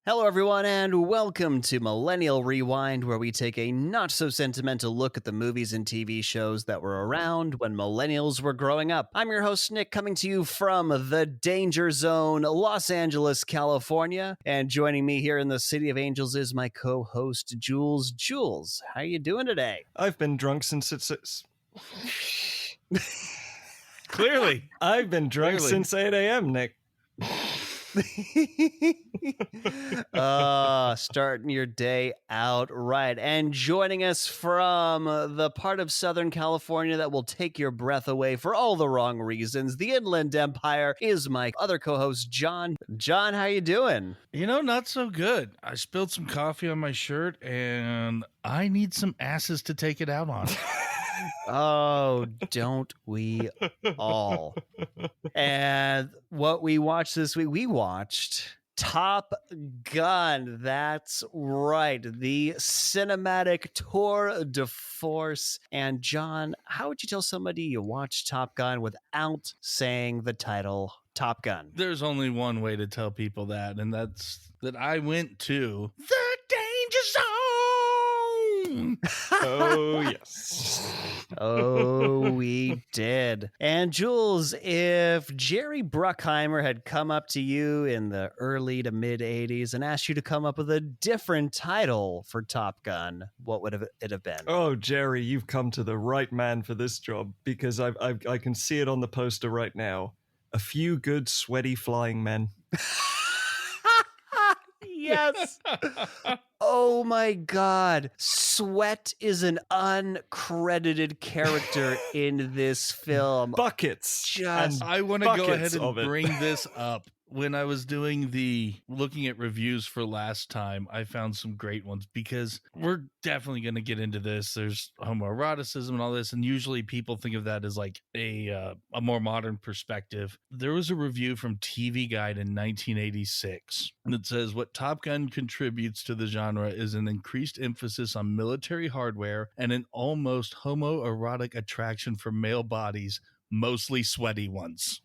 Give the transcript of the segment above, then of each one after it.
Hello, everyone, and welcome to Millennial Rewind, where we take a not so sentimental look at the movies and TV shows that were around when millennials were growing up. I'm your host, Nick, coming to you from the Danger Zone, Los Angeles, California. And joining me here in the City of Angels is my co host, Jules. Jules, how you doing today? I've been drunk since it's. Clearly. I've been drunk since 8 a.m., Nick. Starting your day out right. And joining us from the part of Southern California that will take your breath away for all the wrong reasons, the Inland Empire, is my other co-host, John. John, how you doing? You know, not so good. I spilled some coffee on my shirt, and I need some asses to take it out on. Oh, don't we all? And what we watched this week, we watched Top Gun. That's right. The cinematic tour de force. And John, how would you tell somebody you watched Top Gun without saying the title Top Gun? There's only one way to tell people that, and that's that I went to the Danger Zone. Oh, yes. Oh, we did. And Jules, if Jerry Bruckheimer had come up to you in the early to mid 80s and asked you to come up with a different title for Top Gun, what would it have been? Oh, Jerry, you've come to the right man for this job, because I can see it on the poster right now. A few good sweaty flying men. Yes. Oh my God. Sweat is an uncredited character in this film. Buckets. I want to go ahead and it. bring this up. When I was doing looking at reviews for last time, I found some great ones because we're definitely going to get into this. There's homoeroticism and all this, and usually people think of that as like a more modern perspective. There was a review from TV Guide in 1986 that says what Top Gun contributes to the genre is an increased emphasis on military hardware and an almost homoerotic attraction for male bodies, mostly sweaty ones.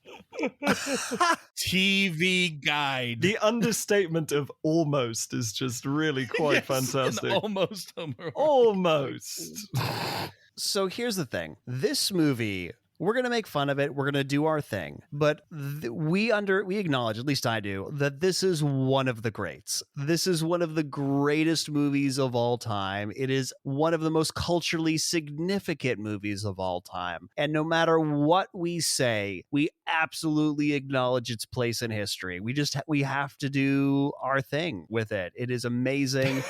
TV Guide. The understatement of almost is just really quite fantastic. Almost. Almost. So here's the thing. This movie, we're going to make fun of it. We're going to do our thing. But we acknowledge, at least I do, that this is one of the greats. This is one of the greatest movies of all time. It is one of the most culturally significant movies of all time. And no matter what we say, we absolutely acknowledge its place in history. We have to do our thing with it. It is amazing.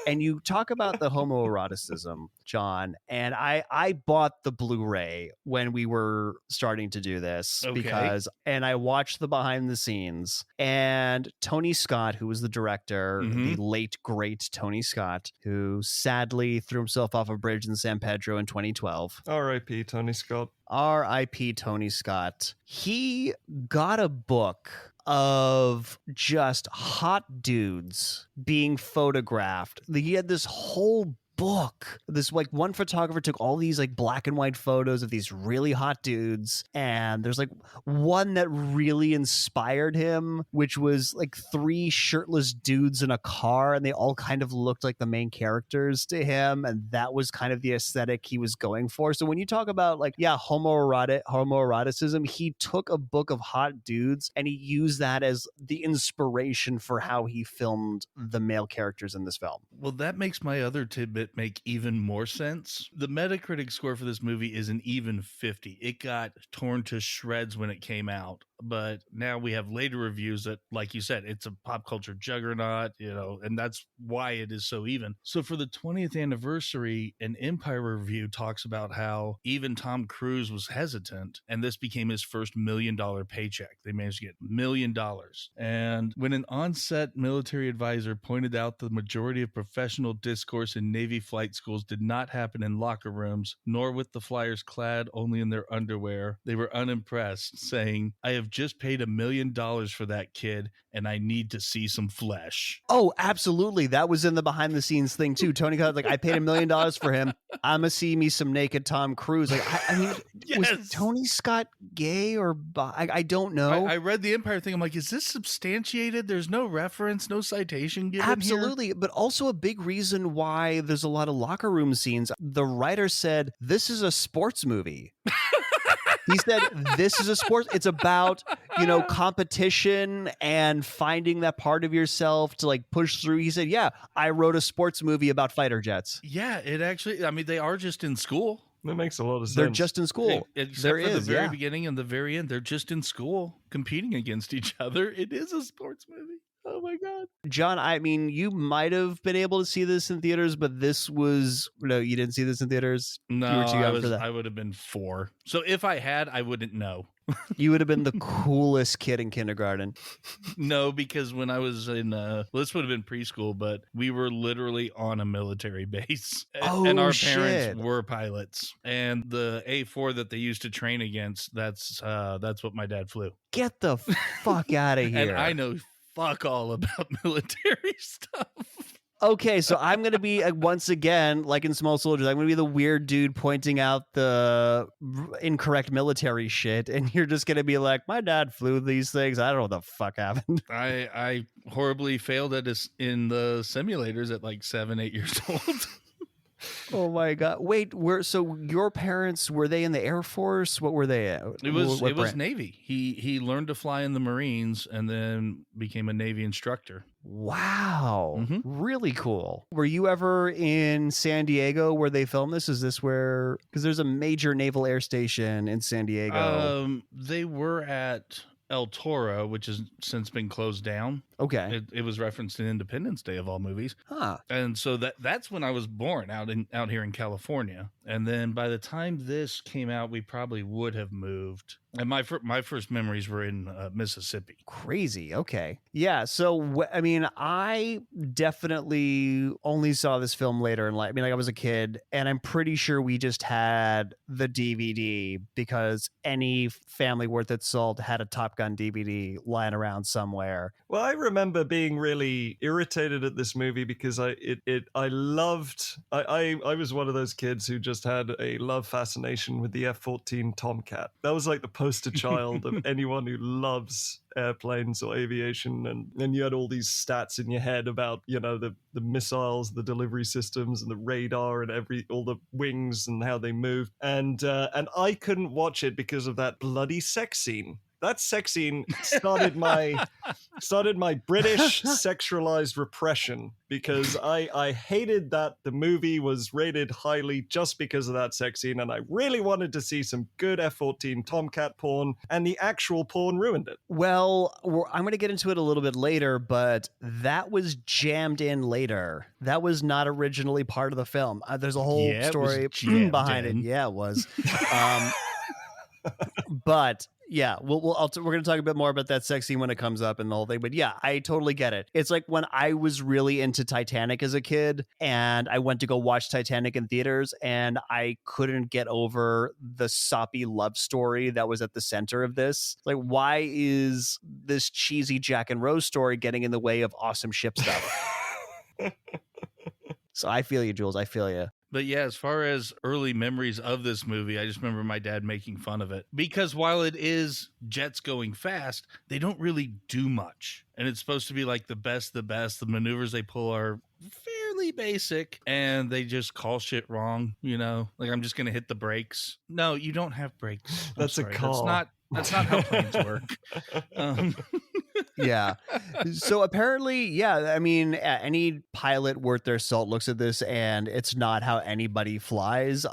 And you talk about the homoeroticism, John, and I bought the Blu-ray when we were starting to do this and I watched the behind the scenes, and Tony Scott, who was the director, the late great Tony Scott, who sadly threw himself off a bridge in San Pedro in 2012. R.I.P. Tony Scott. R.I.P. Tony Scott. He got a book of just hot dudes being photographed. He had this whole book. This like one photographer took all these like black and white photos of these really hot dudes, and there's like one that really inspired him, which was like 3 shirtless dudes in a car, and they all kind of looked like the main characters to him, and that was kind of the aesthetic he was going for. So when you talk about like homoeroticism, he took a book of hot dudes and he used that as the inspiration for how he filmed the male characters in this film. Well, that makes my other tidbit make even more sense. The Metacritic score for this movie is an even 50. It got torn to shreds when it came out, but now we have later reviews that, like you said, it's a pop culture juggernaut, and that's why it is so even. So for the 20th anniversary, an Empire review talks about how even Tom Cruise was hesitant, and this became his first $1 million paycheck. They managed to get $1 million. And when an on-set military advisor pointed out the majority of professional discourse in Navy flight schools did not happen in locker rooms, nor with the flyers clad only in their underwear, they were unimpressed, saying, "I have have just paid $1 million for that kid, and I need to see some flesh. Oh, absolutely. That was in the behind the scenes thing too. Tony Collette, like, I paid $1 million for him. I'ma see me some naked Tom Cruise. Like, I mean, was Yes. Tony Scott gay or I don't know. I read the Empire thing. I'm like, is this substantiated? There's no reference, no citation given here. Absolutely. But also a big reason why there's a lot of locker room scenes. The writer said, this is a sports movie. He said, this is a sports. It's about, competition and finding that part of yourself to like push through. He said, yeah, I wrote a sports movie about fighter jets. Yeah, it actually, I mean, they are just in school. That makes a lot of sense. They're just in school. Except There for the is, very yeah. beginning and the very end. They're just in school competing against each other. It is a sports movie. Oh my God. John, I mean, you might have been able to see this in theaters, but no, you didn't see this in theaters? No, You were too young for that. I would have been 4. So if I had, I wouldn't know. You would have been the coolest kid in kindergarten. No, because when I was in, this would have been preschool, but we were literally on a military base. And our shit. parents were pilots. And the A4 that they used to train against, that's what my dad flew. Get the fuck out of here. And I know fuck all about military stuff. Okay, so I'm going to be, once again, like in Small Soldiers, I'm going to be the weird dude pointing out the incorrect military shit, and you're just going to be like, my dad flew these things. I don't know what the fuck happened. I horribly failed at this in the simulators at like 7-8 years old. Oh my God. Wait, so your parents, were they in the Air Force? What were they at? It was What brand? Navy. He learned to fly in the Marines and then became a Navy instructor. Wow. Mhm. Really cool. Were you ever in San Diego where they filmed this? Is this where, because there's a major naval air station in San Diego. They were at El Toro, which has since been closed down. Okay. It was referenced in Independence Day of all movies. Huh. And so that's when I was born out here in California. And then by the time this came out, we probably would have moved. And my first memories were in Mississippi. Crazy. Okay. Yeah. So, I mean, I definitely only saw this film later in life. I mean, like, I was a kid, and I'm pretty sure we just had the DVD because any family worth its salt had a Top Gun DVD lying around somewhere. Well, I remember being really irritated at this movie because I was one of those kids who just had a love fascination with the F-14 Tomcat. That was like the poster child of anyone who loves airplanes or aviation, and you had all these stats in your head about, the missiles, the delivery systems, and the radar, and all the wings and how they move. And I couldn't watch it because of that bloody sex scene. That sex scene started my British sexualized repression, because I hated that the movie was rated highly just because of that sex scene, and I really wanted to see some good F-14 Tomcat porn, and the actual porn ruined it. Well, I'm going to get into it a little bit later, but that was jammed in later. That was not originally part of the film. There's a whole story behind it. Yeah, it was. But yeah, we're going to talk a bit more about that sex scene when it comes up and the whole thing. But yeah, I totally get it. It's like when I was really into Titanic as a kid, and I went to go watch Titanic in theaters, and I couldn't get over the soppy love story that was at the center of this. Like, why is this cheesy Jack and Rose story getting in the way of awesome ship stuff? So I feel you, Jules. I feel you. But yeah, as far as early memories of this movie, I just remember my dad making fun of it. Because while it is jets going fast, they don't really do much. And it's supposed to be like the best. The maneuvers they pull are fairly basic, and they just call shit wrong, Like, I'm just going to hit the brakes. No, you don't have brakes. That's a call. That's not how planes work. Yeah. So apparently, yeah, I mean, any pilot worth their salt looks at this, and it's not how anybody flies.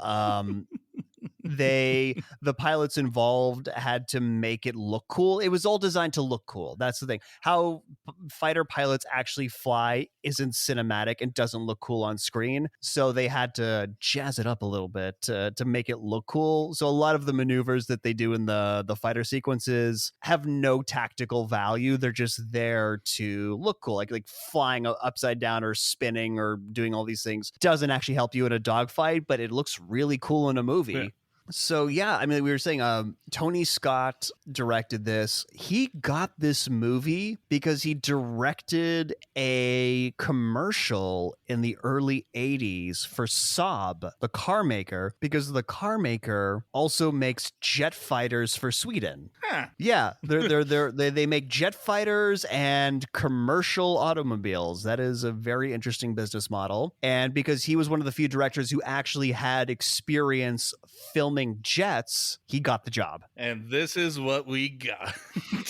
The pilots involved had to make it look cool. It was all designed to look cool. That's the thing. How fighter pilots actually fly isn't cinematic and doesn't look cool on screen. So they had to jazz it up a little bit to make it look cool. So a lot of the maneuvers that they do in the fighter sequences have no tactical value. They're just there to look cool. Like flying upside down or spinning or doing all these things doesn't actually help you in a dogfight, but it looks really cool in a movie. Yeah. So yeah, I mean, we were saying Tony Scott directed this. He got this movie because he directed a commercial in the early 80s for Saab, the car maker, because the car maker also makes jet fighters for Sweden. Huh. Yeah, they make jet fighters and commercial automobiles. That is a very interesting business model. And because he was one of the few directors who actually had experience filming jets, he got the job. And this is what we got.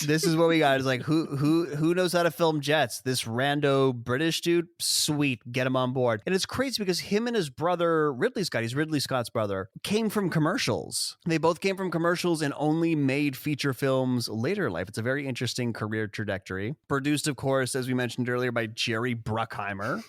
This is what we got. It's like, who knows how to film jets? This rando British dude? Sweet, get him on board. And it's crazy because him and his brother Ridley Scott, he's Ridley Scott's brother, came from commercials. They both came from commercials and only made feature films later in life. It's a very interesting career trajectory. Produced, of course, as we mentioned earlier, by Jerry Bruckheimer.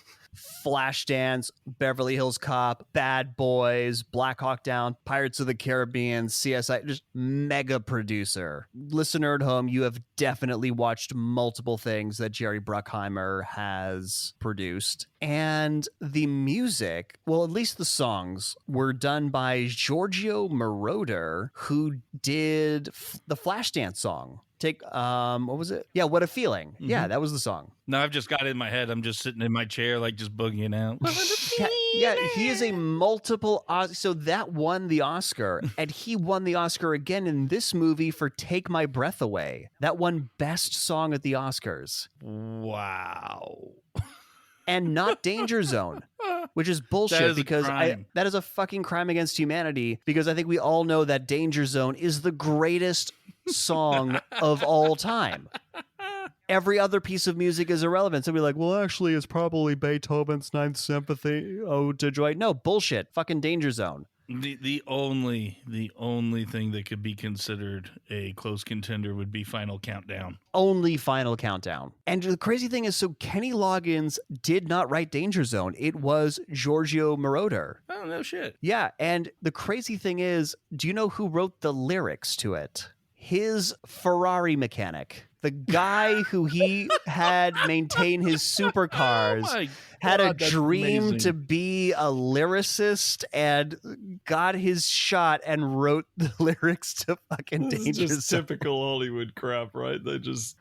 Flashdance, Beverly Hills Cop, Bad Boys, Black Hawk Down, Pirates of the Caribbean, CSI, just mega producer. Listener at home, you have definitely watched multiple things that Jerry Bruckheimer has produced. And the music, well, at least the songs, were done by Giorgio Moroder, who did the Flashdance song. Take what was it? Yeah, What a Feeling. Mm-hmm. Yeah, that was the song. No, I've just got it in my head. I'm just sitting in my chair, like just boogieing out. Yeah, he is a multiple so that won the Oscar, and he won the Oscar again in this movie for Take My Breath Away. That won best song at the Oscars. Wow. And not Danger Zone, which is bullshit because that is a fucking crime against humanity, because I think we all know that Danger Zone is the greatest song of all time. Every other piece of music is irrelevant. So we're like, well, actually, it's probably Beethoven's Ninth Symphony, Ode to Joy. No, bullshit. Fucking Danger Zone. The only thing that could be considered a close contender would be Final Countdown. Only Final Countdown. And the crazy thing is, so Kenny Loggins did not write Danger Zone. It was Giorgio Moroder. Oh, no shit. Yeah, and the crazy thing is, do you know who wrote the lyrics to it? His Ferrari mechanic. The guy who he had maintain his supercars had a dream to be a lyricist and got his shot and wrote the lyrics to fucking Danger Zone. This is just typical Hollywood crap, right? They just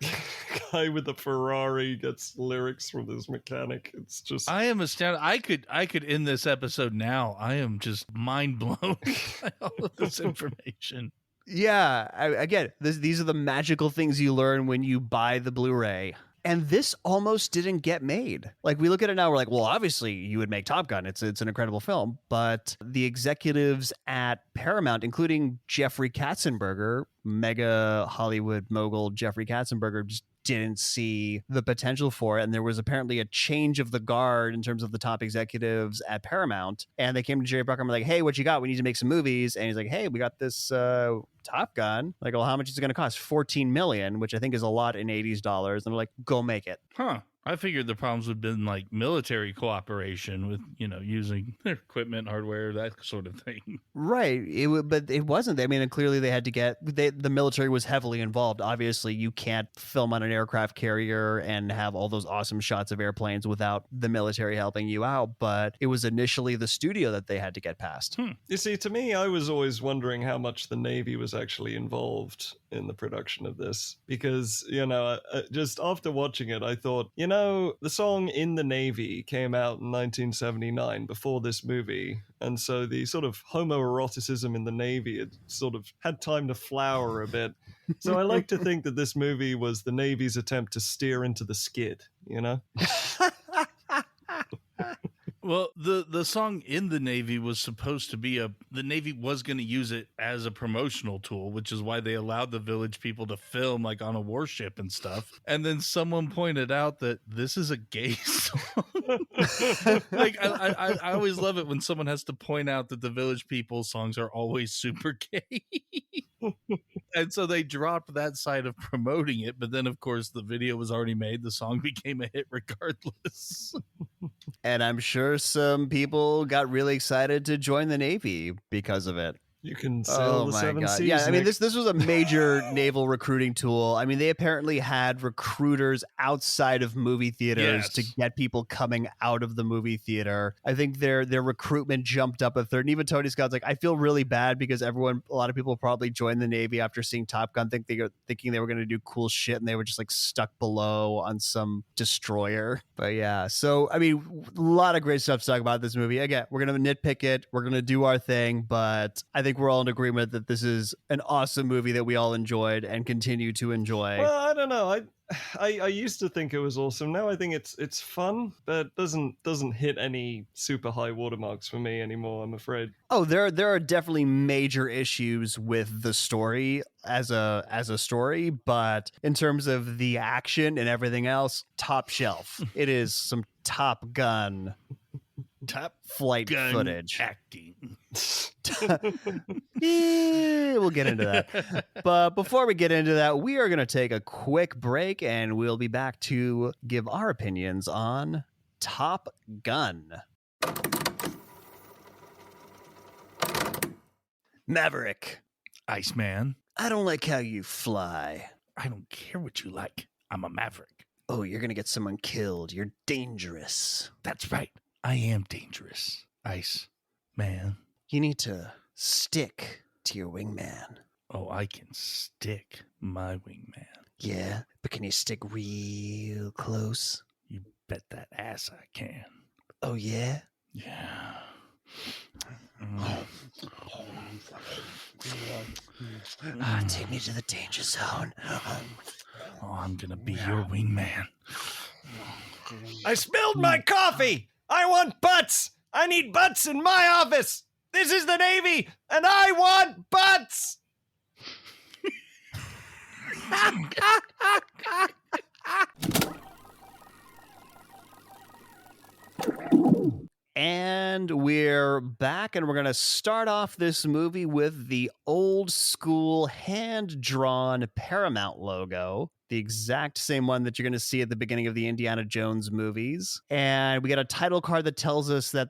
guy with a Ferrari gets lyrics from this mechanic. It's just I am astounded. I could end this episode now. I am just mind blown by all of this information. Yeah, again, these are the magical things you learn when you buy the Blu-ray. And this almost didn't get made. Like, we look at it now, we're like, well, obviously you would make Top Gun. It's an incredible film. But the executives at Paramount, including Jeffrey Katzenberger, mega Hollywood mogul Jeffrey Katzenberger, just didn't see the potential for it. And there was apparently a change of the guard in terms of the top executives at Paramount. And they came to Jerry Bruckheimer like, hey, what you got? We need to make some movies. And he's like, hey, we got this Top Gun. Like, well, how much is it going to cost? $14 million, which I think is a lot in 80s dollars. And they're like, go make it. Huh. I figured the problems would have been like military cooperation with, using their equipment, hardware, that sort of thing. Right. But it wasn't. I mean, and clearly they had to the military was heavily involved. Obviously, you can't film on an aircraft carrier and have all those awesome shots of airplanes without the military helping you out. But it was initially the studio that they had to get past. You see, to me, I was always wondering how much the Navy was actually involved in the production of this. Because, just after watching it, I thought, the song In the Navy came out in 1979 before this movie. And so the sort of homoeroticism in the Navy had sort of had time to flower a bit. So I like to think that this movie was the Navy's attempt to steer into the skid, Well, the song In the Navy was supposed to be the Navy was going to use it as a promotional tool, which is why they allowed the Village People to film like on a warship and stuff. And then someone pointed out that this is a gay song. Like I always love it when someone has to point out that the Village People songs are always super gay. And so they dropped that side of promoting it, but then of course the video was already made. The song became a hit regardless. And I'm sure some people got really excited to join the Navy because of it. You can Oh sail the my seven god! seas. Yeah, I mean Nick. this was a major naval recruiting tool. I mean, they apparently had recruiters outside of movie theaters to Yes. get people coming out of the movie theater. I think their recruitment jumped up a third. And even Tony Scott's like, I feel really bad because a lot of people probably joined the Navy after seeing Top Gun, thinking they were going to do cool shit, and they were just like stuck below on some destroyer. But yeah, so I mean, a lot of great stuff to talk about this movie. Again, we're gonna nitpick it. We're gonna do our thing, but I think we're all in agreement that this is an awesome movie that we all enjoyed and continue to enjoy. Well, I don't know. I used to think it was awesome. Now I think it's fun, but doesn't hit any super high watermarks for me anymore, I'm afraid. Oh, there are definitely major issues with the story as a story, but in terms of the action and everything else, top shelf. It is some Top Gun Top flight Gun footage. acting. We'll get into that. But before we get into that, we are going to take a quick break and we'll be back to give our opinions on Top Gun. Maverick, Iceman. I don't like how you fly. I don't care what you like. I'm a maverick. Oh, you're going to get someone killed. You're dangerous. That's right. I am dangerous. Iceman. You need to stick to your wingman. Oh, I can stick my wingman. Yeah, but can you stick real close? You bet that ass I can. Oh, yeah? Yeah. Take me to the danger zone. Oh, I'm gonna be your wingman. I spilled my coffee. I want butts. I need butts in my office. This is the Navy, and I want butts. And we're back, and we're going to start off this movie with the old school hand-drawn Paramount logo, the exact same one that you're going to see at the beginning of the Indiana Jones movies. And we got a title card that tells us that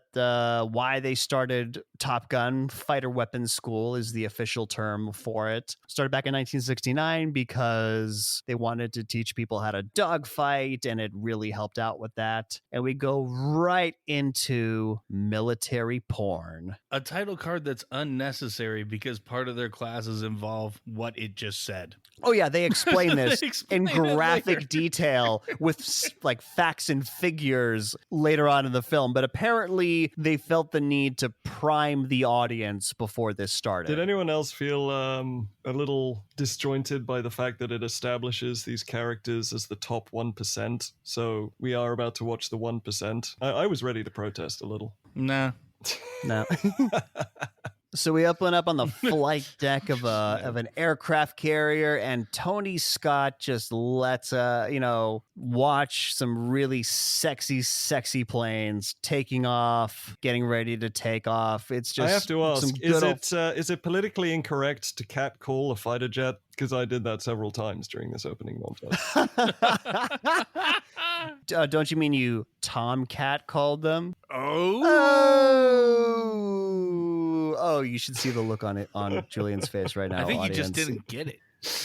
why they started Top Gun. Fighter Weapons School is the official term for it. Started back in 1969 because they wanted to teach people how to dogfight, and it really helped out with that. And we go right into military porn. A title card that's unnecessary because part of their classes involve what it just said. Oh yeah, they explain this They in explain it graphic later. detail with like facts and figures later on in the film, but apparently they felt the need to prime the audience before this started. Did anyone else feel a little disjointed by the fact that it establishes these characters as the top 1%? So we are about to watch the 1%. I was ready to protest a little. Nah. No. So we open up on the flight deck of an aircraft carrier, and Tony Scott just lets watch some really sexy planes taking off, getting ready to take off. It's just I have to ask: some good is it politically incorrect to catcall a fighter jet? Because I did that several times during this opening montage. Don't you mean you Tomcat called them? Oh, you should see the look on Julian's face right now. I think audience. you just didn't get it.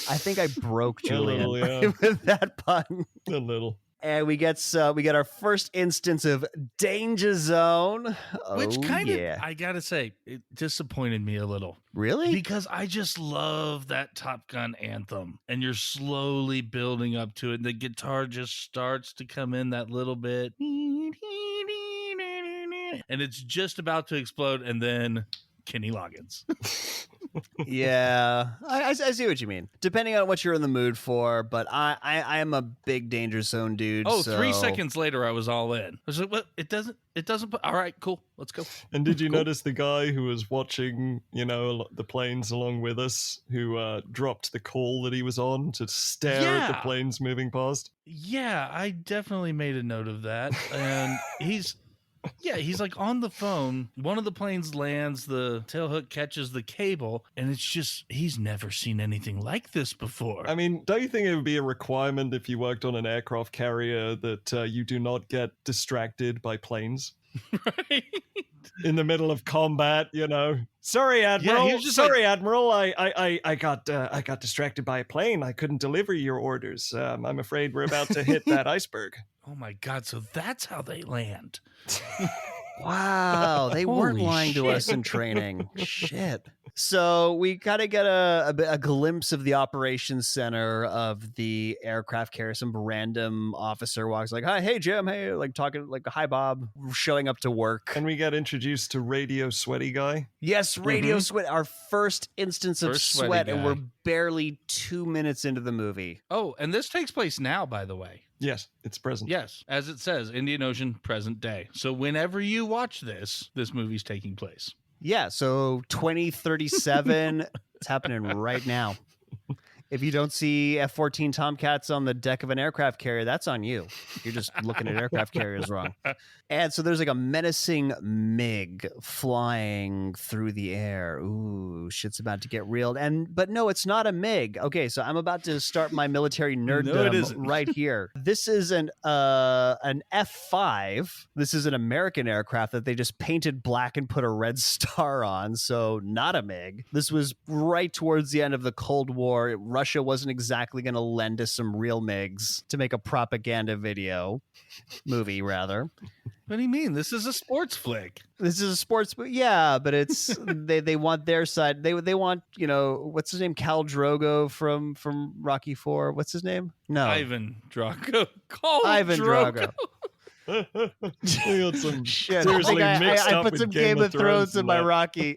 I think I broke Julian little, yeah. with that pun. A little. And we get our first instance of Danger Zone. Which Oh, kind of, yeah. I gotta say, it disappointed me a little. Really? Because I just love that Top Gun anthem. And you're slowly building up to it. And the guitar just starts to come in that little bit. And it's just about to explode. And then Kenny Loggins. Yeah, I see what you mean. Depending on what you're in the mood for, but I am a big Danger Zone dude. Oh, so... 3 seconds later, I was all in. I was like, what? It doesn't put, all right, cool. Let's go. And did you Cool. notice the guy who was watching, the planes along with us, who dropped the call that he was on to stare at the Yeah. planes moving past? Yeah, I definitely made a note of that. And he's like on the phone. One of the planes lands, the tailhook catches the cable, and it's just, he's never seen anything like this before. I mean, don't you think it would be a requirement if you worked on an aircraft carrier that you do not get distracted by planes? Right? in the middle of combat, Sorry, Admiral. he was just Admiral. I got distracted by a plane. I couldn't deliver your orders. I'm afraid we're about to hit that iceberg. Oh my God! So that's how they land. Wow, they weren't Holy lying to us shit. in training. Shit. So we kind of get a glimpse of the operations center of the aircraft carrier. Some random officer walks like, "Hi, hey Jim, hey," like talking like, "Hi Bob," showing up to work. And we get introduced to Radio Sweaty Guy. Yes, Radio Sweat, our first instance of First sweaty sweat, and guy. we're barely 2 minutes into the movie. Oh, and this takes place now, by the way. Yes, it's present. Yes, as it says, Indian Ocean, present day. So whenever you watch this movie's taking place. Yeah, so 2037, it's happening right now. If you don't see F-14 Tomcats on the deck of an aircraft carrier, that's on you. You're just looking at aircraft carriers wrong. And so there's like a menacing MiG flying through the air. Ooh, shit's about to get real. But no, it's not a MiG. Okay, so I'm about to start my military nerddom right here. This is an F-5. This is an American aircraft that they just painted black and put a red star on. So not a MiG. This was right towards the end of the Cold War. Russia wasn't exactly going to lend us some real MiGs to make a propaganda movie rather. What do you mean? This is a sports flick. This is a sports, yeah, but it's they want their side. They want, what's his name? Khal Drogo from Rocky IV. What's his name? No, Ivan Drago. Call Ivan Drago. We got some Shit. seriously mixed I up put with some Game of Thrones in my that. Rocky.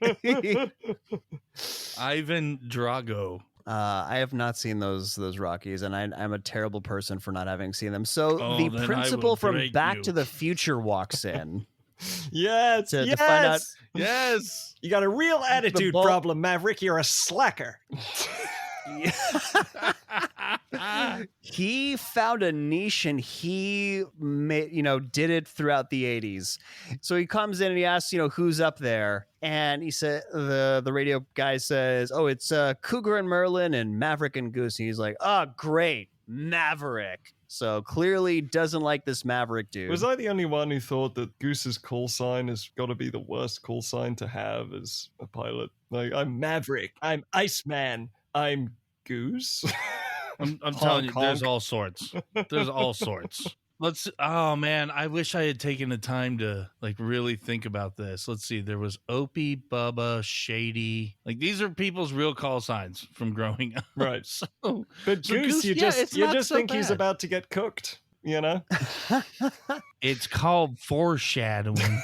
Ivan Drago. I have not seen those Rockies, and I'm a terrible person for not having seen them. So the then I principal will from break Back you. to the Future walks in. Yes, To yes. find out- Yes. You got a real attitude problem, Maverick. You're a slacker. He found a niche and he did it throughout the 80s. So he comes in and he asks, who's up there? And he said, the radio guy says, "Oh, it's Cougar and Merlin and Maverick and Goose." And he's like, "Oh, great, Maverick." So clearly doesn't like this Maverick dude. Was I the only one who thought that Goose's call sign has got to be the worst call sign to have as a pilot? Like, I'm Maverick, I'm Iceman, I'm Goose. I'm telling you, Honk, there's honk. all sorts. There's all sorts. Oh man, I wish I had taken the time to really think about this. Let's see. There was Opie, Bubba, Shady. These are people's real call signs from growing up. Right. So, But So Goose, Goose, you yeah, just it's not so think he's bad. about to get cooked, it's called foreshadowing.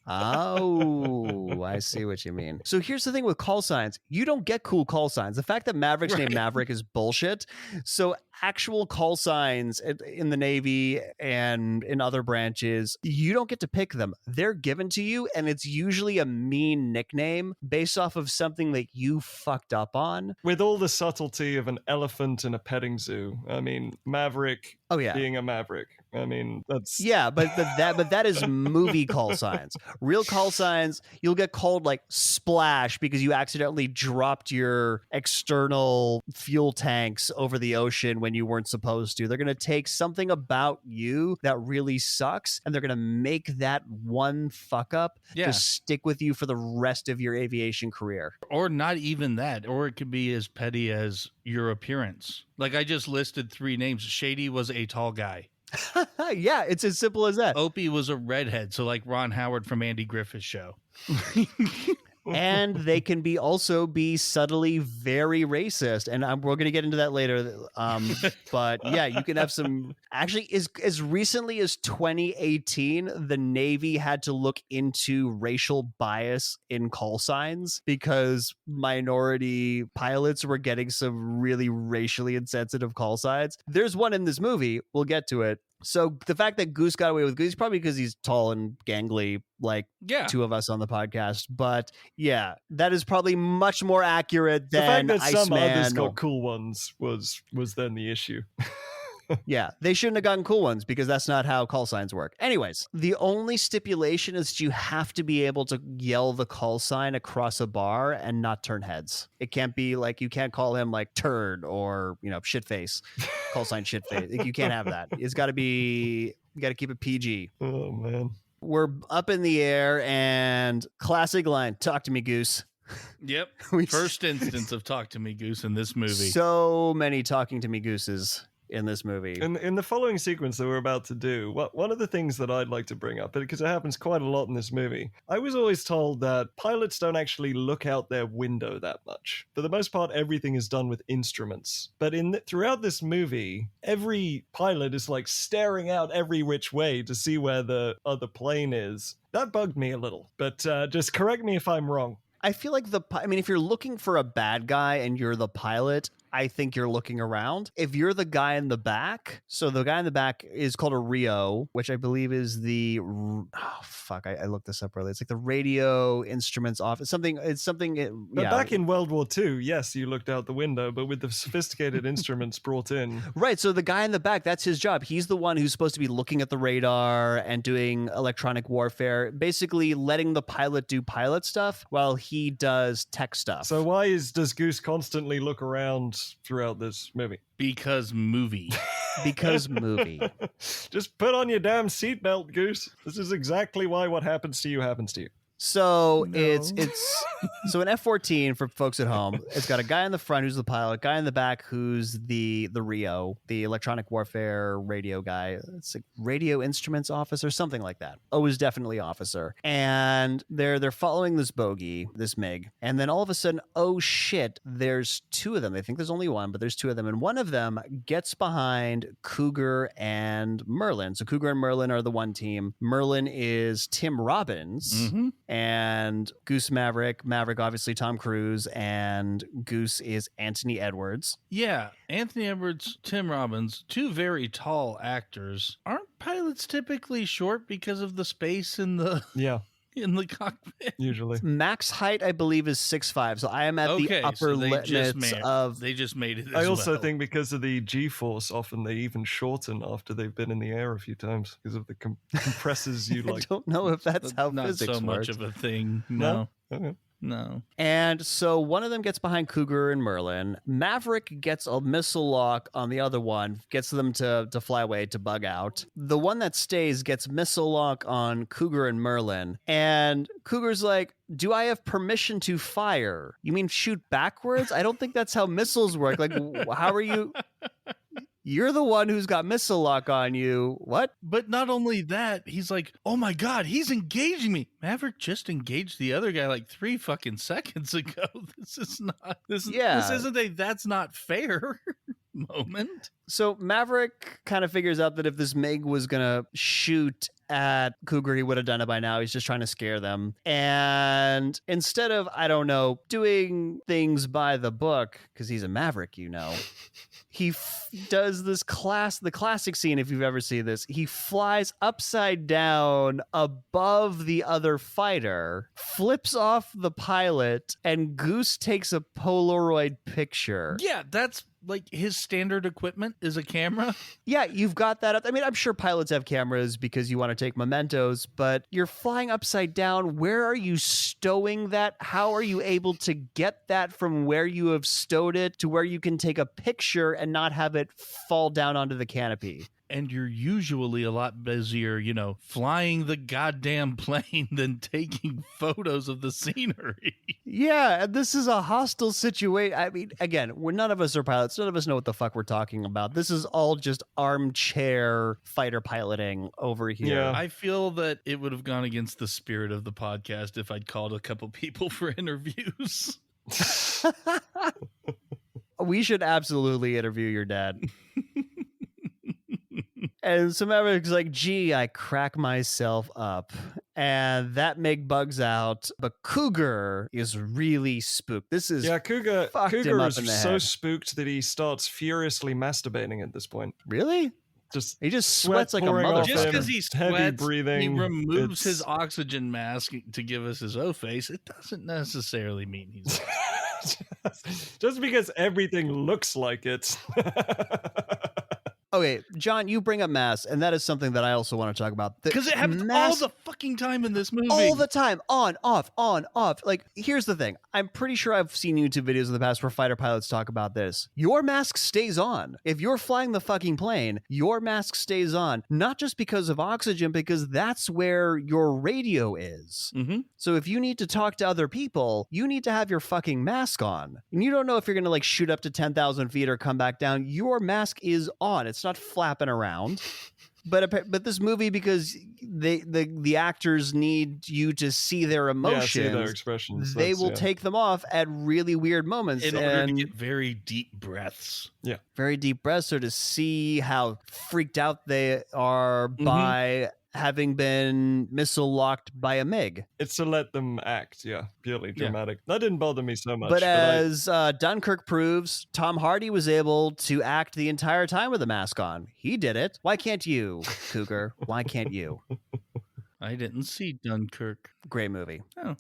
Oh, I see what you mean. So here's the thing with call signs. You don't get cool call signs. The fact that Maverick's named Maverick is bullshit. So actual call signs in the Navy and in other branches, you don't get to pick them. They're given to you, and it's usually a mean nickname based off of something that you fucked up on. With all the subtlety of an elephant in a petting zoo. I mean, Maverick Oh, yeah. being a Maverick. I mean, that's... Yeah, but that is movie call signs. Real call signs, you'll get called like Splash because you accidentally dropped your external fuel tanks over the ocean when you weren't supposed to. They're going to take something about you that really sucks, and they're going to make that one fuck up Yeah. to stick with you for the rest of your aviation career. Or not even that. Or it could be as petty as your appearance. I just listed 3 names. Shady was a tall guy. Yeah, it's as simple as that. Opie was a redhead. So like Ron Howard from Andy Griffith's show. And they can also be subtly very racist, and we're going to get into that later. But yeah, you can have some. Actually, as recently as 2018, the Navy had to look into racial bias in call signs because minority pilots were getting some really racially insensitive call signs. There's one in this movie. We'll get to it. So the fact that Goose got away with Goose, probably because he's tall and gangly, like Yeah. 2 of us on the podcast. But yeah, that is probably much more accurate The fact than that some others Iceman. got cool ones was then the issue. Yeah, they shouldn't have gotten cool ones because that's not how call signs work. Anyways, the only stipulation is that you have to be able to yell the call sign across a bar and not turn heads. It can't be like, you can't call him like turd or, shit face, call sign shit face. You can't have that. It's got to be, you got to keep it PG. Oh, man. We're up in the air, and classic line, "Talk to me, Goose." Yep. We First instance of Talk to Me Goose in this movie. So many talking to me gooses in this movie. In the following sequence that we're about to do, one of the things that I'd like to bring up, because it happens quite a lot in this movie, I was always told that pilots don't actually look out their window that much. For the most part, everything is done with instruments. But throughout this movie, every pilot is like staring out every which way to see where the other plane is. That bugged me a little, but just correct me if I'm wrong. I feel like if you're looking for a bad guy and you're the pilot, I think you're looking around. If you're the guy in the back, so the guy in the back is called a Rio, which I believe is I looked this up earlier. It's like the radio instruments office. But back in World War II, yes, you looked out the window, but with the sophisticated instruments brought in. Right, so the guy in the back, that's his job. He's the one who's supposed to be looking at the radar and doing electronic warfare, basically letting the pilot do pilot stuff while he does tech stuff. So why does Goose constantly look around throughout this movie? Because movie. Because movie. Just put on your damn seatbelt, Goose. This is exactly why what happens to you happens to you. So No. it's so an F-14 for folks at home. It's got a guy in the front who's the pilot, guy in the back who's the Rio, the electronic warfare radio guy. It's like radio instruments officer, something like that. Oh, is definitely officer. And they're following this bogey, this MiG, and then all of a sudden, oh shit, there's two of them. They think there's only one, but there's two of them, and one of them gets behind Cougar and Merlin. So Cougar and Merlin are the one team. Merlin is Tim Robbins. Mm-hmm. And Goose Maverick obviously Tom Cruise, and Goose is Anthony Edwards. Yeah, Anthony Edwards, Tim Robbins, two very tall actors. Aren't pilots typically short because of the space in the cockpit? Usually. Max height, I believe, is 6'5", so I am at the upper limits of... They just made it I also think because of the G-force, often they even shorten after they've been in the air a few times because of the compressors you like. I don't know if that's how not physics so much works. of a thing. No. Okay. No. And so one of them gets behind Cougar and Merlin. Maverick gets a missile lock on the other one, gets them to fly away, to bug out. The one that stays gets missile lock on Cougar and Merlin. And Cougar's like, do I have permission to fire? You mean shoot backwards? I don't think that's how missiles work. Like, how are you... You're the one who's got missile lock on you. What? But not only that, he's like, oh my God, he's engaging me. Maverick just engaged the other guy like 3 fucking seconds ago. This isn't a that's not fair moment. So Maverick kind of figures out that if this MiG was going to shoot at Cougar, he would have done it by now. He's just trying to scare them. And instead of, I don't know, doing things by the book, because he's a Maverick, you know, he does the classic scene, if you've ever seen this. He flies upside down above the other fighter, flips off the pilot, and Goose takes a Polaroid picture. Yeah, that's like his standard equipment is a camera. Yeah, you've got that up. I mean, I'm sure pilots have cameras because you want to take mementos, but you're flying upside down. Where are you stowing that? How are you able to get that from where you have stowed it to where you can take a picture and not have it fall down onto the canopy? And you're usually a lot busier, flying the goddamn plane than taking photos of the scenery. Yeah, and this is a hostile situation. I mean, again, none of us are pilots. None of us know what the fuck we're talking about. This is all just armchair fighter piloting over here. Yeah. I feel that it would have gone against the spirit of the podcast if I'd called a couple people for interviews. We should absolutely interview your dad. And so Maverick's like, gee, I crack myself up. And that MiG bugs out. But Cougar is really spooked. This is Cougar him up is in the so head. spooked that he starts furiously masturbating at this point. Really? He just sweats like a pouring off motherfucker. Just because he heavy sweats, breathing, he removes it's- his oxygen mask to give us his O face. It doesn't necessarily mean he's... just because everything looks like it. Okay, John, you bring up masks, and that is something that I also want to talk about. Because it happens all the fucking time in this movie. All the time. On, off, on, off. Like, here's the thing. I'm pretty sure I've seen YouTube videos in the past where fighter pilots talk about this. Your mask stays on. If you're flying the fucking plane, your mask stays on. Not just because of oxygen, because that's where your radio is. Mm-hmm. So if you need to talk to other people, you need to have your fucking mask on. And you don't know if you're going to like shoot up to 10,000 feet or come back down. Your mask is on. It's not flapping around. But this movie, because the actors need you to see their emotions, see their expressions, they will take them off at really weird moments in order to get very deep breaths. Yeah, very deep breaths, or to see how freaked out they are by having been missile locked by a MiG. It's to let them act, purely dramatic. That didn't bother me so much. But as Dunkirk proves, Tom Hardy was able to act the entire time with a mask on. He did it. Why can't you, Cougar? Why can't you? I didn't see Dunkirk. Great movie. Oh,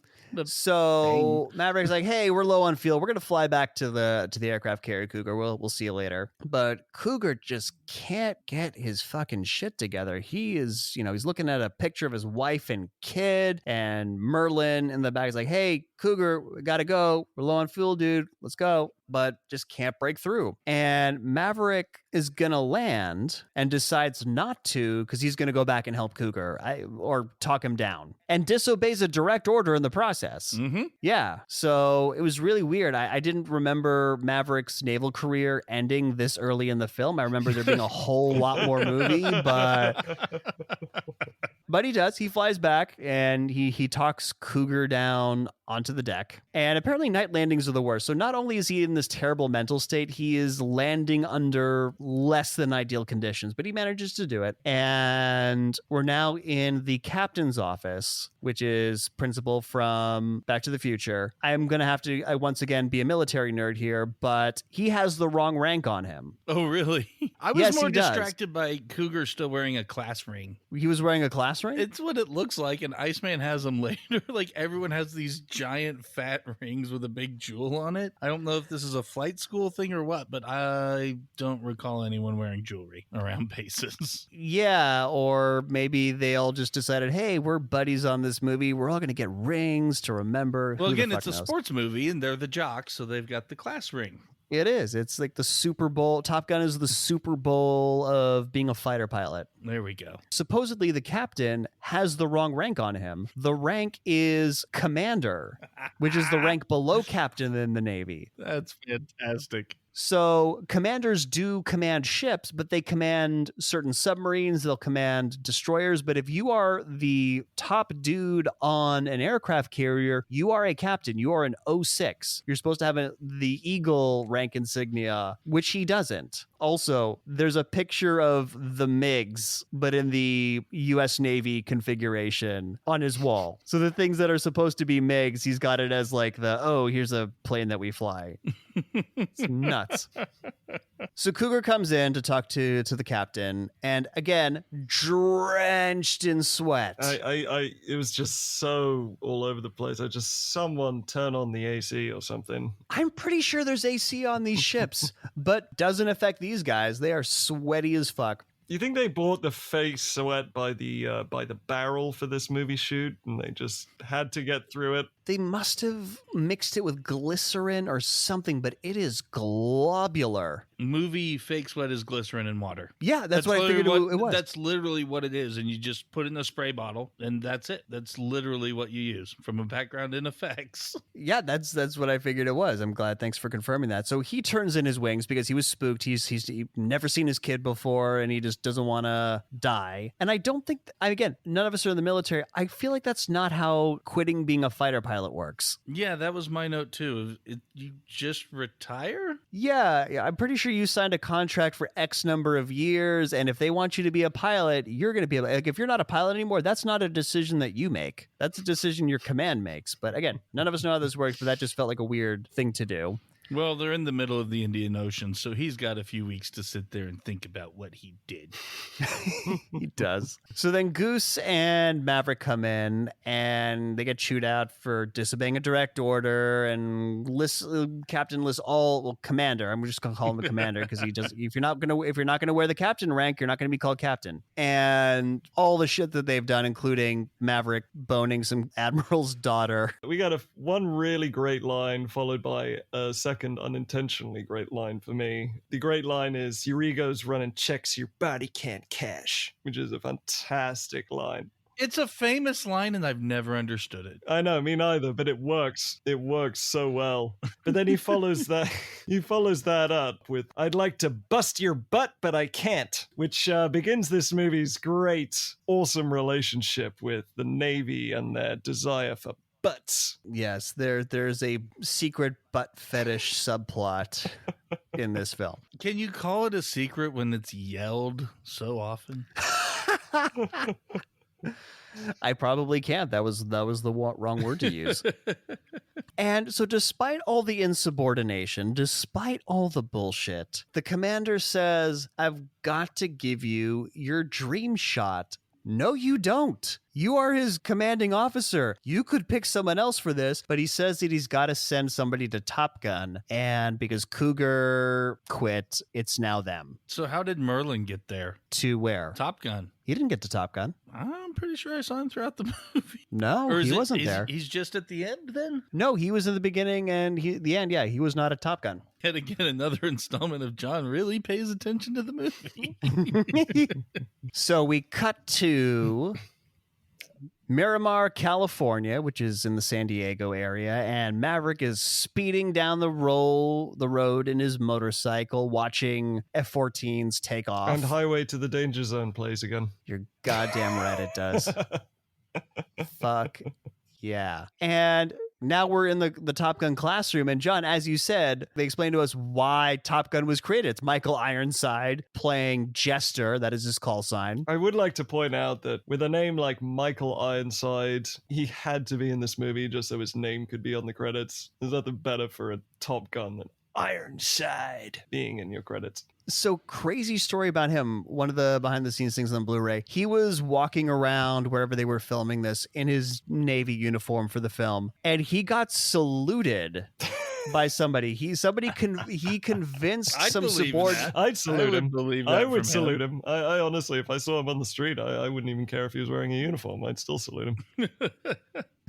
so Maverick's like, "Hey, we're low on fuel. We're gonna fly back to the aircraft carrier, Cougar. We'll see you later." But Cougar just can't get his fucking shit together. He is, he's looking at a picture of his wife and kid, and Merlin in the back is like, "Hey, Cougar, we gotta go. We're low on fuel, dude. Let's go." But just can't break through. And Maverick is gonna land and decides not to because he's gonna go back and help Cougar or talk him down, and disobeys a direct order in the process. Mm-hmm. Yeah. So it was really weird. I didn't remember Maverick's naval career ending this early in the film. I remember there being a whole lot more movie, but he does. He flies back and he talks Cougar down onto the deck. And apparently night landings are the worst. So not only is he in this terrible mental state, he is landing under less than ideal conditions, but he manages to do it. And we're now in the captain's office, which is principal from Back to the Future. I'm going to have to once again be a military nerd here, but he has the wrong rank on him. Oh, really? I was Yes, more he does. distracted by Cougar still wearing a class ring. He was wearing a class ring? It's what it looks like, and Iceman has them later. Like, everyone has these giant fat rings with a big jewel on it. I don't know if this is a flight school thing or what, but I don't recall anyone wearing jewelry around bases. Yeah, or maybe they all just decided, hey, we're buddies on this movie. We're all going to get rings to remember. Well, Who the again, fuck it's a knows? sports movie, and they're the jocks, so they've got the class ring. It is. It's like the Super Bowl. Top Gun is the Super Bowl of being a fighter pilot. There we go. Supposedly, the captain has the wrong rank on him. The rank is commander, which is the rank below captain in the Navy. That's fantastic. So commanders do command ships, but they command certain submarines. They'll command destroyers. But if you are the top dude on an aircraft carrier, you are a captain. You are an 06. You're supposed to have the Eagle rank insignia, which he doesn't. Also, there's a picture of the MiGs, but in the U.S. Navy configuration on his wall. So the things that are supposed to be MiGs, he's got it as like here's a plane that we fly. It's nuts. So Cougar comes in to talk to the captain, and again, drenched in sweat. It was just so all over the place. Someone turn on the AC or something. I'm pretty sure there's AC on these ships, but doesn't affect these guys. They are sweaty as fuck. You think they bought the face sweat by the barrel for this movie shoot, and they just had to get through it? They must have mixed it with glycerin or something, but it is globular. Movie fake sweat is glycerin and water. Yeah, that's what I figured it was. That's literally what it is, and you just put it in a spray bottle, and that's it. That's literally what you use from a background in effects. Yeah, that's what I figured it was. I'm glad. Thanks for confirming that. So he turns in his wings because he was spooked. He's never seen his kid before, and he just doesn't want to die. And I don't think, again, none of us are in the military. I feel like that's not how quitting being a fighter pilot works. Yeah, that was my note too. You just retire? Yeah, I'm pretty sure you signed a contract for X number of years, and if they want you to be a pilot, you're going to be like, if you're not a pilot anymore, that's not a decision that you make. That's a decision your command makes. But again, none of us know how this works, but that just felt like a weird thing to do. Well, they're in the middle of the Indian Ocean, so he's got a few weeks to sit there and think about what he did. He does. So then Goose and Maverick come in and they get chewed out for disobeying a direct order, and Captain lists commander. I'm just gonna call him the commander because he just if you're not gonna wear the captain rank, you're not gonna be called captain. And all the shit that they've done, including Maverick boning some admiral's daughter. We got one really great line followed by a second unintentionally great line for me. The great line is, "Your ego's running checks your body can't cash," which is a fantastic line. It's a famous line, and I've never understood it. I know, me neither, but it works. It works so well. But then he follows that. He follows that up with, "I'd like to bust your butt, but I can't," which begins this movie's great, awesome relationship with the Navy and their desire for butts. Yes, there's a secret butt fetish subplot in this film. Can you call it a secret when it's yelled so often? I probably can't. That was the wrong word to use. And so despite all the insubordination, despite all the bullshit, the commander says, "I've got to give you your dream shot." No, you don't. You are his commanding officer. You could pick someone else for this, but he says that he's got to send somebody to Top Gun. And because Cougar quit, it's now them. So how did Merlin get there? To where? Top Gun. He didn't get to Top Gun. I'm pretty sure I saw him throughout the movie. No, he wasn't there. He's just at the end then? No, he was in the beginning and the end. Yeah, he was not at Top Gun. Yet again, another installment of John really pays attention to the movie. So we cut to Miramar, California, which is in the San Diego area, and Maverick is speeding down the road in his motorcycle, watching F-14s take off. And Highway to the Danger Zone plays again. You're goddamn right it does. Fuck yeah. And now we're in the Top Gun classroom, and John, as you said, they explained to us why Top Gun was created. It's Michael Ironside playing Jester. That is his call sign. I would like to point out that with a name like Michael Ironside, he had to be in this movie just so his name could be on the credits. There's nothing better for a Top Gun than Ironside being in your credits. So crazy story about him. One of the behind the scenes things on Blu-ray, he was walking around wherever they were filming this in his Navy uniform for the film, and he got saluted by somebody. He convinced some subordinate. I'd salute him. I would salute him. him. I honestly, if I saw him on the street, I wouldn't even care if he was wearing a uniform. I'd still salute him.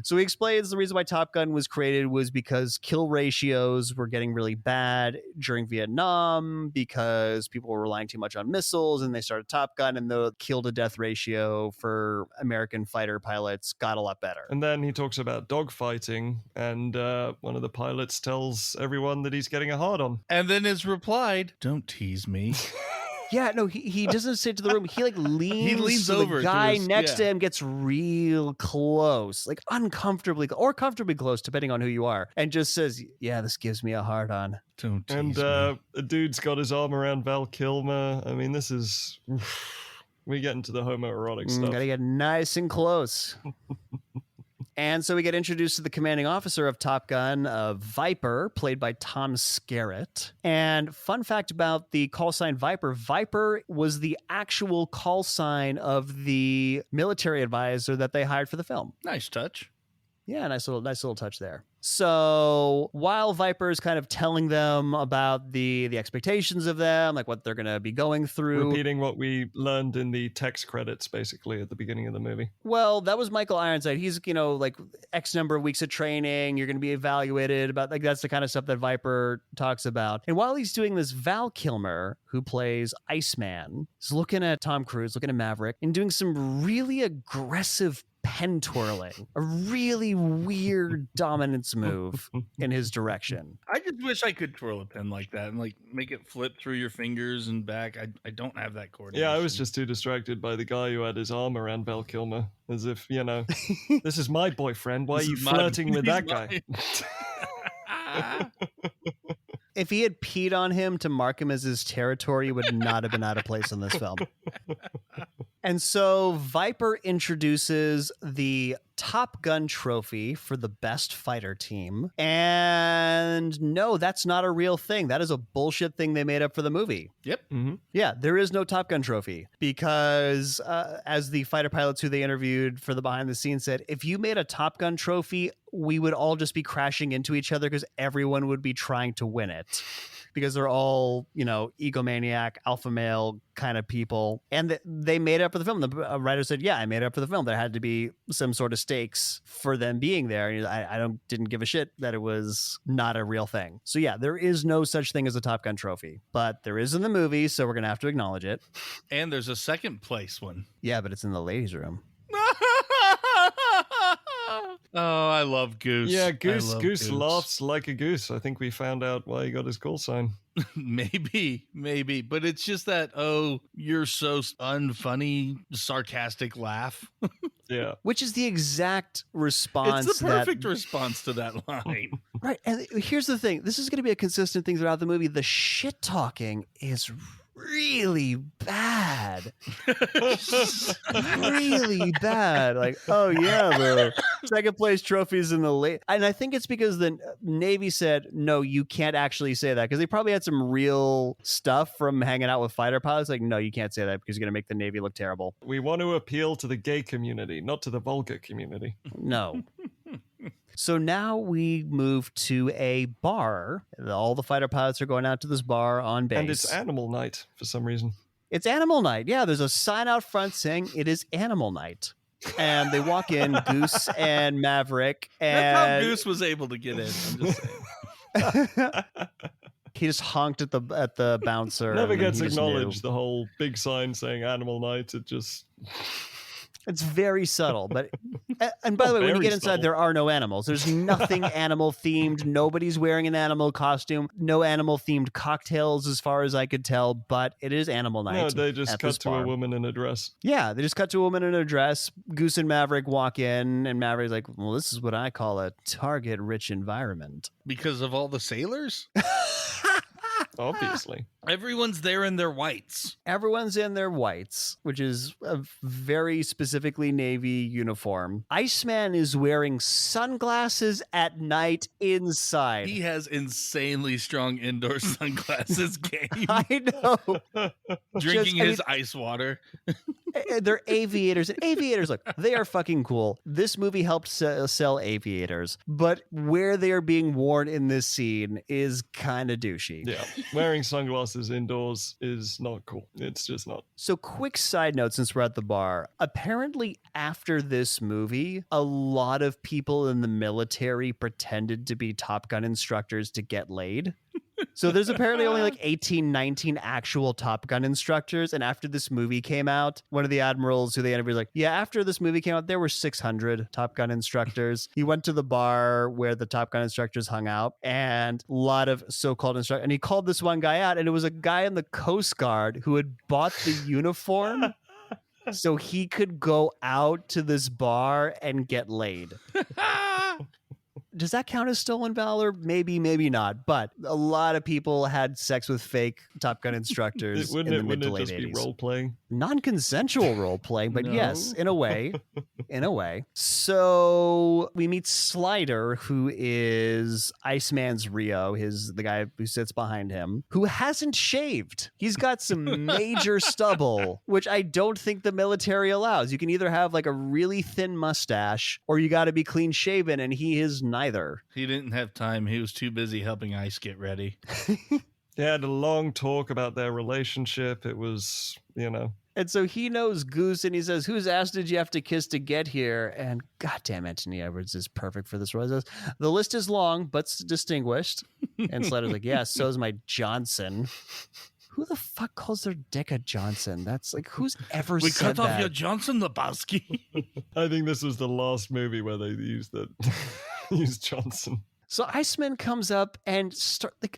So he explains the reason why Top Gun was created was because kill ratios were getting really bad during Vietnam because people were relying too much on missiles, and they started Top Gun, and the kill to death ratio for American fighter pilots got a lot better. And then he talks about dogfighting, and one of the pilots tells everyone that he's getting a hard on. And then is replied, "Don't tease me." Yeah, no, he doesn't say it to the room. He leans so over. The guy next to him gets real close, like uncomfortably or comfortably close, depending on who you are, and just says, "Yeah, this gives me a hard on." Don't tease And me. a dude's got his arm around Val Kilmer. I mean, this is... We get into the homoerotic stuff. Gotta get nice and close. And so we get introduced to the commanding officer of Top Gun, Viper, played by Tom Skerritt. And fun fact about the call sign Viper, Viper was the actual call sign of the military advisor that they hired for the film. Nice touch. Yeah, nice little touch there. So while Viper is kind of telling them about the expectations of them, like what they're going to be going through. Repeating what we learned in the text credits, basically, at the beginning of the movie. Well, that was Michael Ironside. He's, like X number of weeks of training. You're going to be evaluated about, like, that's the kind of stuff that Viper talks about. And while he's doing this, Val Kilmer, who plays Iceman, is looking at Tom Cruise, looking at Maverick, and doing some really aggressive pen twirling, a really weird dominance move in his direction. I just wish I could twirl a pen like that and like make it flip through your fingers and back. I don't have that coordination. Yeah, I was just too distracted by the guy who had his arm around Val Kilmer, as if, this is my boyfriend. Why are you flirting with that guy? If he had peed on him to mark him as his territory, it would not have been out of place in this film. And so Viper introduces the Top Gun trophy for the best fighter team. And no, that's not a real thing. That is a bullshit thing they made up for the movie. Yep. Mm-hmm. Yeah, there is no Top Gun trophy because as the fighter pilots who they interviewed for the behind the scenes said, if you made a Top Gun trophy, we would all just be crashing into each other because everyone would be trying to win it. Because they're all, egomaniac, alpha male kind of people. And they made it up for the film. The writer said, yeah, I made it up for the film. There had to be some sort of stakes for them being there. And I didn't give a shit that it was not a real thing. So yeah, there is no such thing as a Top Gun trophy. But there is in the movie, so we're going to have to acknowledge it. And there's a second place one. Yeah, but it's in the ladies' room. Oh, I love Goose. Yeah, Goose laughs like a goose. I think we found out why he got his call sign. Maybe. But it's just that, you're so unfunny, sarcastic laugh. Yeah. Which is the exact response. It's the perfect response to that line. Right. And here's the thing. This is going to be a consistent thing throughout the movie. The shit talking is really bad. Really bad. Like, oh yeah, the second place trophies in the late. And I think it's because the Navy said, no, you can't actually say that, because they probably had some real stuff from hanging out with fighter pilots. Like, no, you can't say that because you're going to make the Navy look terrible. We want to appeal to the gay community, not to the vulgar community. No. So now we move to a bar. All the fighter pilots are going out to this bar on base. And it's animal night for some reason. It's animal night. Yeah, there's a sign out front saying it is animal night. And they walk in, Goose and Maverick. And That's how Goose was able to get in. I'm just saying. He just honked at the bouncer. Never and gets he just acknowledged, knew. the whole big sign saying animal night. It just... It's very subtle, but and by the way, when you get inside, there are no animals. There's nothing animal themed. Nobody's wearing an animal costume. No animal themed cocktails, as far as I could tell. But it is animal night. No, they just cut to bar. a woman in a dress. Yeah, they just cut to a woman in a dress. Goose and Maverick walk in, and Maverick's like, "Well, this is what I call a target-rich environment." Because of all the sailors? Obviously. Everyone's there in their whites. Everyone's in their whites, which is a very specifically Navy uniform. Iceman is wearing sunglasses at night inside. He has insanely strong indoor sunglasses game. I know. Drinking his ice water. They're aviators. And aviators, look, they are fucking cool. This movie helped sell aviators, but where they are being worn in this scene is kind of douchey. Yeah. Wearing sunglasses indoors is not cool. It's just not. So quick side note, since we're at the bar, apparently after this movie, a lot of people in the military pretended to be Top Gun instructors to get laid. So there's apparently only like 18, 19 actual Top Gun instructors. And after this movie came out, one of the admirals who they interviewed was like, yeah, after this movie came out, there were 600 Top Gun instructors. He went to the bar where the Top Gun instructors hung out, and a lot of so-called instructors. And he called this one guy out, and it was a guy in the Coast Guard who had bought the uniform so he could go out to this bar and get laid. Does that count as stolen valor? Maybe, maybe not. But a lot of people had sex with fake Top Gun instructors in the mid to late 80s. Wouldn't it just be role-playing? Non-consensual role-playing, but No. yes, in a way. In a way. So we meet Slider, who is Iceman's Rio, the guy who sits behind him, who hasn't shaved. He's got some major stubble, which I don't think the military allows. You can either have like a really thin mustache, or you got to be clean shaven, and he is neither. He didn't have time. He was too busy helping Ice get ready. They had a long talk about their relationship. It was, And so he knows Goose, and he says, whose ass did you have to kiss to get here? And goddamn, Anthony Edwards is perfect for this role. He says, the list is long, but distinguished. And Slider's like, yeah, so is my Johnson. Who the fuck calls their dick a Johnson? That's like, who's ever We said cut off that? your Johnson, Lebowski. I think this was the last movie where they used that. Used Johnson. So Iceman comes up and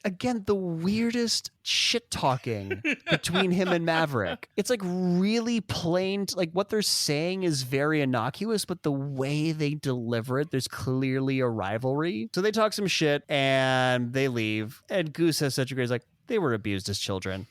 again, the weirdest shit talking between him and Maverick. It's like really plain. Like what they're saying is very innocuous, but the way they deliver it, there's clearly a rivalry. So they talk some shit and they leave. And Goose has such a great, like, they were abused as children.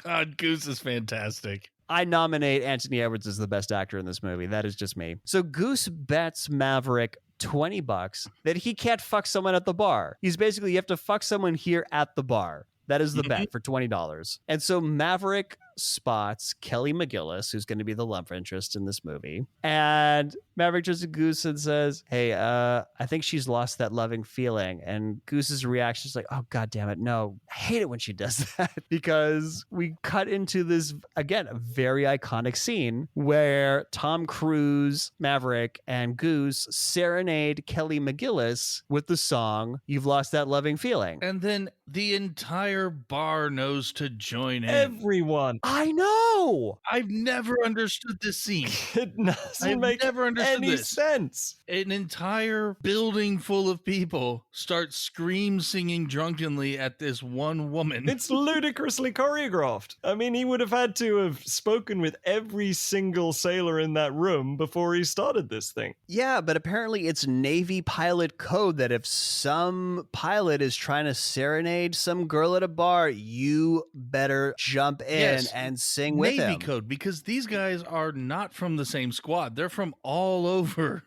God, Goose is fantastic. I nominate Anthony Edwards as the best actor in this movie. That is just me. So Goose bets Maverick $20 that he can't fuck someone at the bar. He's basically, you have to fuck someone here at the bar. That is the bet for $20. And so Maverick spots Kelly McGillis, who's going to be the love interest in this movie. And Maverick turns to Goose and says, hey, I think she's lost that loving feeling. And Goose's reaction is like, oh, God damn it. No, I hate it when she does that. Because we cut into this, again, a very iconic scene where Tom Cruise, Maverick, and Goose serenade Kelly McGillis with the song, You've Lost That Loving Feeling. And then the entire bar knows to join in. Everyone. I know. I've never understood this scene. It doesn't I've make never understood any this. sense. An entire building full of people start scream singing drunkenly at this one woman. It's ludicrously choreographed. I mean, he would have had to have spoken with every single sailor in that room before he started this thing. Yeah, but apparently it's Navy pilot code that if some pilot is trying to serenade some girl at a bar, you better jump in Yes, and sing with Navy him. code, because these guys are not from the same squad. They're from all over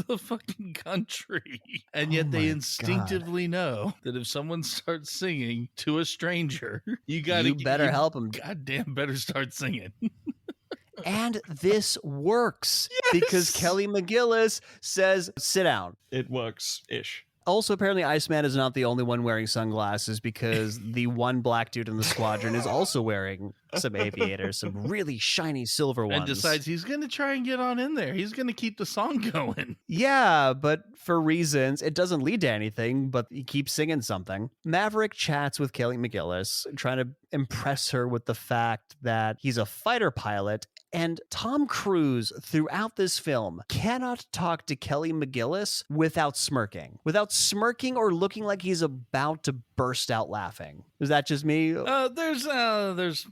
the fucking country. And yet Oh they my instinctively know that if someone starts singing to a stranger, you better help him. Goddamn better start singing. And this works because Kelly McGillis says, sit down. It works-ish. Also, apparently, Iceman is not the only one wearing sunglasses because the one black dude in the squadron is also wearing some aviators, some really shiny silver ones. And decides he's going to try and get on in there. He's going to keep the song going. Yeah, but for reasons, it doesn't lead to anything, but he keeps singing something. Maverick chats with Kelly McGillis, trying to impress her with the fact that he's a fighter pilot. And Tom Cruise, throughout this film, cannot talk to Kelly McGillis without smirking or looking like he's about to burst out laughing. Is that just me? There's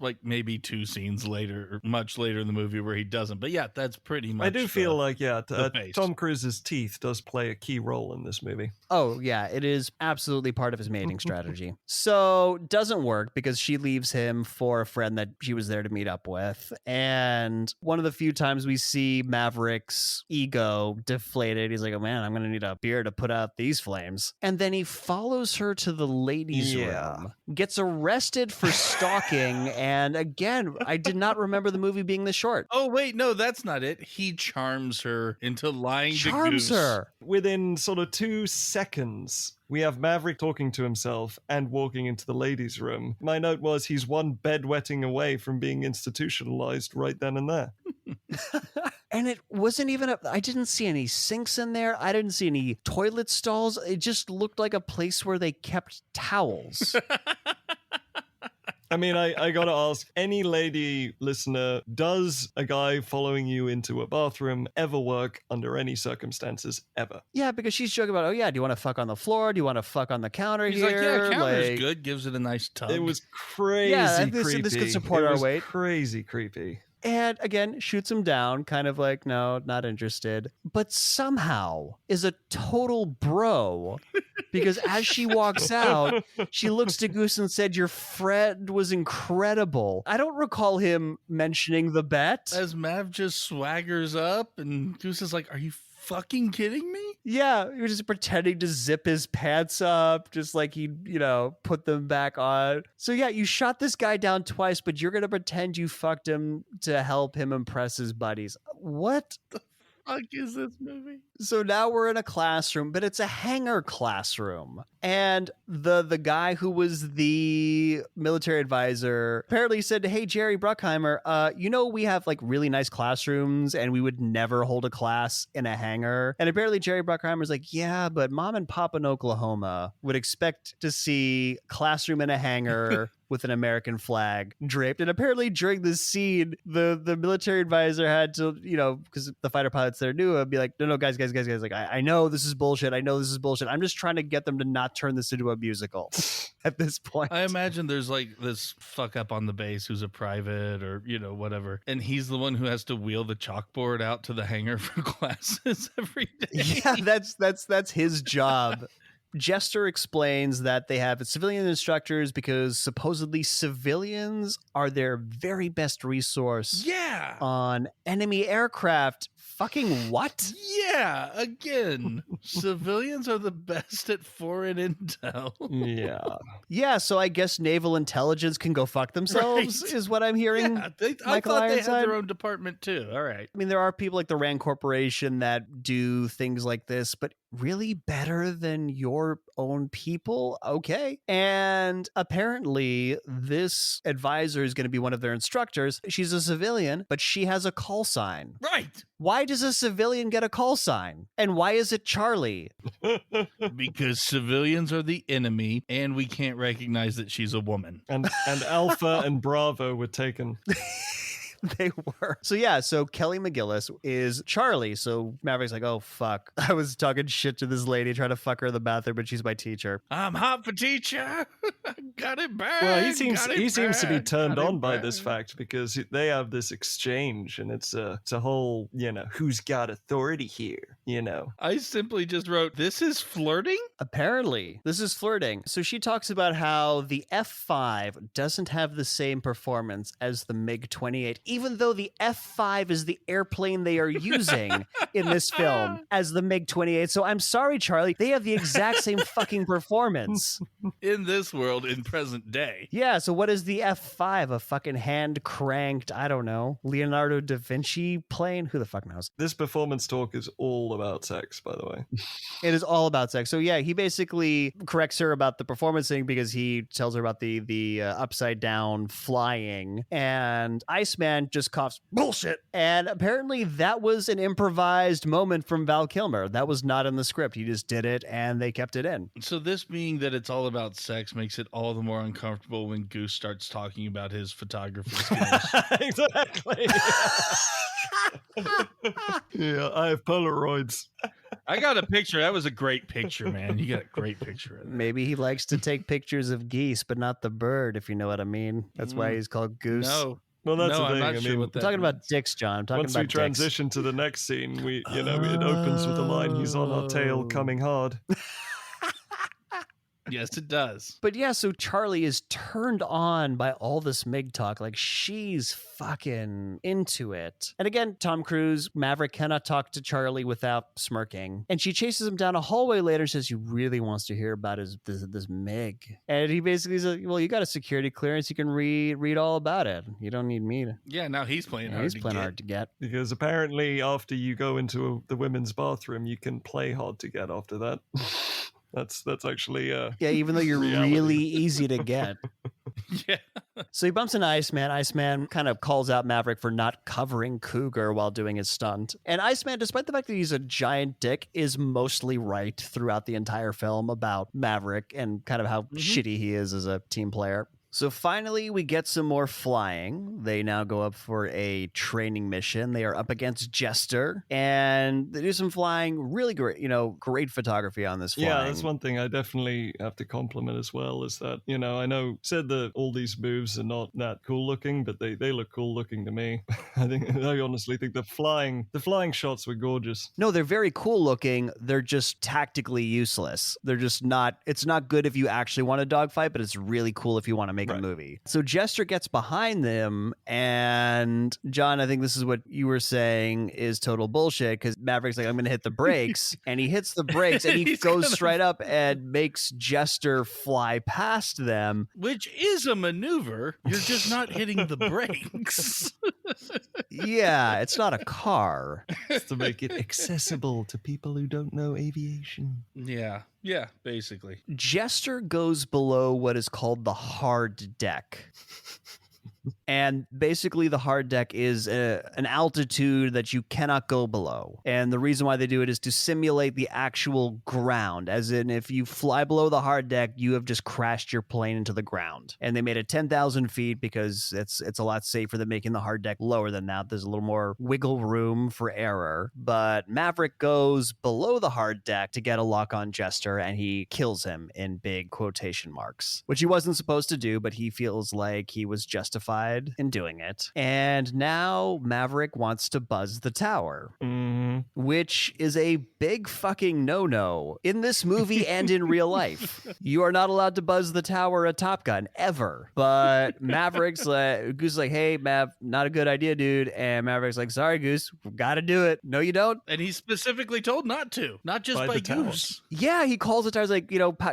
like maybe two scenes later, or much later in the movie where he doesn't. But yeah, that's pretty much. I do feel like, the base. Tom Cruise's teeth does play a key role in this movie. Oh, yeah, it is absolutely part of his mating strategy. So, doesn't work because she leaves him for a friend that she was there to meet up with. And one of the few times we see Maverick's ego deflated, he's like, oh man, I'm going to need a beer to put out these flames. And then he follows her to the ladies' room, gets arrested for stalking. And again, I did not remember the movie being this short. Oh, wait, no, that's not it. He charms her into lying to Goose. Her. Within sort of 2 seconds, we have Maverick talking to himself and walking into the ladies' room. My note was he's one bedwetting away from being institutionalized right then and there. And it wasn't even I didn't see any sinks in there. I didn't see any toilet stalls. It just looked like a place where they kept towels. I mean, I gotta ask, any lady listener, does a guy following you into a bathroom ever work under any circumstances, ever? Yeah, because she's joking about, oh yeah, do you want to fuck on the floor? Do you want to fuck on the counter He's here? like, yeah, counter's good. Gives it a nice tug. It was crazy creepy. This could support it our was weight. Crazy creepy. And again, shoots him down, kind of like, no, not interested. But somehow is a total bro. Because as she walks out, she looks to Goose and said, your friend was incredible. I don't recall him mentioning the bet. As Mav just swaggers up and Goose is like, are you fucking kidding me? Yeah, he was just pretending to zip his pants up, just like he, put them back on. So yeah, you shot this guy down twice, but you're going to pretend you fucked him to help him impress his buddies. What the fuck is this movie? So now we're in a classroom, but it's a hangar classroom. And the guy who was the military advisor apparently said, hey, Jerry Bruckheimer, we have like really nice classrooms and we would never hold a class in a hangar. And apparently Jerry Bruckheimer's like, yeah, but mom and pop in Oklahoma would expect to see classroom in a hangar with an American flag draped. And apparently during this scene, the military advisor had to, because the fighter pilots there knew, be like, no, guys, like, I know this is bullshit. I'm just trying to get them to not turn this into a musical at this point. I imagine there's like this fuck up on the base who's a private or, whatever. And he's the one who has to wheel the chalkboard out to the hangar for classes every day. Yeah, that's his job. Jester explains that they have civilian instructors because supposedly civilians are their very best resource Yeah. on enemy aircraft. Fucking what? Yeah. Again, civilians are the best at foreign intel. Yeah. Yeah, so I guess naval intelligence can go fuck themselves, Right. is what I'm hearing. Yeah, I Michael thought they Ironside? had their own department too. All right. I mean, there are people like the Rand Corporation that do things like this, but really better than your own people? Okay. And apparently, this advisor is going to be one of their instructors. She's a civilian, but she has a call sign. Right. Why does a civilian get a call sign? And why is it Charlie? Because civilians are the enemy, and we can't recognize that she's a woman. and Alpha and Bravo were taken. They were. So yeah, so Kelly McGillis is Charlie. So Maverick's like, oh, fuck. I was talking shit to this lady, trying to fuck her in the bathroom, but she's my teacher. I'm hot for teacher. Got it back. Well, he seems to be turned Got it on by back. this fact because they have this exchange, and it's a whole, who's got authority here, I simply just wrote, this is flirting? Apparently, this is flirting. So she talks about how the F-5 doesn't have the same performance as the MiG-28, even though the F-5 is the airplane they are using in this film as the MiG-28. So I'm sorry, Charlie, they have the exact same fucking performance. In this world, in present day. Yeah, so what is the F-5? A fucking hand-cranked, I don't know, Leonardo da Vinci plane? Who the fuck knows? This performance talk is all about sex, by the way. It is all about sex. So yeah, he basically corrects her about the performance thing because he tells her about the upside down flying, and Iceman just coughs bullshit. And apparently that was an improvised moment from Val Kilmer. That was not in the script. He just did it and they kept it in. So this being that it's all about sex makes it all the more uncomfortable when Goose starts talking about his photography skills. Exactly. Yeah, I have Polaroids. I got a picture. That was a great picture, man. You got a great picture of that. Maybe he likes to take pictures of geese, but not the bird, if you know what I mean. That's why he's called Goose. No. Well, that's No, the I'm thing. not I sure mean, what that I'm talking about means. dicks, John. I'm talking once about we transition to the next scene, it opens with the line, "He's on our tail, coming hard." Yes, it does. But yeah, so Charlie is turned on by all this MiG talk. Like, she's fucking into it. And again, Tom Cruise, Maverick cannot talk to Charlie without smirking. And she chases him down a hallway later and says he really wants to hear about this MiG. And he basically says, well, you got a security clearance. You can read all about it. You don't need me to. Yeah, now he's playing hard He's to playing get. hard to get. Because apparently, after you go into the women's bathroom, you can play hard to get after that. That's actually Yeah, even though you're reality. really easy to get. Yeah. So he bumps into Iceman. Iceman kind of calls out Maverick for not covering Cougar while doing his stunt. And Iceman, despite the fact that he's a giant dick, is mostly right throughout the entire film about Maverick and kind of how shitty he is as a team player. So finally, we get some more flying. They now go up for a training mission. They are up against Jester, and they do some flying. Really great, great photography on this flying. Yeah, that's one thing I definitely have to compliment as well, is that, I know said that all these moves are not that cool looking, but they look cool looking to me. I honestly think the flying shots were gorgeous. No, they're very cool looking. They're just tactically useless. They're just not, it's not good if you actually want a dogfight, but it's really cool if you want to make a movie. So Jester gets behind them, and John, I think this is what you were saying is total bullshit, because Maverick's like, I'm going to hit the brakes, and he hits the brakes, and he goes straight up and makes Jester fly past them. Which is a maneuver. You're just not hitting the brakes. Yeah, it's not a car. It's to make it accessible to people who don't know aviation. Yeah, basically. Jester goes below what is called the hard deck. And basically the hard deck is an altitude that you cannot go below. And the reason why they do it is to simulate the actual ground. As in, if you fly below the hard deck, you have just crashed your plane into the ground. And they made it 10,000 feet because it's a lot safer than making the hard deck lower than that. There's a little more wiggle room for error. But Maverick goes below the hard deck to get a lock on Jester, and he kills him in big quotation marks, which he wasn't supposed to do, but he feels like he was justified justified in doing it. And now Maverick wants to buzz the tower, which is a big fucking no-no in this movie and in real life. You are not allowed to buzz the tower at Top Gun ever. But Maverick's like, Goose is like, hey, Mav, not a good idea, dude. And Maverick's like, sorry, Goose, gotta do it. No, you don't. And he's specifically told not to, not just by Goose. Yeah, he calls the tower, like,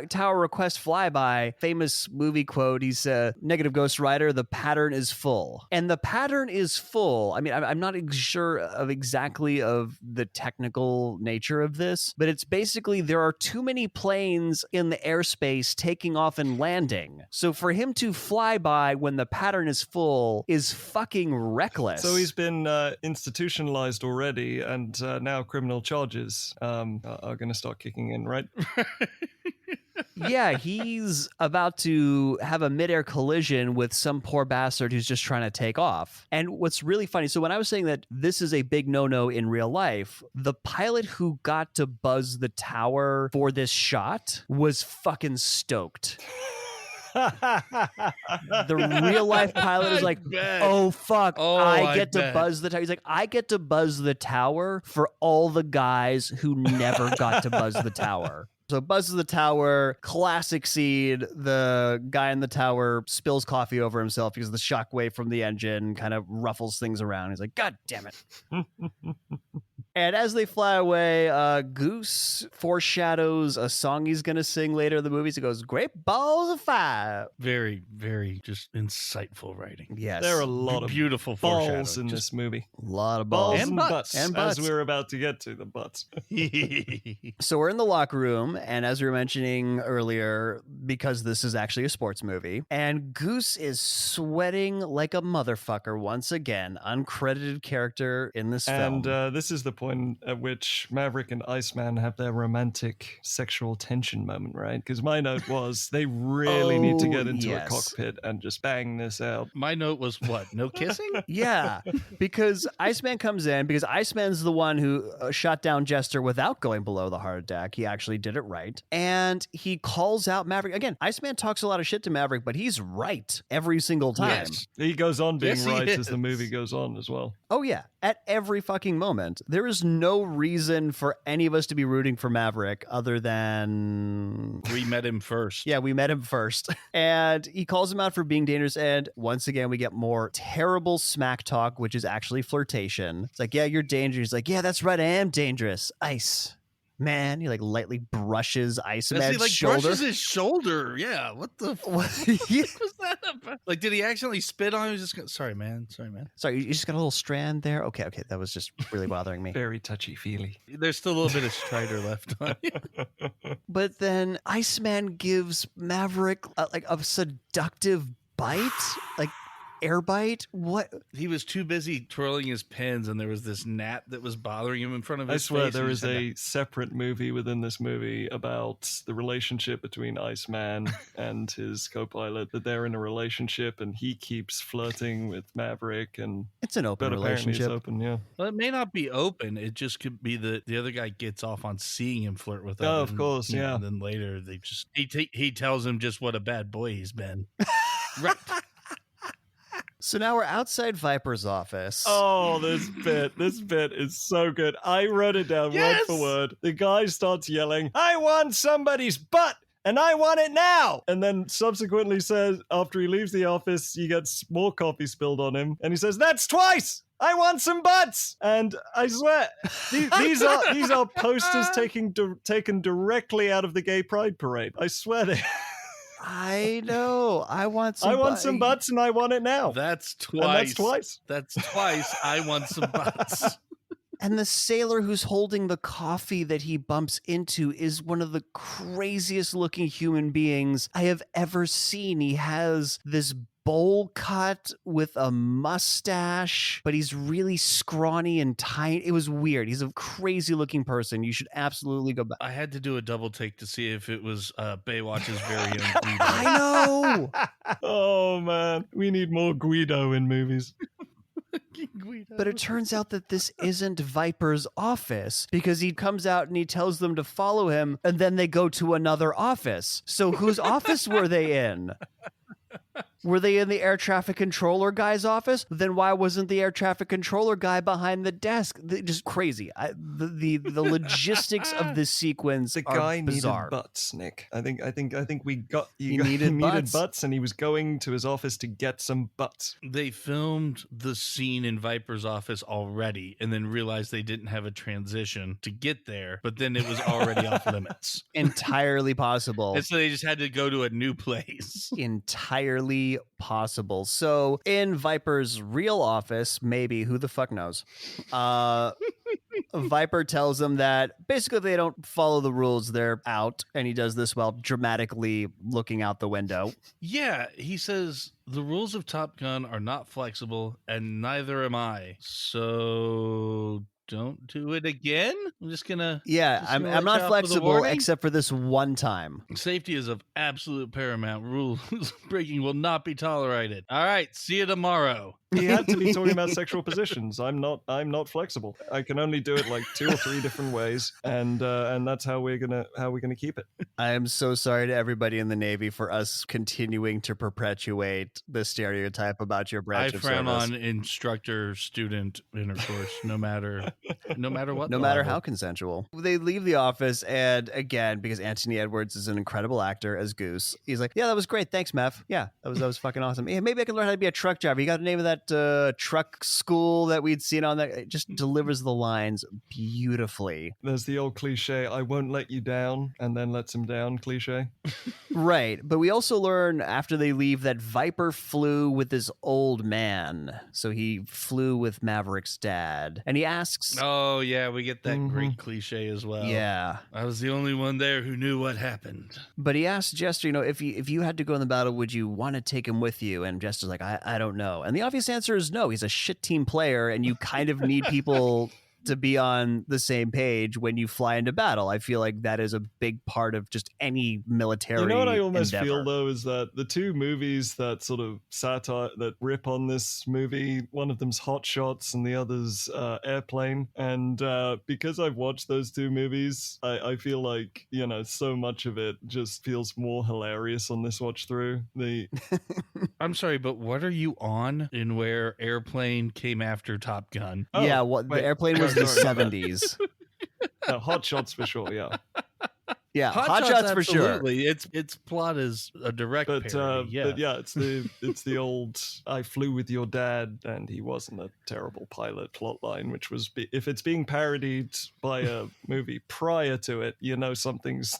tower request flyby. Famous movie quote. He's negative Ghost Rider. The pattern is full. And the pattern is full. I mean, I'm not sure of exactly of the technical nature of this, but it's basically there are too many planes in the airspace taking off and landing. So for him to fly by when the pattern is full is fucking reckless. So he's been institutionalized already, and now criminal charges are going to start kicking in, right? Yeah, he's about to have a midair collision with some poor bastard who's just trying to take off. And what's really funny, so when I was saying that this is a big no-no in real life, the pilot who got to buzz the tower for this shot was fucking stoked. The real life pilot is like, oh fuck, I get to buzz the tower. He's like, I get to buzz the tower for all the guys who never got to buzz the tower. So buzzes the tower, classic scene. The guy in the tower spills coffee over himself because the shockwave from the engine kind of ruffles things around. He's like, God damn it. And as they fly away, Goose foreshadows a song he's going to sing later in the movie. So he goes, great balls of fire. Very, very just insightful writing. Yes. There are a lot of beautiful balls in this movie. A lot of balls. And butts. And butts. As we're about to get to the butts. So we're in the locker room. And as we were mentioning earlier, because this is actually a sports movie, and Goose is sweating like a motherfucker once again. Uncredited character in this film. And this is the point at which Maverick and Iceman have their romantic sexual tension moment, right? Because my note was they really need to get into a cockpit and just bang this out. My note was what? No kissing? Yeah, because Iceman comes in, because Iceman's the one who shot down Jester without going below the hard deck. He actually did it right. And he calls out Maverick. Again, Iceman talks a lot of shit to Maverick, but he's right every single time. Yes. He goes on being right is. as the movie goes on as well. Oh, yeah. At every fucking moment. There is no reason for any of us to be rooting for Maverick other than... We met him first. Yeah, we met him first. And he calls him out for being dangerous. And once again, we get more terrible smack talk, which is actually flirtation. It's like, yeah, you're dangerous. He's like, yeah, that's right. I am dangerous. Ice. Man, he like lightly brushes Iceman's he like shoulder. brushes his shoulder. Yeah, what the fuck What was that about? Like, did he accidentally spit on him? He was just going, sorry, man. Sorry, you just got a little strand there? Okay, that was just really bothering me. Very touchy-feely. There's still a little bit of Strider left on you. But then Iceman gives Maverick like a seductive bite, like air bite. What? He was too busy twirling his pins, and there was this gnat that was bothering him in front of his face. I swear there is a separate movie within this movie about the relationship between Iceman and his co-pilot, that they're in a relationship and he keeps flirting with Maverick, and it's an open relationship. It's open, yeah. Well, it may not be open. It just could be that the other guy gets off on seeing him flirt with him. Oh, of course, yeah. And then later they just he tells him just what a bad boy he's been. Right. So now we're outside Viper's office. Oh, this bit is so good. I wrote it down word for word. The guy starts yelling, I want somebody's butt, and I want it now. And then subsequently says, after he leaves the office, he gets more coffee spilled on him, and he says, that's twice. I want some butts. And I swear, these are posters taken directly out of the Gay Pride Parade. I swear they... I know. I want some butts and I want it now. That's twice. And that's twice. That's twice. I want some butts. And the sailor who's holding the coffee that he bumps into is one of the craziest looking human beings I have ever seen. He has this bowl cut with a mustache, but he's really scrawny and tiny. It was weird. He's a crazy looking person. You should absolutely go back. I had to do a double take to see if it was Baywatch's very own Guido. I know. Oh man, we need more Guido in movies. But it turns out that this isn't Viper's office, because he comes out and he tells them to follow him, and then they go to another office. So whose office were they in? Were they in the air traffic controller guy's office? Then why wasn't the air traffic controller guy behind the desk? Just crazy. The logistics of this sequence The are guy bizarre. needed butts, Nick. I think we got He needed butts. and he was going to his office to get some butts. They filmed the scene in Viper's office already and then realized they didn't have a transition to get there, but then it was already off limits. Entirely possible. And so they just had to go to a new place. Entirely possible. So in Viper's real office, maybe, who the fuck knows? Viper tells them that basically if they don't follow the rules, they're out. And he does this while dramatically looking out the window. Yeah, he says the rules of Top Gun are not flexible, and neither am I. So don't do it again. I'm just gonna. Yeah, just I'm gonna let not you out for the flexible warning. except for this one time. Safety is of absolute paramount. Rules breaking will not be tolerated. All right, see you tomorrow. He had to be talking about sexual positions. I'm not flexible. I can only do it like 2 or 3 different ways, and that's how we're gonna keep it. I am so sorry to everybody in the Navy for us continuing to perpetuate the stereotype about your branch I of frown service. on instructor-student intercourse, no matter what. No the matter level. how consensual. They leave the office, and again, because Anthony Edwards is an incredible actor as Goose, he's like, "Yeah, that was great. Thanks, Mev. Yeah, that was fucking awesome. Yeah, maybe I can learn how to be a truck driver. You got the name of that truck school that we'd seen on that?" It just delivers the lines beautifully. There's the old cliche, "I won't let you down," and then lets him down cliche. Right, but we also learn after they leave that Viper flew with his old man. So he flew with Maverick's dad, and he asks, Oh yeah, we get that great cliche as well. yeah. I was the only one there who knew what happened. But he asked Jester, if you had to go in the battle, would you want to take him with you? And Jester's like, I don't know. And the obvious answer is no. He's a shit team player, and you kind of need people to be on the same page when you fly into battle. I feel like that is a big part of just any military. You know what I almost endeavor. feel though is that the 2 movies that sort of satire that rip on this movie, one of them's Hot Shots and the other's Airplane, and because I've watched those 2 movies, I feel like so much of it just feels more hilarious on this watch through. I'm sorry, but what are you on in where Airplane came after Top Gun? Oh, yeah, wait. the Airplane was the Sorry. 70s. Hot Shots for sure, yeah. Yeah, Hot Shots for sure. Absolutely. Its plot is a direct But parody. Yeah. but yeah, it's the old "I flew with your dad and he wasn't a terrible pilot" plotline, which was if it's being parodied by a movie prior to it, something's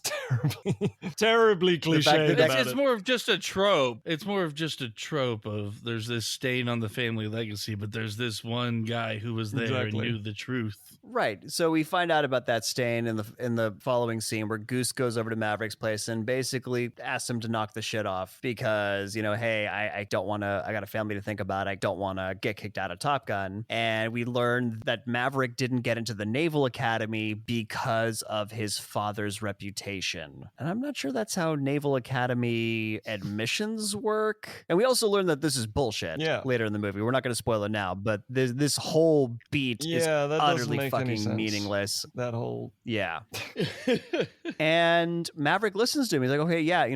terribly cliche about It's it. more of just a trope. It's more of just a trope of there's this stain on the family legacy, but there's this one guy who was there Exactly. and knew the truth. Right. So we find out about that stain in the following scene where Goose goes over to Maverick's place and basically asks him to knock the shit off because, hey, I don't want to, I got a family to think about. I don't want to get kicked out of Top Gun. And we learned that Maverick didn't get into the Naval Academy because of his father's reputation. And I'm not sure that's how Naval Academy admissions work. And we also learned that this is bullshit later in the movie. We're not going to spoil it now, but this whole beat is that doesn't utterly make any fucking sense. meaningless. That whole Yeah. And Maverick listens to him. He's like, okay, yeah,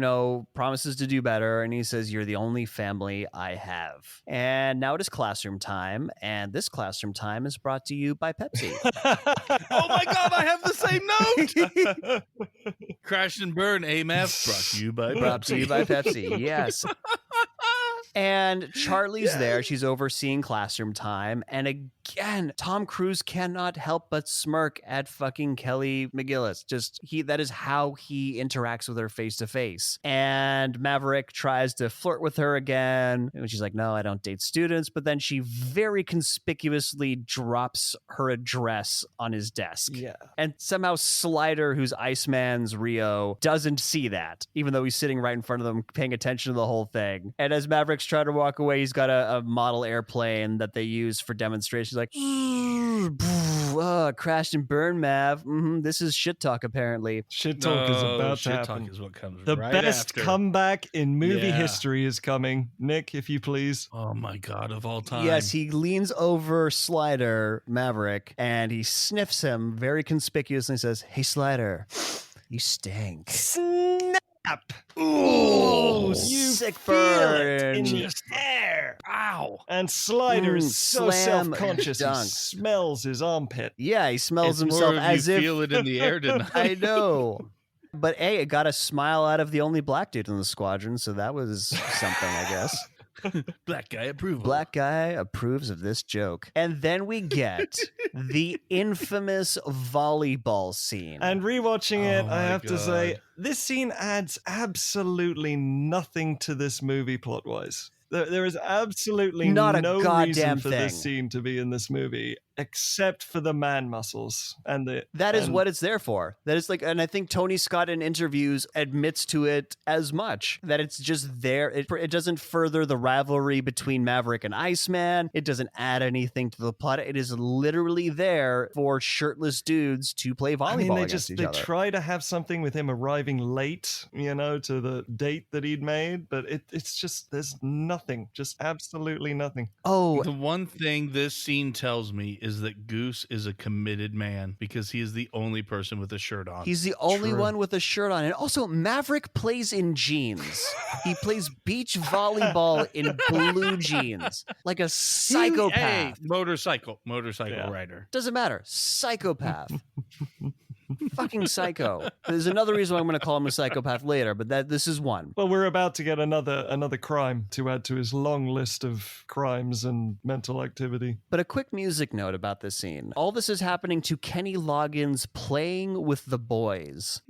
promises to do better. And he says, you're the only family I have. And now it is classroom time. And this classroom time is brought to you by Pepsi. Oh my God, I have the same note. Crash and Burn, AMF, brought to you by Brought to you by Pepsi. Yes. And Charlie's Yes. there. She's overseeing classroom time. And again, Tom Cruise cannot help but smirk at fucking Kelly McGillis. That is how he interacts with her face to face. And Maverick tries to flirt with her again. And she's like, no, I don't date students. But then she very conspicuously drops her address on his desk. Yeah. And somehow Slider, who's Iceman's Rio, doesn't see that, even though he's sitting right in front of them, paying attention to the whole thing. And as Maverick's trying to walk away, he's got a model airplane that they use for demonstrations. Like, crashed and burned, Mav. This is shit talk, apparently. Shit talk is about to shit happen. talk is what comes The right best after. comeback in movie Yeah. history is coming. Nick, if you please. Oh my God, of all time. Yes, he leans over Slider, Maverick, and he sniffs him very conspicuously and says, hey, Slider, you stink. slap. Ooh, you sick feel burn. it in the Just air. Ow. And Slider is so slam self-conscious, he dunk. smells his armpit. Yeah, he smells It's himself more of as you if feel it in the air tonight. I know. But hey, it got a smile out of the only black dude in the squadron, so that was something, I guess. Black guy approval. Black guy approves of this joke. And then we get the infamous volleyball scene. And rewatching it, Oh I my have to say, God. this scene adds absolutely nothing to this movie plot-wise. There is absolutely Not a no reason goddamn for thing. this scene to be in this movie, except for the man muscles and the. That is and- what it's there for. That is like, and I think Tony Scott in interviews admits to it as much, that it's just there. It doesn't further the rivalry between Maverick and Iceman. It doesn't add anything to the plot. It is literally there for shirtless dudes to play volleyball I mean, against each other. try to have something with him arriving late, to the date that he'd made, but it's just there's nothing, just absolutely nothing. Oh, The one thing this scene tells me is that Goose is a committed man because he is the only person with a shirt on. he's the only True. one with a shirt on. And also, Maverick plays in jeans. He plays beach volleyball in blue jeans, like a psychopath. Hey, motorcycle Yeah. rider. Doesn't matter. Psychopath. Fucking psycho. There's another reason why I'm going to call him a psychopath later, but this is one. Well, we're about to get another crime to add to his long list of crimes and mental activity. But a quick music note about this scene. All this is happening to Kenny Loggins playing with the boys.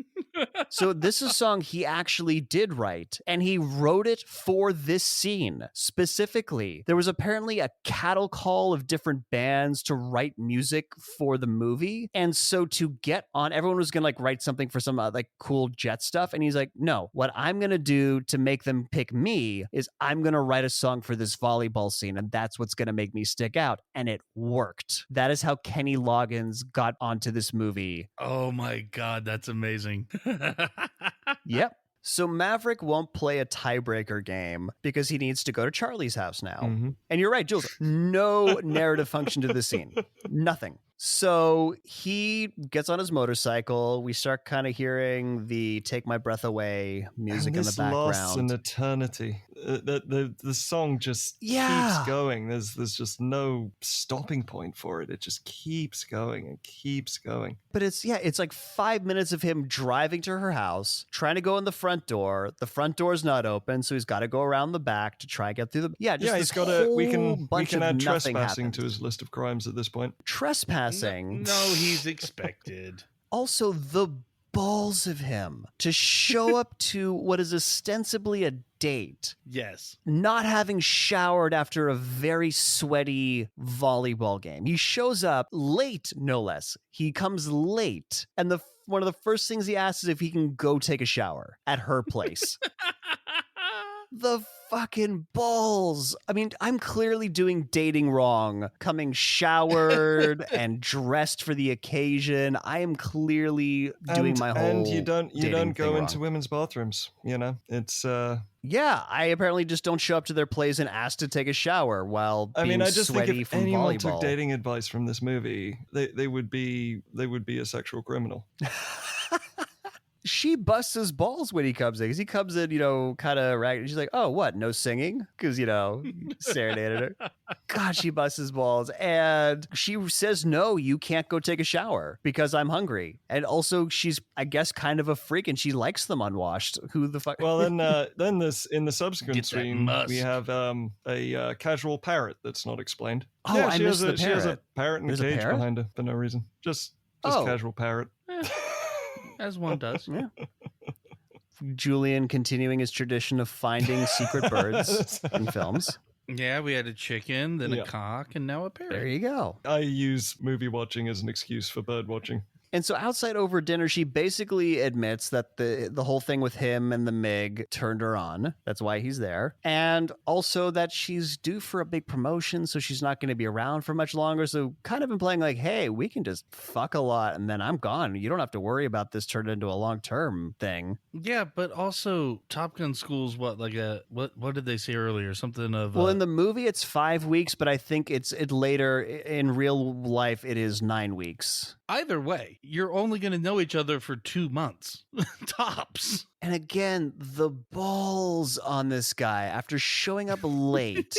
So this is a song he actually did write, and he wrote it for this scene specifically. There was apparently a cattle call of different bands to write music for the movie, and so to get on, everyone was gonna write something for some like cool jet stuff, and he's like, no, what I'm gonna do to make them pick me is I'm gonna write a song for this volleyball scene, and that's what's gonna make me stick out, and it worked. That is how Kenny Loggins got onto this movie. Oh my God, that's amazing. Yep. So Maverick won't play a tiebreaker game because he needs to go to Charlie's house now. Mhm. And you're right, Jules. No narrative function to the scene. Nothing. So he gets on his motorcycle. We start kind of hearing the "Take My Breath Away" music And in the this lasts an background. eternity. The song just Yeah. keeps going. There's just no stopping point for it. It just keeps going and keeps going. But it's like 5 minutes of him driving to her house, trying to go in the front door. The front door's not open, so he's got to go around the back to try and get through the. Yeah, just He's this got a. We whole can bunch of add nothing trespassing happens. to his list of crimes at this point. Trespassing. No, he's expected. Also, the balls of him to show up to what is ostensibly a date, Yes. not having showered after a very sweaty volleyball game. He shows up late, no less. He comes late, and one of the first things he asks is if he can go take a shower at her place. The fucking balls. I mean, I'm clearly doing dating wrong, coming showered and dressed for the occasion. I am clearly doing my whole And you don't dating go thing into wrong. women's bathrooms. It's Yeah, I apparently just don't show up to their place and ask to take a shower while being I just think sweaty if from anyone volleyball. took dating advice from this movie, they would be a sexual criminal. She busts his balls when he comes in, because he comes in, kind of ragged. She's like, oh, what? No singing? Because, serenaded her. God, she busts his balls. And she says, no, you can't go take a shower because I'm hungry. And also, she's, I guess, kind of a freak, and she likes them unwashed. Who the fuck? Well, then this in the subsequent Get that scene, musk. we have a casual parrot that's not explained. Oh, Yeah, I she missed has the She has a parrot. parrot in There's a a cage parrot? behind her for no reason. Just Oh. casual parrot. As one does. Yeah. Julian continuing his tradition of finding secret birds in films. Yeah, we had a chicken, then Yeah. a cock, and now a parrot. There you go. I use movie watching as an excuse for bird watching. And so outside over dinner, she basically admits that the whole thing with him and the MiG turned her on. That's why he's there. And also that she's due for a big promotion, so she's not going to be around for much longer. So kind of implying like, hey, we can just fuck a lot and then I'm gone. You don't have to worry about this turning into a long-term thing. Yeah, but also Top Gun School's what did they say earlier? Something of Well, in the movie, it's 5 weeks, but I think it later in real life, it is 9 weeks. either way, you're only going to know each other for 2 months tops. And again, the balls on this guy after showing up late,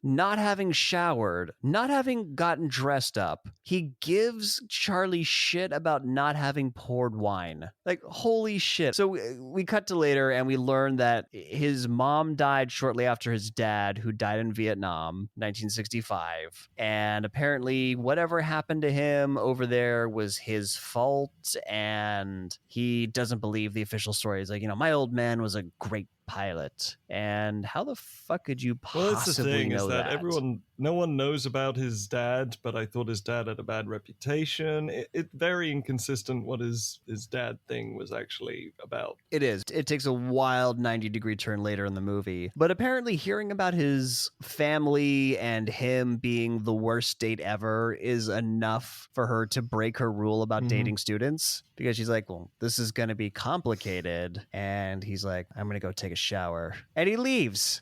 not having showered, not having gotten dressed up. He gives Charlie shit about not having poured wine. Like, holy shit. So we cut to later and we learn that his mom died shortly after his dad, who died in Vietnam, 1965. And apparently whatever happened to him over there was his fault. And he doesn't believe the official story. He's like, my old man was a great pilot. And how the fuck could you Well, that's the possibly thing, know is that no one knows about his dad, but I thought his dad had a bad reputation. It very inconsistent what his dad thing was actually about. It is. It takes a wild 90-degree turn later in the movie. But apparently hearing about his family and him being the worst date ever is enough for her to break her rule about dating students, because she's like, well, this is going to be complicated. And he's like, I'm going to go take a shower. And he leaves.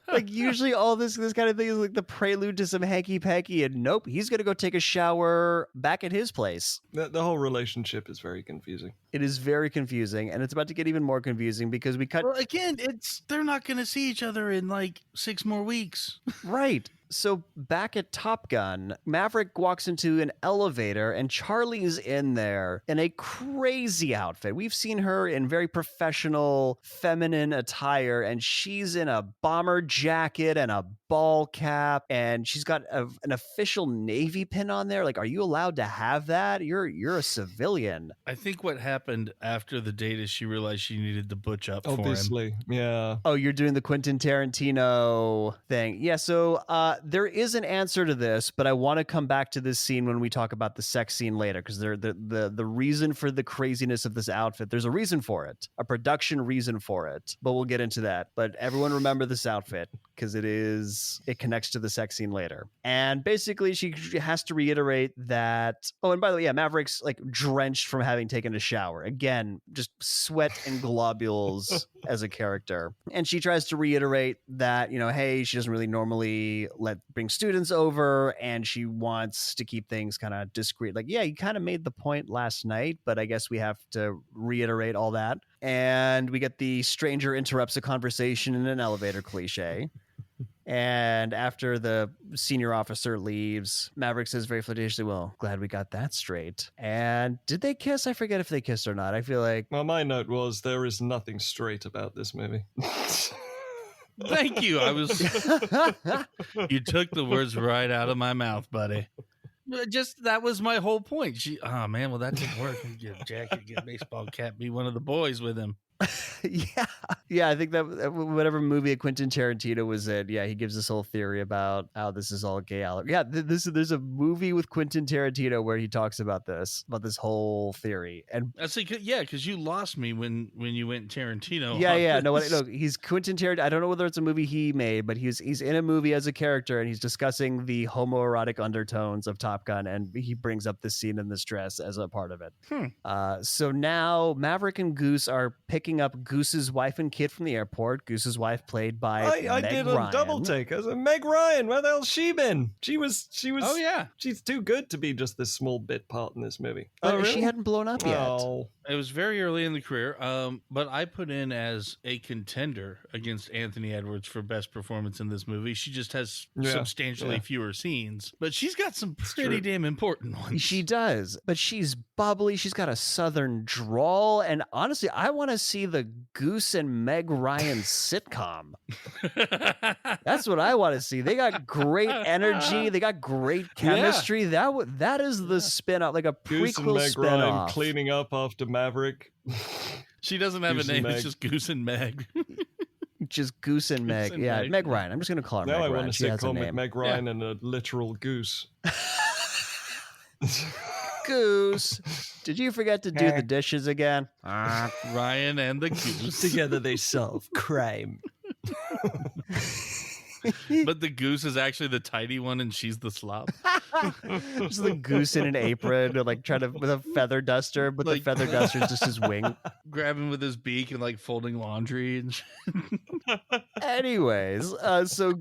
Like, usually all this kind of thing is like the prelude to some hanky-panky, and nope, he's gonna go take a shower back at his place. The whole relationship is very confusing. It is very confusing, and it's about to get even more confusing because we cut... Well, again, they're not going to see each other in like 6 more weeks. Right. So back at Top Gun, Maverick walks into an elevator and Charlie's in there in a crazy outfit. We've seen her in very professional, feminine attire, and she's in a bomber jacket and a ball cap, and she's got an official Navy pin on there. Like, are you allowed to have that? You're a civilian. I think what happened after the date is she realized she needed to butch up for him. Obviously, yeah. Oh, you're doing the Quentin Tarantino thing. Yeah, so there is an answer to this, but I want to come back to this scene when we talk about the sex scene later, because the reason for the craziness of this outfit, there's a reason for it, a production reason for it, but we'll get into that. But everyone remember this outfit, because it connects to the sex scene later. And basically she has to reiterate that, oh, and by the way, yeah, Maverick's like drenched from having taken a shower. Again, just sweat and globules as a character. And she tries to reiterate that, hey, she doesn't really normally bring students over, and she wants to keep things kind of discreet. Like, yeah, you kind of made the point last night, but I guess we have to reiterate all that. And we get the stranger interrupts a conversation in an elevator cliche. And after the senior officer leaves, Maverick says very flirtatiously, well, glad we got that straight. And did they kiss? I forget if they kissed or not. I feel like... Well, my note was, there is nothing straight about this movie. Thank you. You took the words right out of my mouth, buddy. That was my whole point. Oh man, well that didn't work. Get a jacket, get a baseball cap, be one of the boys with him. Yeah. I think that whatever movie Quentin Tarantino was in, he gives this whole theory about how this is all gay. Yeah, there's a movie with Quentin Tarantino where he talks about this whole theory. And I see, because you lost me when you went Tarantino. Yeah. No, he's Quentin Tarantino. I don't know whether it's a movie he made, but he's in a movie as a character, and he's discussing the homoerotic undertones of Top Gun, and he brings up this scene in this dress as a part of it. So now Maverick and Goose are picking up Goose's wife and kid from the airport. Goose's wife played by I Meg did Ryan. a double take. I was like, Meg Ryan, where the hell's she been? She was Oh yeah, she's too good to be just this small bit part in this movie. But really? She hadn't blown up yet. Oh. it was very early in the career, but I put in as a contender against Anthony Edwards for best performance in this movie. She just has substantially fewer scenes, but she's got some pretty damn important ones. She does, but she's bubbly. She's got a southern drawl, and honestly, I want to see the Goose and Meg Ryan sitcom. That's what I want to see. They got great energy. They got great chemistry. That is the spin-off, like a Goose and prequel Meg spin-off. Ryan cleaning up after Maverick. She doesn't have Goose a and name. Meg. It's just Goose and Meg. Just Goose and Meg. and Yeah, Meg. Meg Ryan. I'm just going to call her Now Meg I Ryan. want She to has a sitcom with name. Meg Ryan and a literal goose. Goose, did you forget to do the dishes again? Ryan and the Goose. Together they solve crime. But the goose is actually the tidy one and she's the slop. Just the goose in an apron, like trying to with a feather duster, but the feather duster is just his wing. Grabbing with his beak and like folding laundry and shit. Anyways, so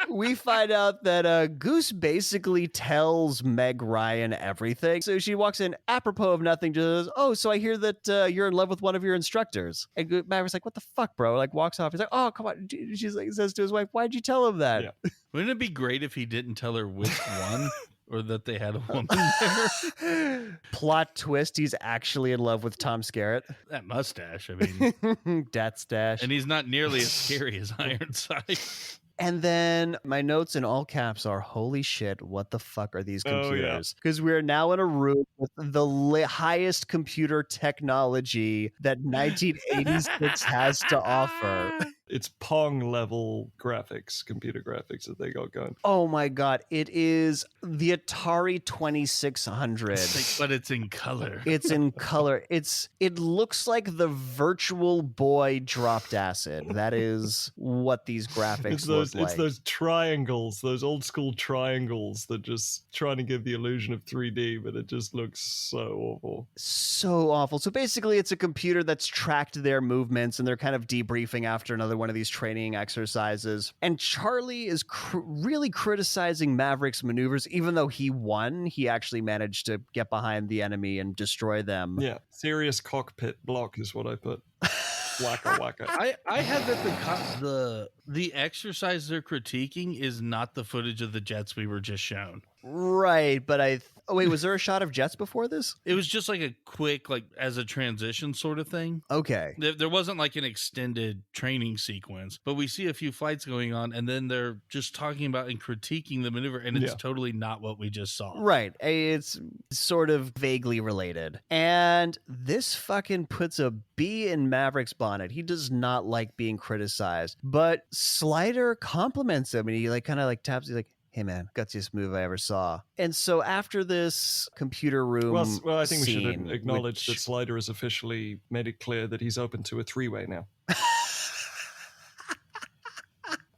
we find out that Goose basically tells Meg Ryan everything. So she walks in, apropos of nothing, just says, "Oh, so I hear that you're in love with one of your instructors." And Maverick's like, "What the fuck, bro?" Like walks off. He's like, "Oh, come on." She's like, says to his wife, "Why'd you tell him that?" Yeah. Wouldn't it be great if he didn't tell her which one, or that they had a woman there? Plot twist: he's actually in love with Tom Skerritt. That mustache, I mean, Dat stash. and he's not nearly as scary as Ironside. And then my notes in all caps are, holy shit, what the fuck are these computers? Because we're now in a room with the highest computer technology that 1986 has to offer. It's Pong level graphics, computer graphics that they got going. Oh my God. It is the Atari 2600. But it's in color. It's in color. It looks like the Virtual Boy dropped acid. That is what these graphics look like. It's those triangles, those old school triangles that just trying to give the illusion of 3D, but it just looks so awful. So awful. So basically it's a computer that's tracked their movements and they're kind of debriefing after another one of these training exercises. And Charlie is really criticizing Maverick's maneuvers. Even though he won, he actually managed to get behind the enemy and destroy them. Yeah, serious cockpit block is what I put. Wacka wacka. I had that the exercise they're critiquing is not the footage of the jets we were just shown. Right, but oh wait, was there a shot of jets before this? It was just like a quick, like as a transition sort of thing. Okay. There wasn't like an extended training sequence, but we see a few fights going on, and then they're just talking about and critiquing the maneuver, and it's totally not what we just saw. Right. It's sort of vaguely related. And this fucking puts a bee in Maverick's bonnet. He does not like being criticized, but Slider compliments him, and he like kind of like taps, he's like, "Hey man, gutsiest move I ever saw." And so after this computer room well, I think we should scene, acknowledge that Slider has officially made it clear that he's open to a three-way now.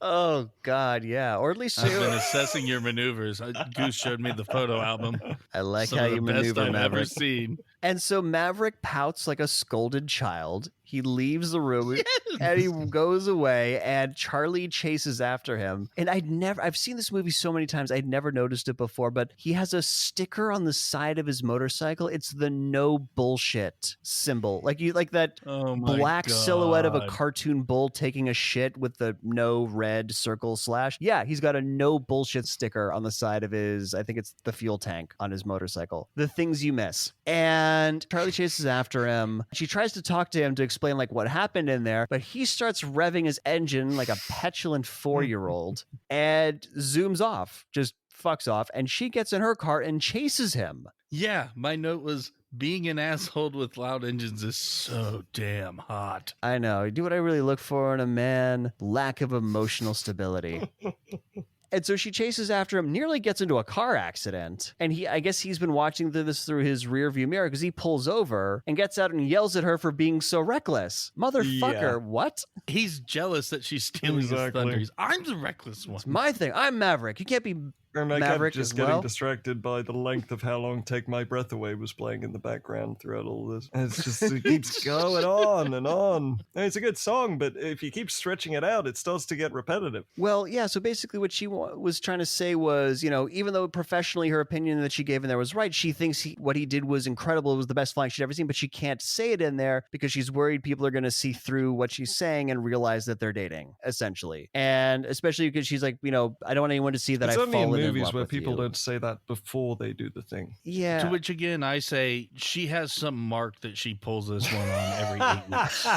Oh God, yeah. Or at least I've been assessing your maneuvers. Goose showed me the photo album. I like Some how of the you best maneuver, I've ever Maverick. seen. And so Maverick pouts like a scolded child. He leaves the room and he goes away, and Charlie chases after him. And I've seen this movie so many times, I'd never noticed it before, but he has a sticker on the side of his motorcycle. It's the no bullshit symbol. Like that black silhouette of a cartoon bull taking a shit with the no red circle slash. Yeah, he's got a no bullshit sticker on the side of his, I think it's the fuel tank on his motorcycle. The things you miss. And Charlie chases after him. She tries to talk to him to explain like what happened in there, but he starts revving his engine like a petulant 4-year-old and zooms off, just fucks off, and she gets in her car and chases him. Yeah, my note was, being an asshole with loud engines is so damn hot. I know. You do what I really look for in a man: lack of emotional stability. And so she chases after him, nearly gets into a car accident. And I guess he's been watching this through his rearview mirror, because he pulls over and gets out and yells at her for being so reckless. Motherfucker, what? He's jealous that she's stealing his thunder. I'm the reckless one. It's my thing. I'm Maverick. You can't be And I Maverick kept just as getting well. distracted by the length of how long Take My Breath Away was playing in the background throughout all this. And it's just, it keeps going on and on. And it's a good song, but if you keep stretching it out, it starts to get repetitive. Well, yeah, so basically what she was trying to say was, even though professionally her opinion that she gave in there was right, she thinks what he did was incredible. It was the best flying she'd ever seen, but she can't say it in there because she's worried people are going to see through what she's saying and realize that they're dating, essentially. And especially because she's like, I don't want anyone to see that I've fallen in love with you. It's only in movies where people don't say that before they do the thing. Yeah. To which, again, I say she has some mark that she pulls this one on every 8 weeks.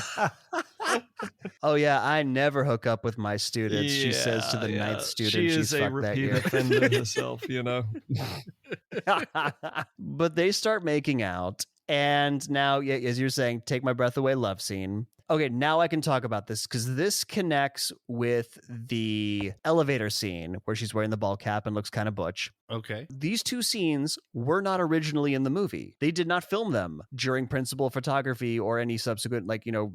Oh, yeah, I never hook up with my students, she says to the ninth student. She she's is a repeat offender herself, But they start making out. And now, as you're saying, Take My Breath Away love scene. Okay, now I can talk about this because this connects with the elevator scene where she's wearing the ball cap and looks kind of butch. Okay. These two scenes were not originally in the movie. They did not film them during principal photography or any subsequent,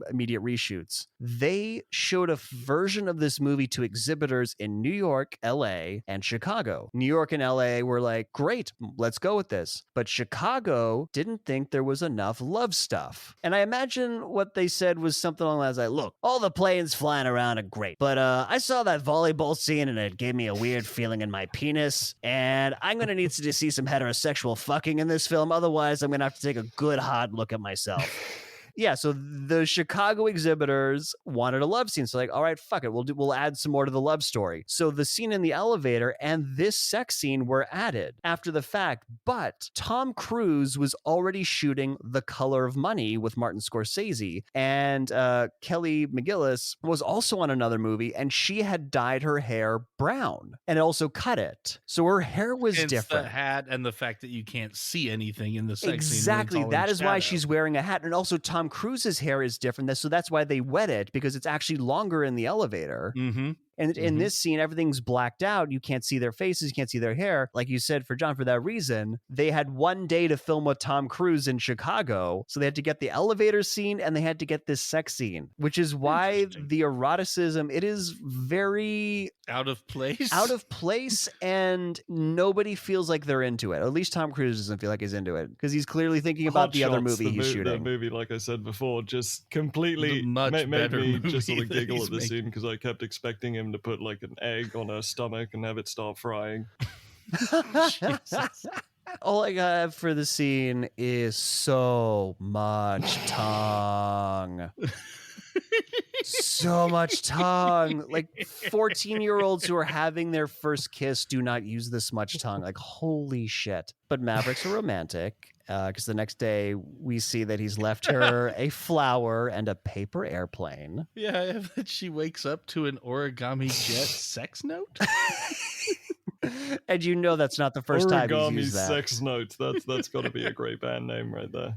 immediate reshoots. They showed a version of this movie to exhibitors in New York, LA, and Chicago. New York and LA were like, great, let's go with this. But Chicago didn't think there was enough love stuff. And I imagine what they said was something along those lines. Look, all the planes flying around are great, but I saw that volleyball scene and it gave me a weird feeling in my penis, and I'm gonna need to see some heterosexual fucking in this film. Otherwise, I'm gonna have to take a good hard look at myself. Yeah, so the Chicago exhibitors wanted a love scene. So like, all right, fuck it. We'll add some more to the love story. So the scene in the elevator and this sex scene were added after the fact. But Tom Cruise was already shooting The Color of Money with Martin Scorsese. And Kelly McGillis was also on another movie, and she had dyed her hair brown and also cut it. So her hair was Hence different. The hat and the fact that you can't see anything in the sex scene. Exactly. That is why she's wearing a hat. And also Tom Cruise's hair is different. So that's why they wet it, because it's actually longer in the elevator. Mm-hmm. And in this scene, everything's blacked out. You can't see their faces. You can't see their hair. Like you said, for John, for that reason, they had one day to film with Tom Cruise in Chicago. So they had to get the elevator scene and they had to get this sex scene, which is why the eroticism, it is very out of place. And nobody feels like they're into it. At least Tom Cruise doesn't feel like he's into it, because he's clearly thinking about the other movie he's shooting. That movie, like I said before, just completely made me just sort of giggle at the scene, because I kept expecting him to put like an egg on her stomach and have it start frying. All I got for the scene is so much tongue. So much tongue. Like 14-year-olds who are having their first kiss do not use this much tongue. Like, holy shit. But Maverick's a romantic, because the next day we see that he's left her a flower and a paper airplane. Yeah, she wakes up to an origami jet sex note. And you know that's not the first time he's used that. Sex Notes. That's got to be a great band name right there.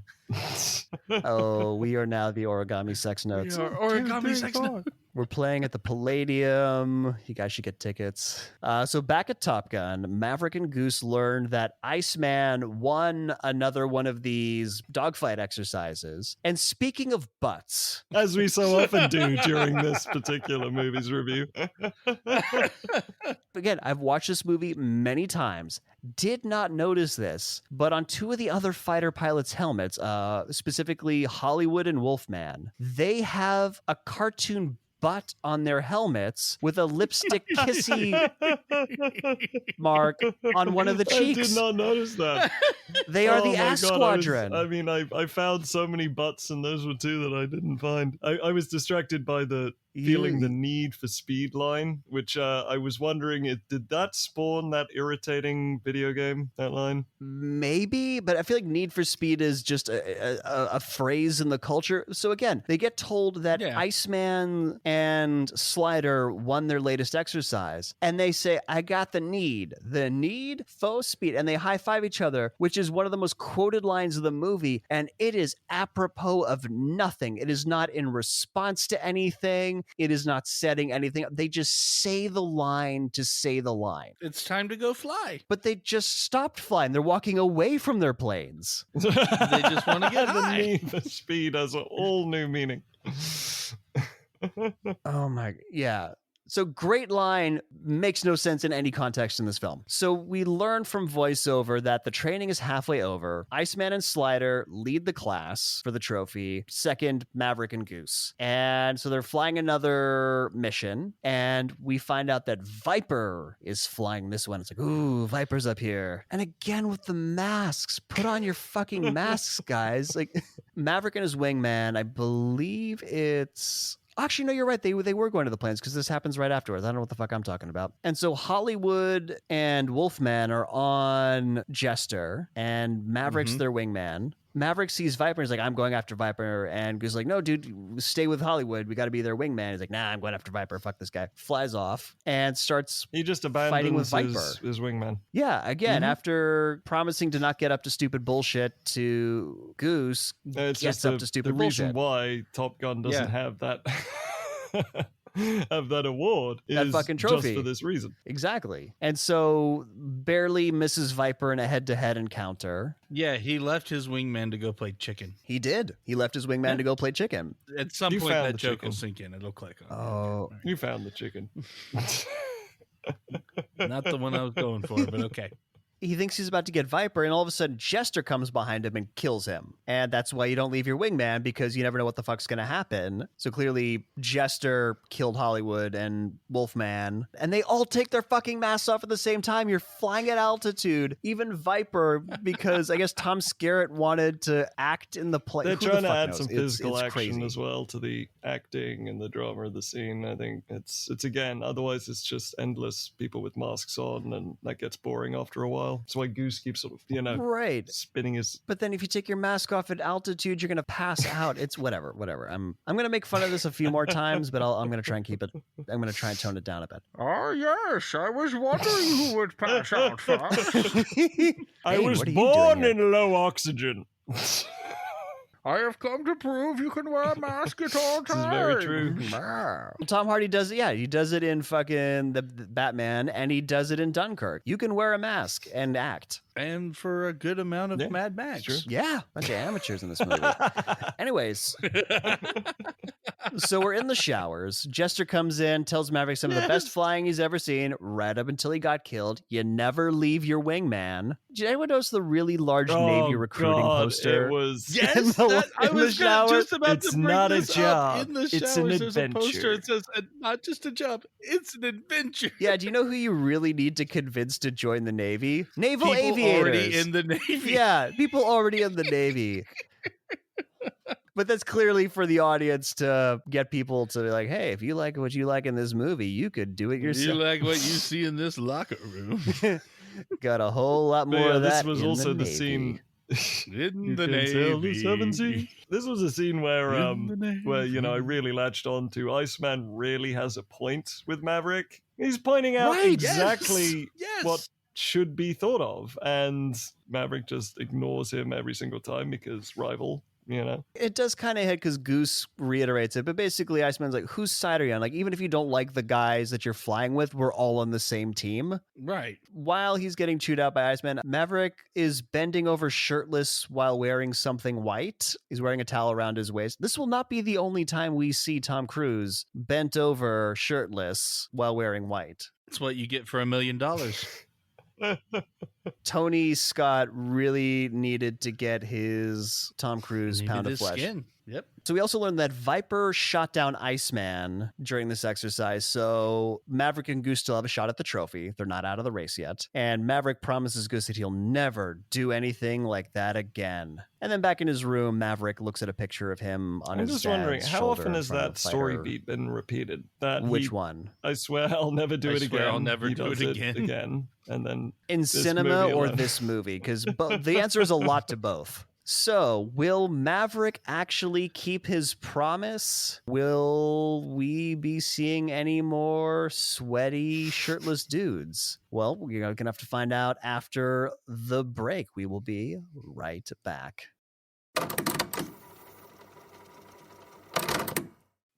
Oh, we are now the Origami Sex Notes. Origami Sex Notes. We're playing at the Palladium. You guys should get tickets. So back at Top Gun, Maverick and Goose learned that Iceman won another one of these dogfight exercises. And speaking of butts, as we so often do during this particular movie's review. Again, I've watched this movie many times. Did not notice this, but on two of the other fighter pilots' helmets, specifically Hollywood and Wolfman, they have a cartoon butt on their helmets with a lipstick kissy mark on one of the cheeks. I did not notice that. They are the Ass Squadron. I found so many butts, and those were two that I didn't find. I was distracted by the feeling the Need for Speed line, which I was wondering, did that spawn that irritating video game, that line? Maybe, but I feel like Need for Speed is just a phrase in the culture. So again, they get told that Iceman and Slider won their latest exercise, and they say, I got the need for speed, and they high-five each other, which is one of the most quoted lines of the movie, and it is apropos of nothing. It is not in response to anything. It is not setting anything up. They just say the line to say the line. It's time to go fly. But they just stopped flying. They're walking away from their planes. They just want to get The high. Need for Speed has a whole new meaning. Oh my, yeah. So great line, makes no sense in any context in this film. So we learn from voiceover that the training is halfway over. Iceman and Slider lead the class for the trophy. Second, Maverick and Goose. And so they're flying another mission. And we find out that Viper is flying this one. It's like, ooh, Viper's up here. And again with the masks. Put on your fucking masks, guys. Like Maverick and his wingman, I believe it's... Actually, no, you're right. They were going to the planes, because this happens right afterwards. I don't know what the fuck I'm talking about. And so Hollywood and Wolfman are on Jester, and Maverick's their wingman. Maverick sees Viper and he's like, I'm going after Viper. And Goose is like, no, dude, stay with Hollywood. We got to be their wingman. He's like, nah, I'm going after Viper. Fuck this guy. Flies off and starts fighting with Viper. His wingman. Yeah, again, after promising to not get up to stupid bullshit to Goose, gets up to stupid bullshit. The reason why Top Gun doesn't have that... have that award that is fucking trophy. Just for this reason. Exactly. And so barely misses Viper in a head-to-head encounter. Yeah, he left his wingman to go play chicken. He did. He left his wingman to go play chicken. At some point, that joke will sink in. It'll click on. Oh. You found the chicken. Not the one I was going for, but okay. he thinks he's about to get Viper, and all of a sudden Jester comes behind him and kills him. And that's why you don't leave your wingman, because you never know what the fuck's going to happen. So clearly Jester killed Hollywood and Wolfman, and they all take their fucking masks off at the same time. You're flying at altitude. Even Viper, because I guess Tom Skerritt wanted to act in the play. They're Who the trying to fuck add knows? some It's physical action crazy. as well to the acting and the drama of the scene. I think it's again, otherwise it's just endless people with masks on, and that gets boring after a while. That's why Goose keeps sort of, Right. spinning his... But then if you take your mask off at altitude, you're going to pass out. It's whatever. I'm going to make fun of this a few more times, but I'm going to try and keep it. I'm going to try and tone it down a bit. Oh, yes. I was wondering who would pass out first. I Hey, was what are you doing born here? in low oxygen. I have come to prove you can wear a mask at all This is times. very true. Tom Hardy does it. Yeah, he does it in fucking the Batman, and he does it in Dunkirk. You can wear a mask and act. And for a good amount of Yeah, Mad Max. true. Yeah, bunch of amateurs in this movie. Anyways, so we're in the showers. Jester comes in, tells Maverick some of the best flying he's ever seen, right up until he got killed. You never leave your wingman. Did anyone notice the really large Navy recruiting poster? It was... Yes, In the- I in the was shower? just about It's to bring not a this up. job. In the It's showers, an there's a poster. adventure. It says, not just a job, it's an adventure. Yeah, do you know who you really need to convince to join the Navy? Naval People aviators. already in the Navy. Yeah, people already in the Navy. But that's clearly for the audience to get people to be like, hey, if you like what you like in this movie, you could do it You yourself. like what you see in this locker room. Got a whole lot But more yeah, of that this was in also the Navy. scene... In You the can Navy. tell this haven't seen. This was a scene where In the where Navy. I really latched on to Iceman really has a point with Maverick. He's pointing out Right, exactly Yes. what should be thought of, and Maverick just ignores him every single time because rival. It does kind of hit because Goose reiterates it, but basically Iceman's like, whose side are you on? Like, even if you don't like the guys that you're flying with, we're all on the same team. Right. While he's getting chewed out by Iceman, Maverick is bending over shirtless while wearing something white. He's wearing a towel around his waist. This will not be the only time we see Tom Cruise bent over shirtless while wearing white. That's what you get for $1 million. Tony Scott really needed to get his Tom Cruise pound of flesh. Skin. Yep. So we also learned that Viper shot down Iceman during this exercise. So Maverick and Goose still have a shot at the trophy. They're not out of the race yet. And Maverick promises Goose that he'll never do anything like that again. And then back in his room, Maverick looks at a picture of him on I'm his just wondering, dad's how shoulder often in has front of that the story fighter. beat been repeated? That Which one? I swear I'll never do I it swear again. I'll never He do does it again. And then In this cinema movie or alone. this movie? Because the answer is a lot to both. So, will Maverick actually keep his promise? Will we be seeing any more sweaty, shirtless dudes? Well, we're going to have to find out after the break. We will be right back.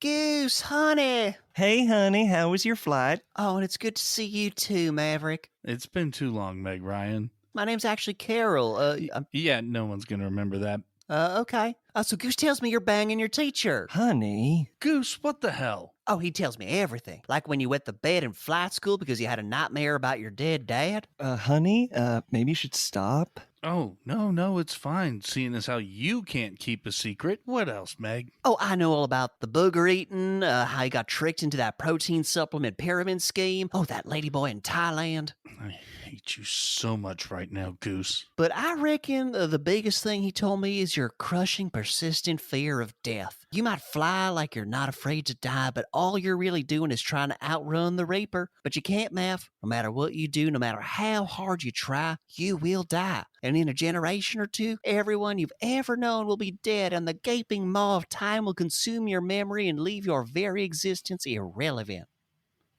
Goose, honey. Hey, honey, how was your flight? Oh, and it's good to see you too, Maverick. It's been too long, Meg Ryan. My name's actually Carol. Yeah, no one's going to remember that. Okay. So Goose tells me you're banging your teacher. Honey. Goose, what the hell? Oh, he tells me everything. Like when you wet the bed in flight school because you had a nightmare about your dead dad. Honey, maybe you should stop. Oh, no, it's fine. Seeing as how you can't keep a secret. What else, Meg? Oh, I know all about the booger eating, how he got tricked into that protein supplement pyramid scheme. Oh, that ladyboy in Thailand. I hate you so much right now, Goose. But I reckon the biggest thing he told me is your crushing, persistent fear of death. You might fly like you're not afraid to die, but all you're really doing is trying to outrun the Reaper. But you can't, Mav. No matter what you do, no matter how hard you try, you will die. And in a generation or two, everyone you've ever known will be dead, and the gaping maw of time will consume your memory and leave your very existence irrelevant.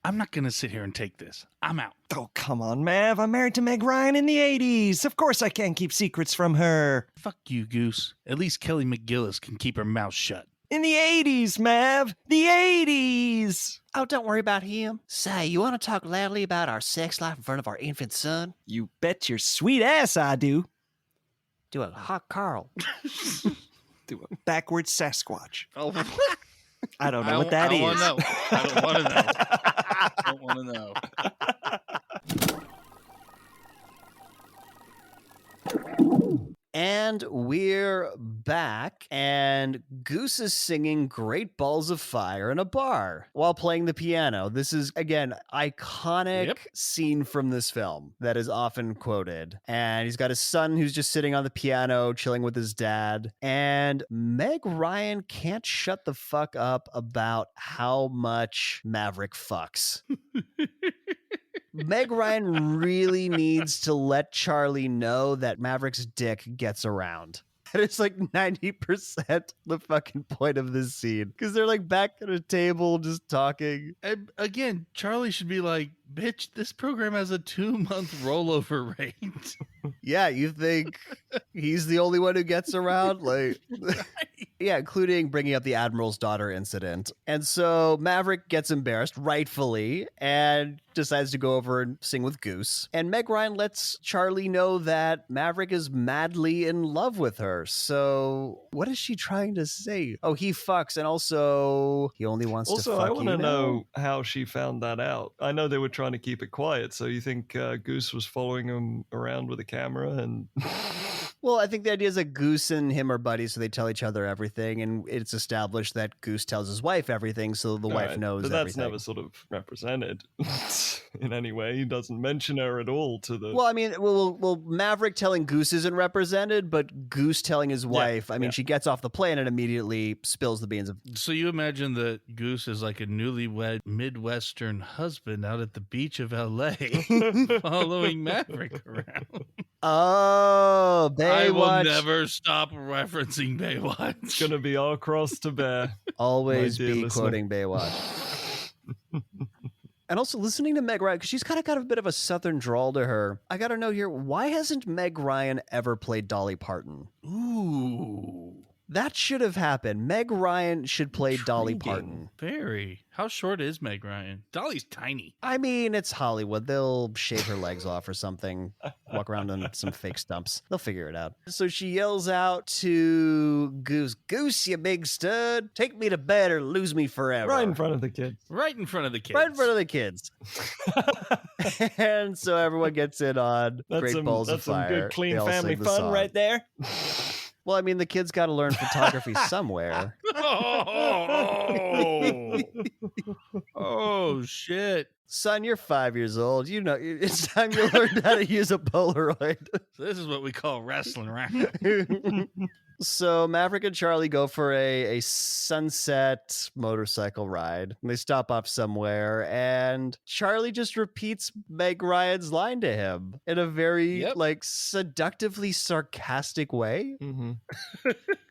I'm not going to sit here and take this. I'm out. Oh, come on, Mav. I'm married to Meg Ryan in the 80s. Of course I can't keep secrets from her. Fuck you, Goose. At least Kelly McGillis can keep her mouth shut. In the 80s, Mav. The 80s. Oh, don't worry about him. Say, you want to talk loudly about our sex life in front of our infant son? You bet your sweet ass I do. Do a hot Carl. Do a backwards Sasquatch. Oh, I don't know what that I is. don't know. I don't want to know. I don't want to know. And we're back, and Goose is singing Great Balls of Fire in a bar while playing the piano. This is, again, iconic scene from this film that is often quoted. And he's got his son who's just sitting on the piano, chilling with his dad. And Meg Ryan can't shut the fuck up about how much Maverick fucks. Meg Ryan really needs to let Charlie know that Maverick's dick gets around. That is like 90% the fucking point of this scene. Because they're like back at a table just talking. And again, Charlie should be like, bitch, this program has a 2-month rollover rate. Yeah, you think he's the only one who gets around? Like, yeah, including bringing up the Admiral's daughter incident. And so Maverick gets embarrassed, rightfully, and decides to go over and sing with Goose. And Meg Ryan lets Charlie know that Maverick is madly in love with her. So what is she trying to say? Oh, he fucks, and also he only wants to fuck you. Also, I want to now? know how she found that out. I know they were trying to keep it quiet, so you think Goose was following him around with a camera and... Well, I think the idea is that Goose and him are buddies, so they tell each other everything, and it's established that Goose tells his wife everything, so the wife knows but that's everything. never sort of represented in any way. He doesn't mention her at all to the... Well, I mean, well, Maverick telling Goose isn't represented, but Goose telling his wife, I mean, she gets off the plane and immediately spills the beans. So you imagine that Goose is like a newlywed Midwestern husband out at the beach of L.A. following Maverick around. Oh, Baywatch. I will never stop referencing Baywatch. It's going to be our cross to bear. Always My dear be listener. quoting Baywatch. And also listening to Meg Ryan, because she's kind of got a bit of a southern drawl to her. I got to know here, why hasn't Meg Ryan ever played Dolly Parton? Ooh. That should have happened. Meg Ryan should play Dolly Intriguing. Parton. Very. How short is Meg Ryan? Dolly's tiny. I mean, it's Hollywood. They'll shave her legs off or something, walk around on some fake stumps. They'll figure it out. So she yells out to Goose, "Goose, you big stud, take me to bed or lose me forever." Right in front of the kids. Right in front of the kids. Right in front of the kids. And so everyone gets in on Great Balls of Fire. That's some good, clean They all family sing the fun song. right there. Well, I mean, the kids got to learn photography somewhere. Oh, shit. Son, you're 5 years old. You know, it's time you learned how to use a Polaroid. So this is what we call wrestling, right? So Maverick and Charlie go for a sunset motorcycle ride. They stop off somewhere, and Charlie just repeats Meg Ryan's line to him in a very like seductively sarcastic way.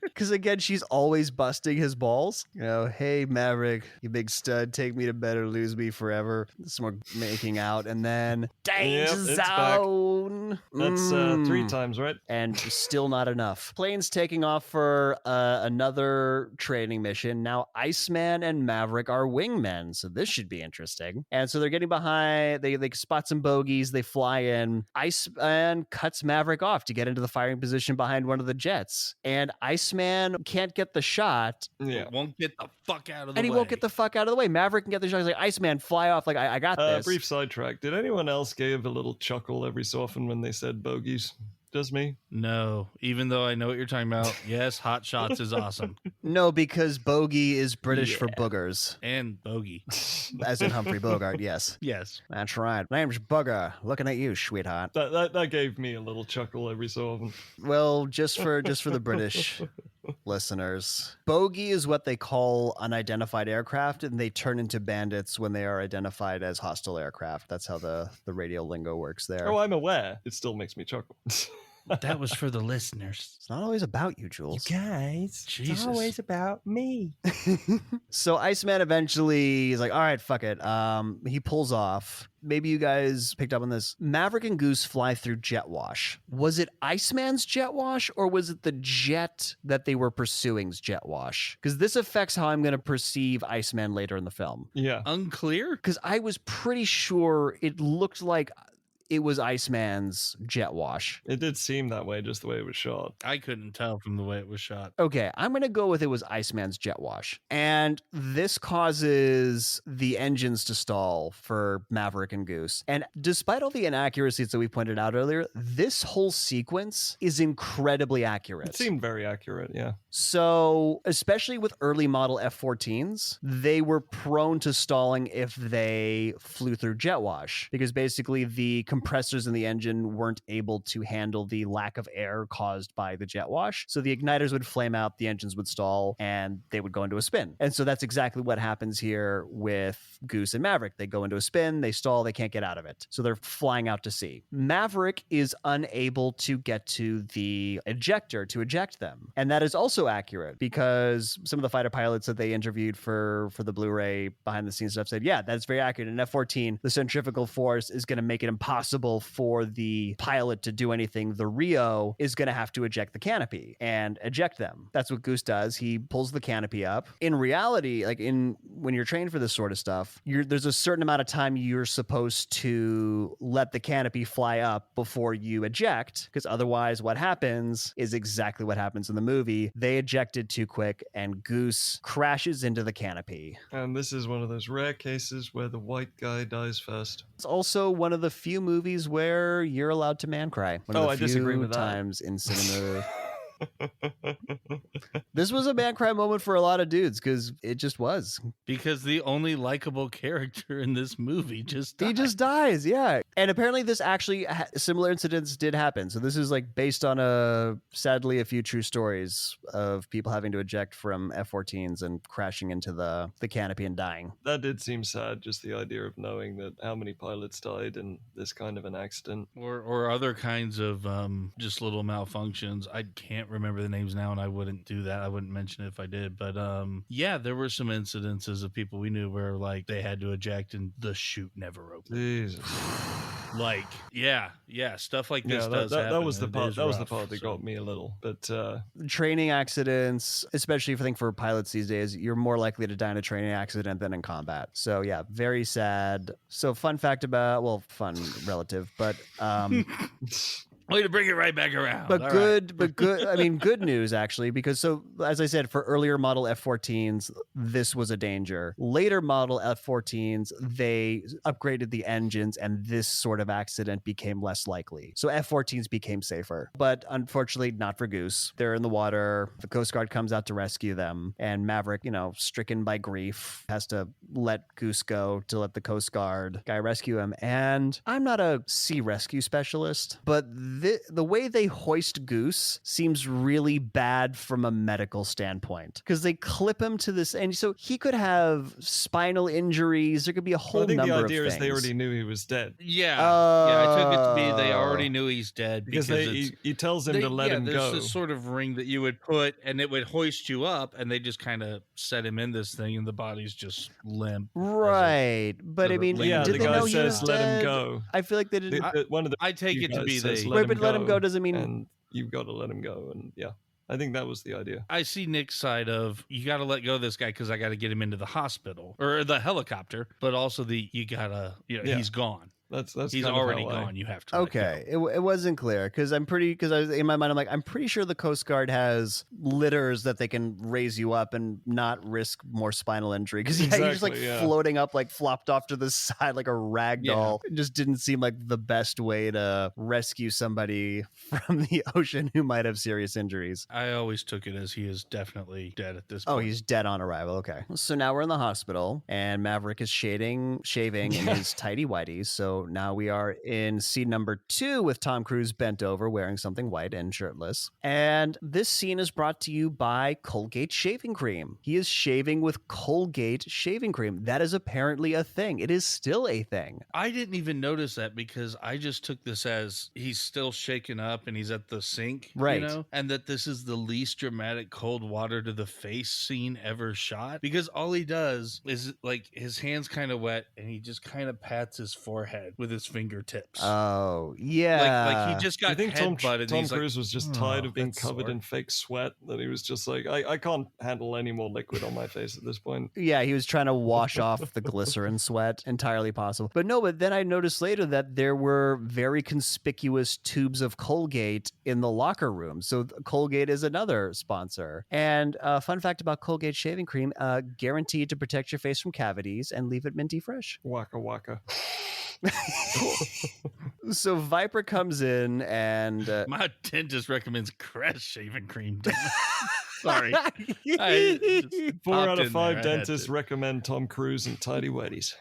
Because again, she's always busting his balls. You know, "Hey Maverick, you big stud, take me to bed or lose me forever." Some more making out, and then danger it's back. zone. That's 3 times, right? And still not enough. Plane's taking off for another training mission. Now Iceman and Maverick are wingmen, so this should be interesting. And so they're getting behind, they spot some bogeys, they fly in. Iceman cuts Maverick off to get into the firing position behind one of the jets. And Iceman can't get the shot. Yeah. Won't get the fuck out of the way. And he won't get the fuck out of the way. Maverick can get the shot. He's like, "Iceman, fly off. Like, I got this." Brief sidetrack. Did anyone else give a little chuckle every so often when they said bogeys? Just me? No, even though I know what you're talking about. Yes, Hot Shots is awesome. No, because bogey is British for boogers. And bogey. As in Humphrey Bogart, yes. Yes. That's right. Name's Booger. Looking at you, sweetheart. That gave me a little chuckle every so often. Well, just for the British listeners, bogey is what they call unidentified aircraft, and they turn into bandits when they are identified as hostile aircraft. That's how the radio lingo works there. Oh, I'm aware. It still makes me chuckle. That was for the listeners. It's not always about you, Jules. Guys, Jesus. it's always about me. So Iceman eventually is like, "All right, fuck it." He pulls off. Maybe you guys picked up on this. Maverick and Goose fly through jet wash. Was it Iceman's jet wash, or was it the jet that they were pursuing's jet wash? Because this affects how I'm going to perceive Iceman later in the film. Yeah. Unclear? Because I was pretty sure it looked like it was Iceman's jet wash. It did seem that way, just the way it was shot. I couldn't tell from the way it was shot. Okay, I'm going to go with it was Iceman's jet wash. And this causes the engines to stall for Maverick and Goose. And despite all the inaccuracies that we pointed out earlier, this whole sequence is incredibly accurate. It seemed very accurate, yeah. So, especially with early model F-14s, they were prone to stalling if they flew through jet wash, because basically the compressors in the engine weren't able to handle the lack of air caused by the jet wash. So the igniters would flame out, the engines would stall, and they would go into a spin. And so that's exactly what happens here with Goose and Maverick. They go into a spin, they stall, they can't get out of it. So they're flying out to sea. Maverick is unable to get to the ejector to eject them. And that is also accurate, because some of the fighter pilots that they interviewed for the Blu-ray behind the scenes stuff said, yeah, that's very accurate. In F-14, the centrifugal force is going to make it impossible for the pilot to do anything. The Rio is going to have to eject the canopy and eject them. That's what Goose does. He pulls the canopy up. In reality, like when you're trained for this sort of stuff, there's a certain amount of time you're supposed to let the canopy fly up before you eject, because otherwise what happens is exactly what happens in the movie. They ejected too quick and Goose crashes into the canopy. And this is one of those rare cases where the white guy dies first. It's also one of the few movies where you're allowed to man cry. One of the I disagree with that. times in cinema. This was a man cry moment for a lot of dudes, because it just was. Because the only likable character in this movie just died. He just dies, yeah. And apparently this actually, similar incidents did happen. So this is like based on sadly a few true stories of people having to eject from F-14s and crashing into the canopy and dying. That did seem sad, just the idea of knowing that how many pilots died in this kind of an accident. Or other kinds of just little malfunctions. I can't remember the names now, and I wouldn't do that. I wouldn't mention it if I did. But yeah, there were some incidences of people we knew where like they had to eject and the chute never opened. Jesus. Like, yeah, stuff like this does happen. That was the part. That was the rough, part that so. got me a little. But Training accidents, especially if I think for pilots these days, you're more likely to die in a training accident than in combat. So yeah, very sad. So fun fact about, well, fun relative, but Way to bring it right back around. But All good, right. but good. I mean, good news actually, because so as I said, for earlier model F-14s, this was a danger. Later model F-14s, they upgraded the engines, and this sort of accident became less likely. So F-14s became safer, but unfortunately, not for Goose. They're in the water. The Coast Guard comes out to rescue them, and Maverick, stricken by grief, has to let Goose go to let the Coast Guard guy rescue him. And I'm not a sea rescue specialist, but the way they hoist Goose seems really bad from a medical standpoint, because they clip him to this, and so he could have spinal injuries. There could be a whole number of things. I think the idea is they already knew he was dead. Yeah, I took it to be they already knew he's dead Because he tells him to let him go. There's this sort of ring that you would put, and it would hoist you up, and they just kind of set him in this thing, and the body's just limp. Right, but I mean, yeah, did the they guy know he was says, "Let him dead? go." I feel like they didn't. One of the I take it to be says, they. Right, but let him go doesn't mean. And you've got to let him go, and yeah. I think that was the idea. I see Nick's side of you got to let go of this guy because I got to get him into the hospital or the helicopter, but also you gotta, he's gone. That's he's kind already of gone. You have to. Okay, it wasn't clear because I was in my mind. I'm like, I'm pretty sure the Coast Guard has litters that they can raise you up and not risk more spinal injury. Because you're just like floating up, like flopped off to the side like a rag doll. It just didn't seem like the best way to rescue somebody from the ocean who might have serious injuries. I always took it as he is definitely dead at this point. Oh, he's dead on arrival. Okay, so now we're in the hospital and Maverick is shaving in his tighty whities. So now we are in scene number 2 with Tom Cruise bent over wearing something white and shirtless. And this scene is brought to you by Colgate shaving cream. He is shaving with Colgate shaving cream. That is apparently a thing. It is still a thing. I didn't even notice that because I just took this as he's still shaken up and he's at the sink, right? And that this is the least dramatic cold water to the face scene ever shot, because all he does is like his hands kind of wet and he just kind of pats his forehead with his fingertips. Oh, yeah. Like he just I got think Tom headbutted. Tom and he's Cruise was just tired of being that's covered sore. in fake sweat, that he was just like, I can't handle any more liquid on my face at this point. Yeah, he was trying to wash off the glycerin sweat. Entirely possible. But no, but then I noticed later that there were very conspicuous tubes of Colgate in the locker room. So Colgate is another sponsor. And fun fact about Colgate shaving cream, guaranteed to protect your face from cavities and leave it minty fresh. Waka waka. So Viper comes in and... My dentist recommends Crest shaving cream. Damn it. Sorry. I just 4 popped out of in 5 there. I had dentists to. recommend Tom Cruise and tidy whities.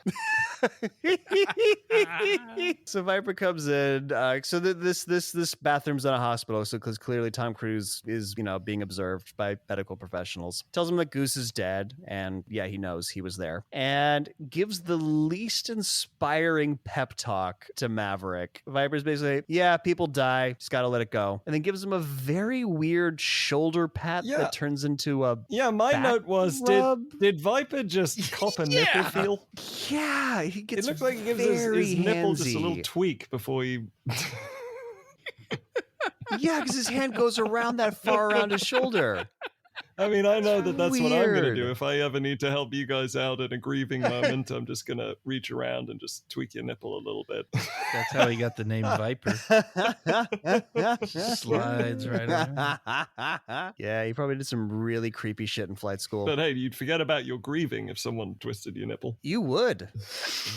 So Viper comes in. So this bathroom's in a hospital. So because clearly Tom Cruise is being observed by medical professionals. Tells him that Goose is dead, and yeah, he knows he was there, and gives the least inspiring pep talk to Maverick. Viper's basically, yeah, people die, just gotta let it go, and then gives him a very weird shoulder pat that turns into a My back note was, rub? did Viper just cop a nipple feel? yeah. He gets It looks like he gives very his nipple just a little handsy. tweak before he... Yeah, because his hand goes around that far around his shoulder. I mean, I know that's what I'm going to do. Weird. If I ever need to help you guys out in a grieving moment, I'm just going to reach around and just tweak your nipple a little bit. That's how he got the name Viper. Slides right around. Yeah, he probably did some really creepy shit in flight school. But hey, you'd forget about your grieving if someone twisted your nipple. You would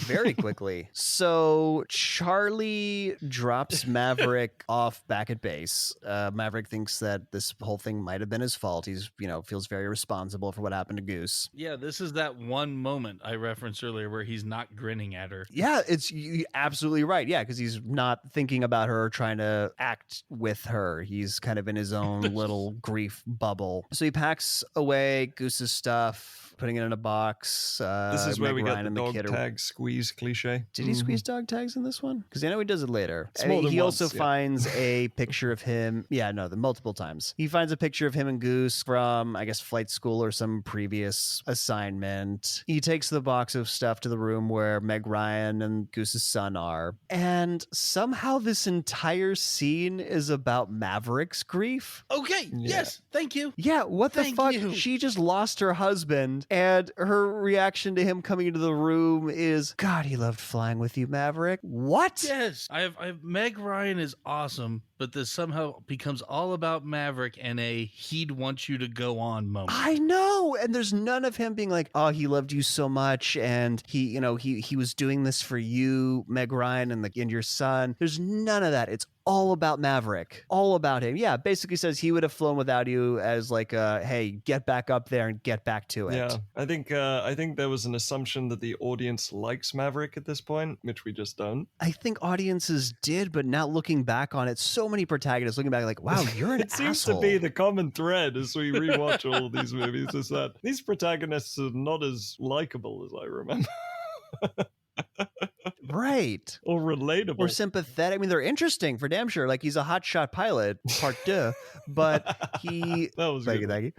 very quickly. So Charlie drops Maverick off back at base. Maverick thinks that this whole thing might have been his fault. He's, feels very responsible for what happened to Goose. Yeah, this is that one moment I referenced earlier where he's not grinning at her. Yeah, you're absolutely right. Yeah, because he's not thinking about her, trying to act with her. He's kind of in his own little grief bubble. So he packs away Goose's stuff, putting it in a box. This is where Meg we Ryan get and the dog kid tag squeeze cliche. Did he squeeze dog tags in this one? Because I know he does it later. It's more than He once, also yeah. finds a picture of him. Yeah, no, the multiple times. He finds a picture of him and Goose from, I guess, flight school or some previous assignment. He takes the box of stuff to the room where Meg Ryan and Goose's son are. And somehow this entire scene is about Maverick's grief. Okay, yes, thank you. Yeah, what the Thank fuck? you. She just lost her husband, and her reaction to him coming into the room is, God, he loved flying with you, Maverick. What? Yes, I have Meg Ryan is awesome, but this somehow becomes all about Maverick and a he'd want you to go on moment. I know, and there's none of him being like, oh, he loved you so much, and he was doing this for you, Meg Ryan, and your son. There's none of that. It's all about Maverick, all about him. Yeah, basically says he would have flown without you as like, hey, get back up there and get back to it. Yeah, I think there was an assumption that the audience likes Maverick at this point, which we just don't. I think audiences did, but now looking back on it, so many protagonists looking back like, wow, you're an It seems asshole. to be the common thread as we rewatch all of these movies is that these protagonists are not as likable as I remember. Right. Or relatable. Or sympathetic. I mean, they're interesting for damn sure. Like, he's a hotshot pilot, part deux, but he... That was good. Thank you.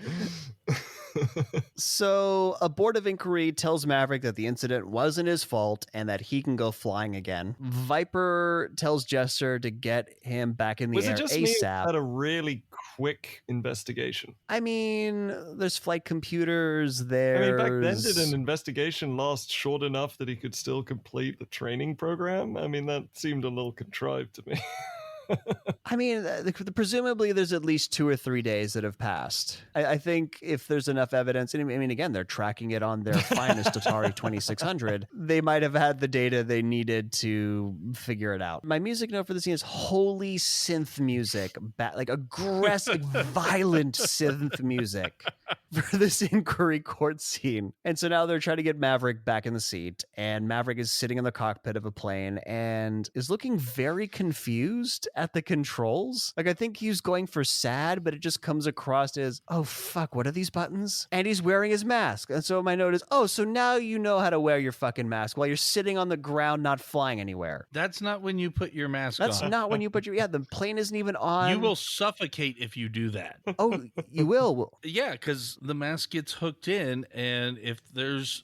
So a board of inquiry tells Maverick that the incident wasn't his fault and that he can go flying again. Viper tells Jester to get him back in the Was air it just me who ASAP. had a really quick investigation? I mean, there's flight computers there. I mean, back then, did an investigation last short enough that he could still complete the training program? I mean, that seemed a little contrived to me. I mean, presumably there's at least 2 or 3 days that have passed. I think if there's enough evidence, and I mean, again, they're tracking it on their finest Atari 2600, they might have had the data they needed to figure it out. My music note for the scene is holy synth music, like aggressive, violent synth music for this inquiry court scene. And so now they're trying to get Maverick back in the seat, and Maverick is sitting in the cockpit of a plane and is looking very confused at the controls. Like, I think he's going for sad, but it just comes across as, oh fuck, what are these buttons? And he's wearing his mask. And so my note is, oh, so now you know how to wear your fucking mask while you're sitting on the ground not flying anywhere. That's not when you put your mask on. That's not when you put your, the plane isn't even on. You will suffocate if you do that. Oh, you will. Yeah, because the mask gets hooked in, and if there's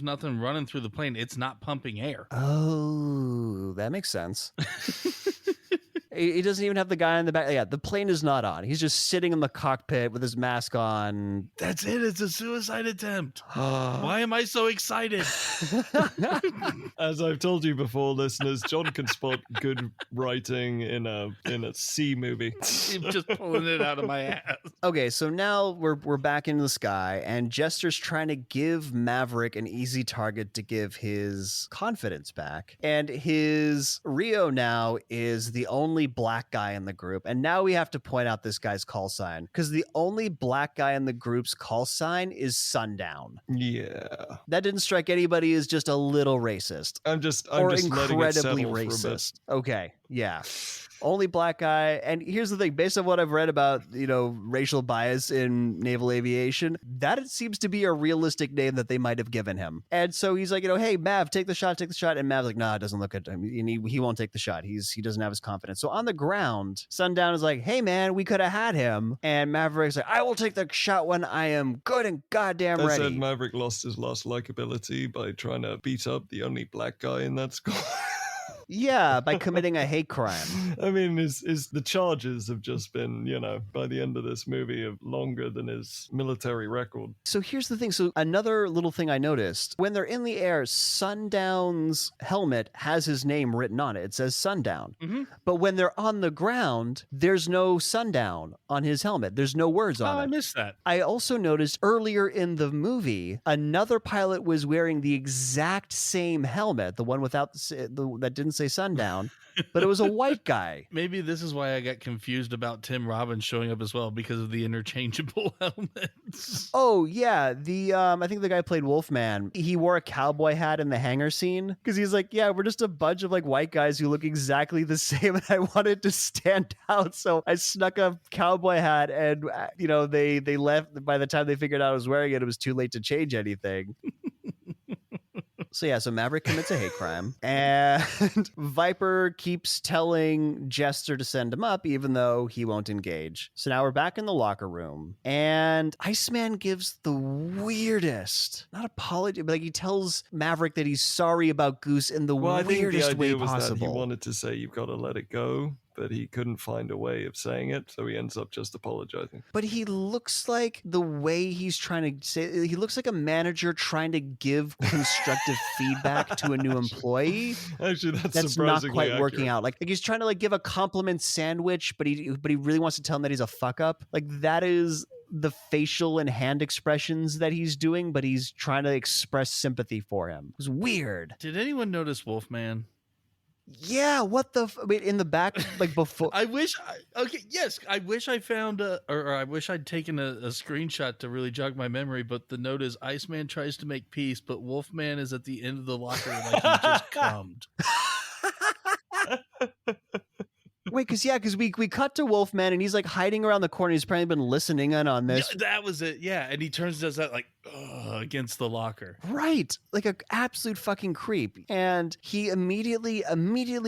nothing running through the plane, it's not pumping air. Oh, that makes sense. He doesn't even have the guy in the back. Yeah, the plane is not on. He's just sitting in the cockpit with his mask on. That's it. It's a suicide attempt. Why am I so excited? As I've told you before, listeners, John can spot good writing in a C movie. I'm just pulling it out of my ass. Okay, so now we're back in the sky, and Jester's trying to give Maverick an easy target to give his confidence back. And his Rio now is the only black guy in the group. And now we have to point out this guy's call sign, because the only black guy in the group's call sign is Sundown. Yeah. That didn't strike anybody as just a little racist. I'm just Incredibly letting it settle racist. Okay, yeah. Only black guy. And here's the thing, based on what I've read about, racial bias in naval aviation, that it seems to be a realistic name that they might have given him. And so he's like, hey, Mav, take the shot. And Mav's like, nah, it doesn't look at him. He won't take the shot. He doesn't have his confidence. So on the ground, Sundown is like, hey, man, we could have had him. And Maverick's like, I will take the shot when I am good and goddamn ready. I said Maverick lost his last likability by trying to beat up the only black guy in that squad. Yeah, by committing a hate crime. I mean, the charges have just been, by the end of this movie, of longer than his military record. So here's the thing. So another little thing I noticed, when they're in the air, Sundown's helmet has his name written on it. It says Sundown. Mm-hmm. But when they're on the ground, there's no Sundown on his helmet. There's no words on it. I missed that. I also noticed earlier in the movie, another pilot was wearing the exact same helmet, the one without that didn't say Sundown, but it was a white guy. Maybe this is why I got confused about Tim Robbins showing up as well, because of the interchangeable helmets. Oh yeah, I think the guy played Wolfman. He wore a cowboy hat in the hangar scene because he's like, yeah, we're just a bunch of like white guys who look exactly the same, and I wanted to stand out, so I snuck a cowboy hat, and they left. By the time they figured out I was wearing it, it was too late to change anything. So Maverick commits a hate crime, and Viper keeps telling Jester to send him up, even though he won't engage. So now we're back in the locker room, and Iceman gives the weirdest, not apology, but like he tells Maverick that he's sorry about Goose in the weirdest way possible. Was that he wanted to say, you've got to let it go, but he couldn't find a way of saying it, so he ends up just apologizing. But he looks like the way he's trying to say, he looks like a manager trying to give constructive feedback to a new employee. Actually, that's not quite working out. Like he's trying to give a compliment sandwich, but he really wants to tell him that he's a fuck up. Like that is the facial and hand expressions that he's doing, but he's trying to express sympathy for him. It was weird. Did anyone notice Wolfman? Yeah, what the wait, in the back, like before. I wish I found or I wish I'd taken a screenshot to really jog my memory, but the note is Iceman tries to make peace, but Wolfman is at the end of the locker like he just cummed. Wait, because we cut to Wolfman, and he's like hiding around the corner. He's probably been listening in on this. Yeah, that was it. Yeah, and he turns and does that like against the locker. Right, like an absolute fucking creep. And he immediately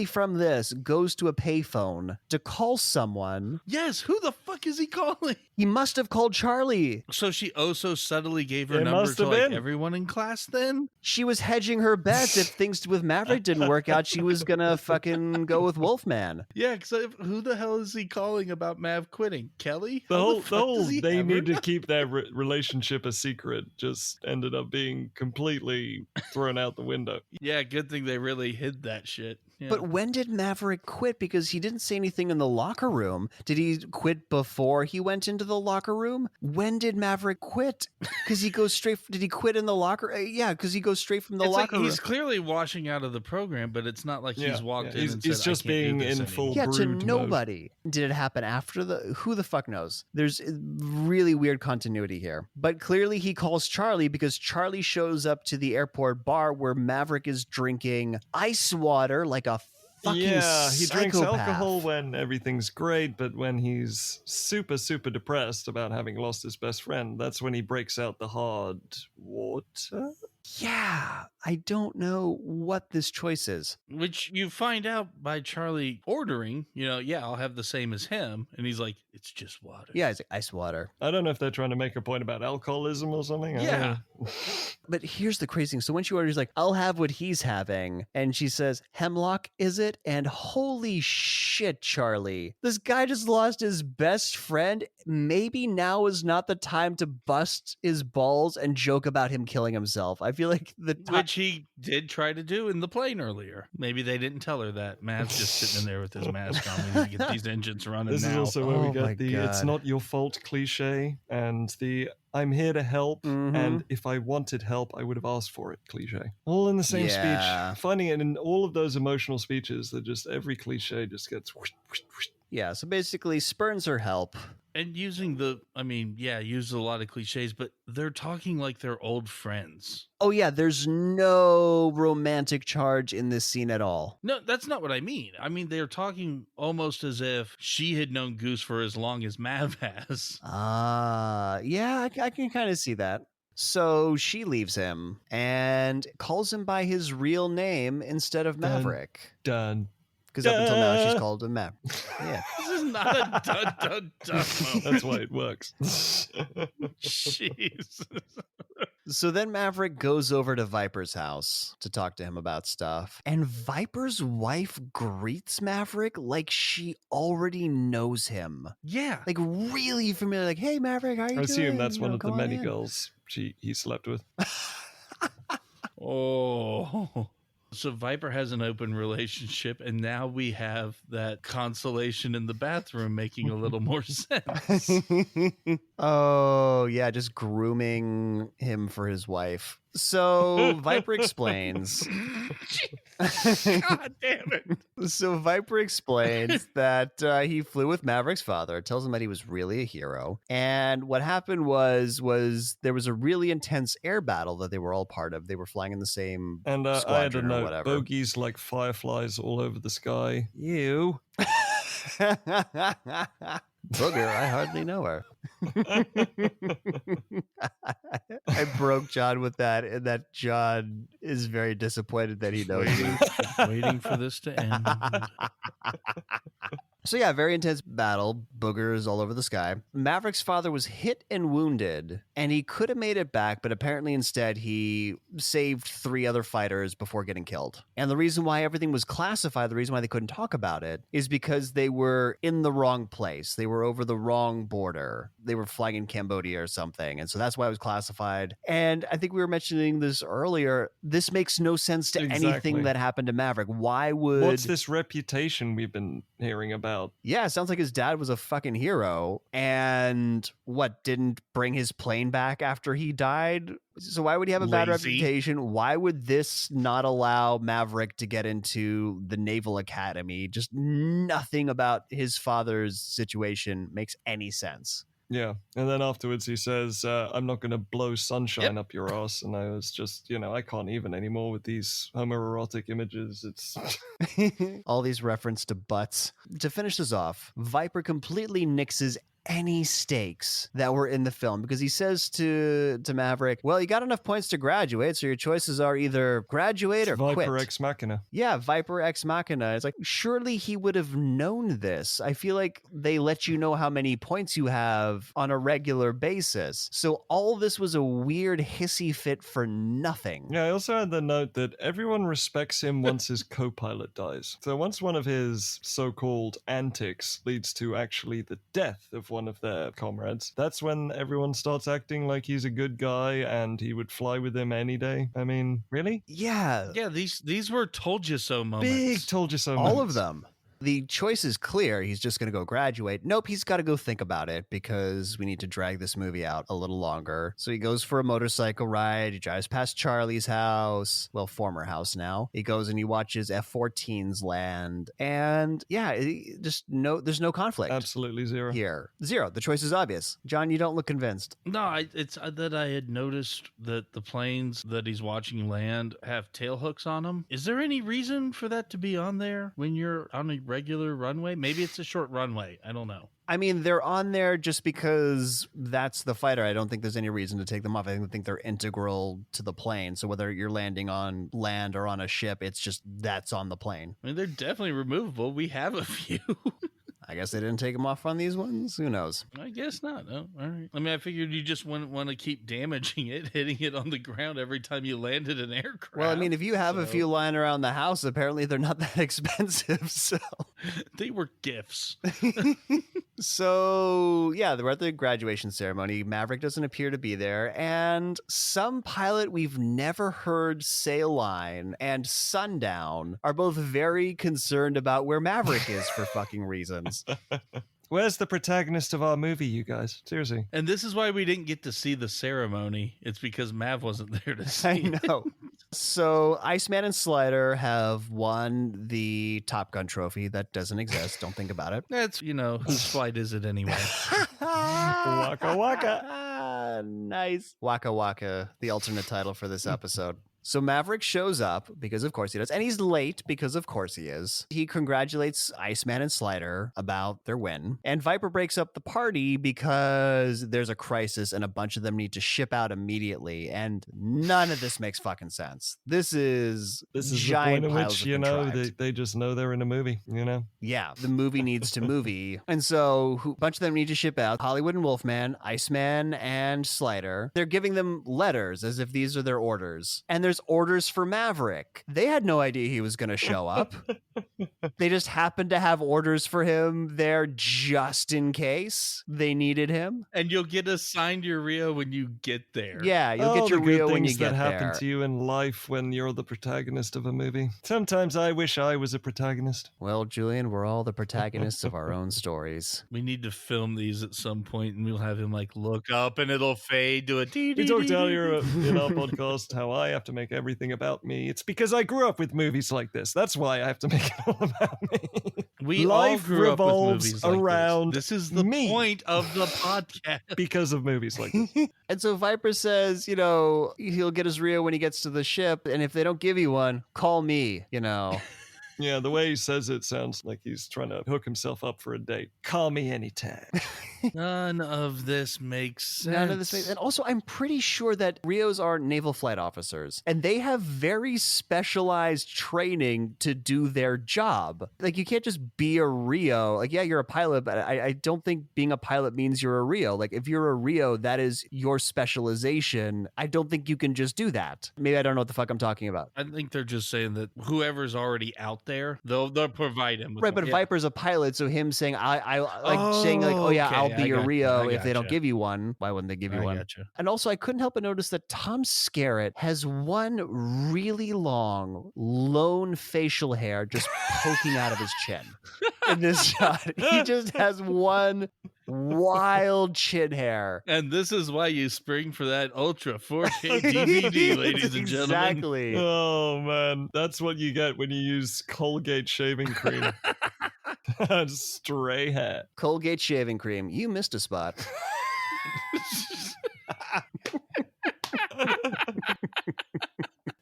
from this goes to a payphone to call someone. Yes, who the fuck is he calling? He must have called Charlie. So she so subtly gave her number to like everyone in class then? She was hedging her bets. If things with Maverick didn't work out, she was gonna fucking go with Wolfman. Yeah, because who the hell is he calling about Mav quitting? Kelly? The whole they need to keep their relationship a secret just ended up being completely thrown out the window. Yeah, good thing they really hid that shit. Yeah. But when did Maverick quit? Because he didn't say anything in the locker room. Did he quit before he went into the locker room? When did Maverick quit? Because he goes straight. Did he quit in the locker? Yeah, because he goes straight from the locker room. He's clearly washing out of the program, but it's not like he's walked in and he's said, just being in full brood to nobody. Mode. Did it happen after who the fuck knows? There's really weird continuity here. But clearly he calls Charlie because Charlie shows up to the airport bar where Maverick is drinking ice water like a fucking he drinks psychopath. alcohol when everything's great, but when he's super, super depressed about having lost his best friend, that's when he breaks out the hard water. Yeah, I don't know what this choice is. Which you find out by Charlie ordering, yeah, I'll have the same as him. And he's like, it's just water. Yeah, it's like ice water. I don't know if they're trying to make a point about alcoholism or something. I don't Yeah. know. But here's the crazy thing. So when she orders, like, I'll have what he's having. And she says, hemlock, is it? And holy shit, Charlie. This guy just lost his best friend. Maybe now is not the time to bust his balls and joke about him killing himself. I feel like Which he did try to do in the plane earlier. Maybe they didn't tell her that. Matt's just sitting in there with his mask on. We need to get these engines running This now. is also where Oh we my get the "it's God. not your fault" cliche and the "I'm here to help," Mhm. and "if I wanted help, I would have asked for it" cliche. All in the same Yeah. speech. Finding it in all of those emotional speeches that just every cliche just gets whoosh, whoosh, whoosh. Yeah, so basically spurns her help. And use a lot of cliches, but they're talking like they're old friends. Oh yeah, there's no romantic charge in this scene at all. No, that's not what I mean. I mean, they're talking almost as if she had known Goose for as long as Mav has. Yeah, I can kind of see that. So she leaves him and calls him by his real name instead of Dun. Maverick. Done. Because up until now, she's Duh. called him Maverick. Yeah. This is not a dun-dun-dun moment. That's why it works. Jeez. So then Maverick goes over to Viper's house to talk to him about stuff. And Viper's wife greets Maverick like she already knows him. Yeah. Like really familiar. Like, hey, Maverick, how are you I doing? assume that's You one know, of the come on many in. girls he slept with. Oh. So Viper has an open relationship, and now we have that consolation in the bathroom making a little more sense. Oh, yeah, just grooming him for his wife. So Viper explains. God damn it. So Viper explains that he flew with Maverick's father, tells him that he was really a hero. And what happened was there was a really intense air battle that they were all part of. They were flying in the same And I had a squadron or note, whatever. bogies like fireflies all over the sky. You. Booger, I hardly know her. I broke John with that, and that John is very disappointed that he knows me. Waiting for this to end. So yeah, very intense battle, boogers all over the sky. Maverick's father was hit and wounded, and he could have made it back, but apparently instead he saved 3 other fighters before getting killed. And the reason why everything was classified, the reason why they couldn't talk about it, is because they were in the wrong place. They were over the wrong border. They were flying in Cambodia or something, and so that's why it was classified. And I think we were mentioning this earlier. This makes no sense to Exactly. anything that happened to Maverick. Why would... What's this reputation we've been hearing about? Yeah, it sounds like his dad was a fucking hero and didn't bring his plane back after he died? So why would he have a bad Lazy. reputation? Why would this not allow Maverick to get into the Naval Academy? Just nothing about his father's situation makes any sense. Yeah, and then afterwards he says, "I'm not going to blow sunshine up your ass," and I was just, I can't even anymore with these homoerotic images. It's All these reference to butts. To finish this off, Viper completely nixes any stakes that were in the film because he says to Maverick, well, you got enough points to graduate, so your choices are either graduate or Viper quit. Ex Machina. Yeah, Viper Ex Machina. It's like, surely he would have known this. I feel like they let you know how many points you have on a regular basis. So all this was a weird hissy fit for nothing. Yeah, I also had the note that everyone respects him once his co-pilot dies. So once one of his so-called antics leads to actually the death of one of their comrades, that's when everyone starts acting like he's a good guy and he would fly with them any day. I mean, really? Yeah. Yeah, these were told you so moments. Big told you so All of moments. them. The choice is clear. He's just going to go graduate. Nope, he's got to go think about it because we need to drag this movie out a little longer. So he goes for a motorcycle ride. He drives past Charlie's house. Well, former house now. He goes and he watches F-14s land. And yeah, there's no conflict. Absolutely zero. Here. Zero. The choice is obvious. John, you don't look convinced. No, it's that I had noticed that the planes that he's watching land have tail hooks on them. Is there any reason for that to be on there when you're on a regular runway? Maybe it's a short runway. I don't know. I mean, they're on there just because that's the fighter. I don't think there's any reason to take them off. I think they're integral to the plane. So whether you're landing on land or on a ship, it's just that's on the plane. I mean, they're definitely removable. We have a few. I guess they didn't take them off on these ones. Who knows? I guess not. Oh, all right. I mean, I figured you just wouldn't want to keep damaging it, hitting it on the ground every time you landed an aircraft. Well, I mean, if you have a few lying around the house, apparently they're not that expensive. So they were gifts. So, yeah, we're at the graduation ceremony. Maverick doesn't appear to be there. And some pilot we've never heard say a line and Sundown are both very concerned about where Maverick is for fucking reasons. Where's the protagonist of our movie, you guys? Seriously. And this is why we didn't get to see the ceremony. It's because Mav wasn't there to see I it. know. So Iceman and Slider have won the Top Gun trophy. That doesn't exist. Don't think about it. That's, whose flight is it anyway? Waka waka. Nice. Waka Waka, the alternate title for this episode. So Maverick shows up because of course he does, and he's late because of course he is. He congratulates Iceman and Slider about their win, and Viper breaks up the party because there's a crisis and a bunch of them need to ship out immediately, and none of this makes fucking sense. This is giant the point at piles which, of contrived. they just know they're in a movie, Yeah, the movie needs to movie. And so a bunch of them need to ship out. Hollywood and Wolfman, Iceman and Slider. They're giving them letters as if these are their orders. And there's orders for Maverick. They had no idea he was going to show up. They just happened to have orders for him there just in case they needed him. And you'll get assigned your Rio when you get there. Yeah, you'll get your Rio when you get that there. happen to you in life when you're the protagonist of a movie. Sometimes I wish I was a protagonist. Well, Julian, we're all the protagonists of our own stories. We need to film these at some point, and we'll have him look up, and it'll fade to a dee. We talked earlier in our podcast how I have to make everything about me. It's because I grew up with movies like this. That's why I have to make it all about me. We Life all grew up with revolves movies like around this. This is the me. point of the podcast. Because of movies like this. And so Viper says, he'll get his Rio when he gets to the ship, and if they don't give you one, call me, Yeah, the way he says it sounds like he's trying to hook himself up for a date. Call me anytime. None of this makes sense. None of this makes, and also I'm pretty sure that Rios are naval flight officers, and they have very specialized training to do their job. Like, you can't just be a Rio. Like, yeah, you're a pilot, but I don't think being a pilot means you're a Rio. Like, if you're a Rio, that is your specialization. I don't think you can just do that. Maybe I don't know what the fuck I'm talking about. I think they're just saying that whoever's already out there, they'll provide him with Right, but one. Viper's a pilot, so him saying oh yeah, okay, I'll be your Rio if they don't gotcha. give you one. Why wouldn't they give you I one? gotcha. And also, I couldn't help but notice that Tom Skerritt has one really long, lone facial hair just poking out of his chin in this shot. He just has one wild chin hair. And this is why you spring for that Ultra 4K DVD, ladies and gentlemen. Exactly. Oh, man. That's what you get when you use Colgate shaving cream. Stray hat. Colgate shaving cream. You missed a spot.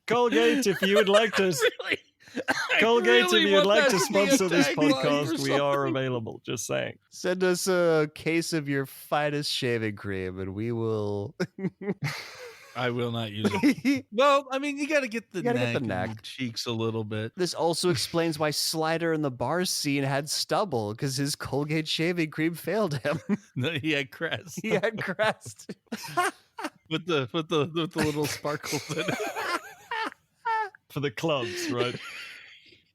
Colgate, if you would like to... Colgate, if you'd like to sponsor this podcast, we are available. Just saying. Send us a case of your finest shaving cream, and we will. I will not use it. Well, I mean, you got to get the neck, get the and the cheeks a little bit. This also explains why Slider in the bar scene had stubble, because his Colgate shaving cream failed him. No, he had crest. He had crest. with the little sparkles in it. For the clubs, right?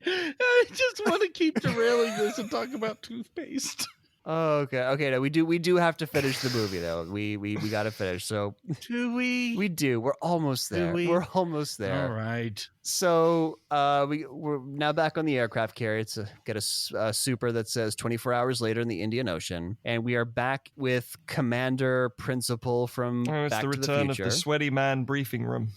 I just want to keep derailing this and talk about toothpaste. Oh, okay. No, we do have to finish the movie though. We got to finish. So Do we? we do. We're almost there. We're almost there. All right. So we're now back on the aircraft carrier. It's got a super that says 24 hours later in the Indian Ocean, and we are back with Commander Principal from Oh, it's Back the to the return Future. of the sweaty man briefing room.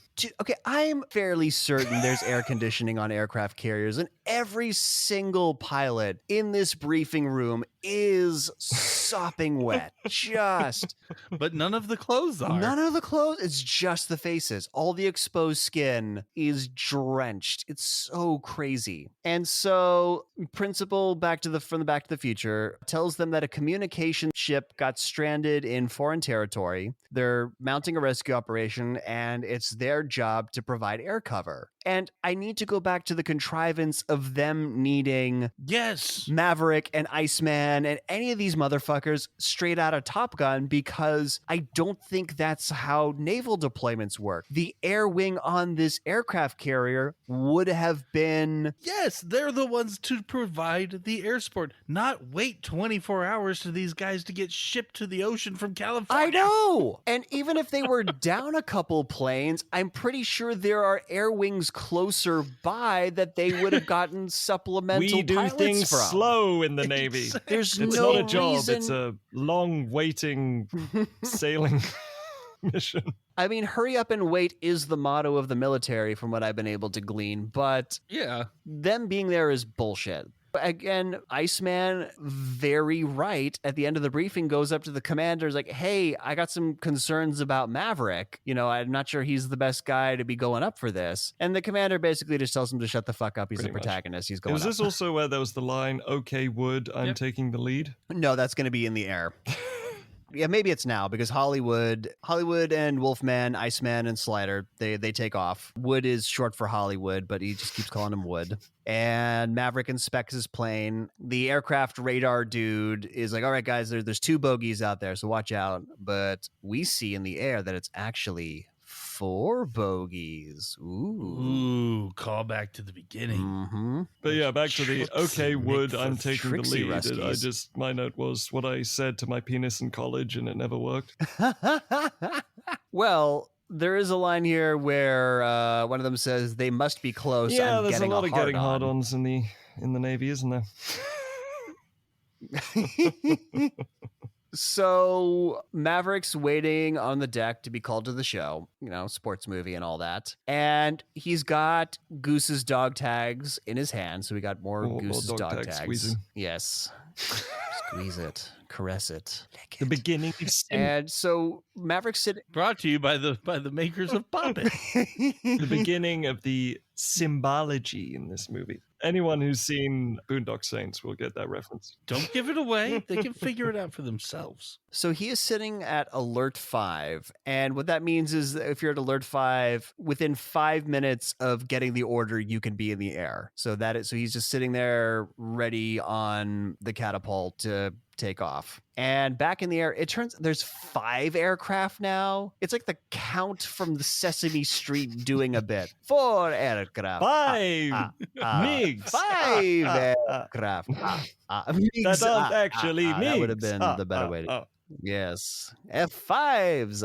Okay, I'm fairly certain there's air conditioning on aircraft carriers, and every single pilot in this briefing room is is sopping wet. Just But none of the clothes are. none of the clothes. It's just the faces. All the exposed skin is drenched. It's so crazy. And so Principal from the Back to the Future tells them that a communication ship got stranded in foreign territory. They're mounting a rescue operation, and it's their job to provide air cover. And I need to go back to the contrivance of them needing Yes. Maverick and Iceman and any of these motherfuckers straight out of Top Gun, because I don't think that's how naval deployments work. The air wing on this aircraft carrier would have been... Yes, they're the ones to provide the air support, not wait 24 hours for these guys to get shipped to the ocean from California. I know! And even if they were down a couple planes, I'm pretty sure there are air wings closer by that they would have gotten supplemental We do pilots things from. slow in the Navy. There's It's no not a job, reason... it's a long waiting sailing mission. I mean, hurry up and wait is the motto of the military from what I've been able to glean, but Yeah. them being there is bullshit. Again, Iceman, very right, at the end of the briefing goes up to the commander, is like, hey, I got some concerns about Maverick. You know, I'm not sure he's the best guy to be going up for this. And the commander basically just tells him to shut the fuck up. He's Pretty the much. protagonist. He's going Was up. this also where there was the line, okay, Wood, I'm Yep. taking the lead? No, that's going to be in the air. Yeah, maybe it's now because Hollywood and Wolfman, Iceman, and Slider, they take off. Wood is short for Hollywood, but he just keeps calling him Wood. And Maverick inspects his plane. The aircraft radar dude is like, all right, guys, there's 2 bogeys out there, so watch out. But we see in the air that it's actually 4 bogeys. Ooh, call back to the beginning. Mm-hmm. But yeah, back to the okay, Wood, for I'm taking the tricksy lead. Ruskies. My note was what I said to my penis in college, and it never worked. Well, there is a line here where one of them says they must be close. Yeah, I'm there's a getting lot of getting hard-on. hard-ons in the Navy, isn't there? So Maverick's waiting on the deck to be called to the show, you know, sports movie and all that. And he's got Goose's dog tags in his hand. So we got more More Goose's dog dog tag tags. squeezing. Yes. Squeeze it, caress it, lick The it. beginning of And so Maverick's sitting. Brought to you by the makers of Pop It. the beginning of the symbology in this movie. Anyone who's seen Boondock Saints will get that reference. Don't give it away. They can figure it out for themselves. So he is sitting at alert 5. And what that means is that if you're at alert 5, within 5 minutes of getting the order, you can be in the air. So he's just sitting there ready on the catapult to take off. And back in the air, it turns there's 5 aircraft now. It's like the Count from the Sesame Street doing a bit. 4 aircraft. 5 MiGs. 5 aircraft. MiGs. That aren't actually MiGs. That would have been the better way to. Yes. F5s.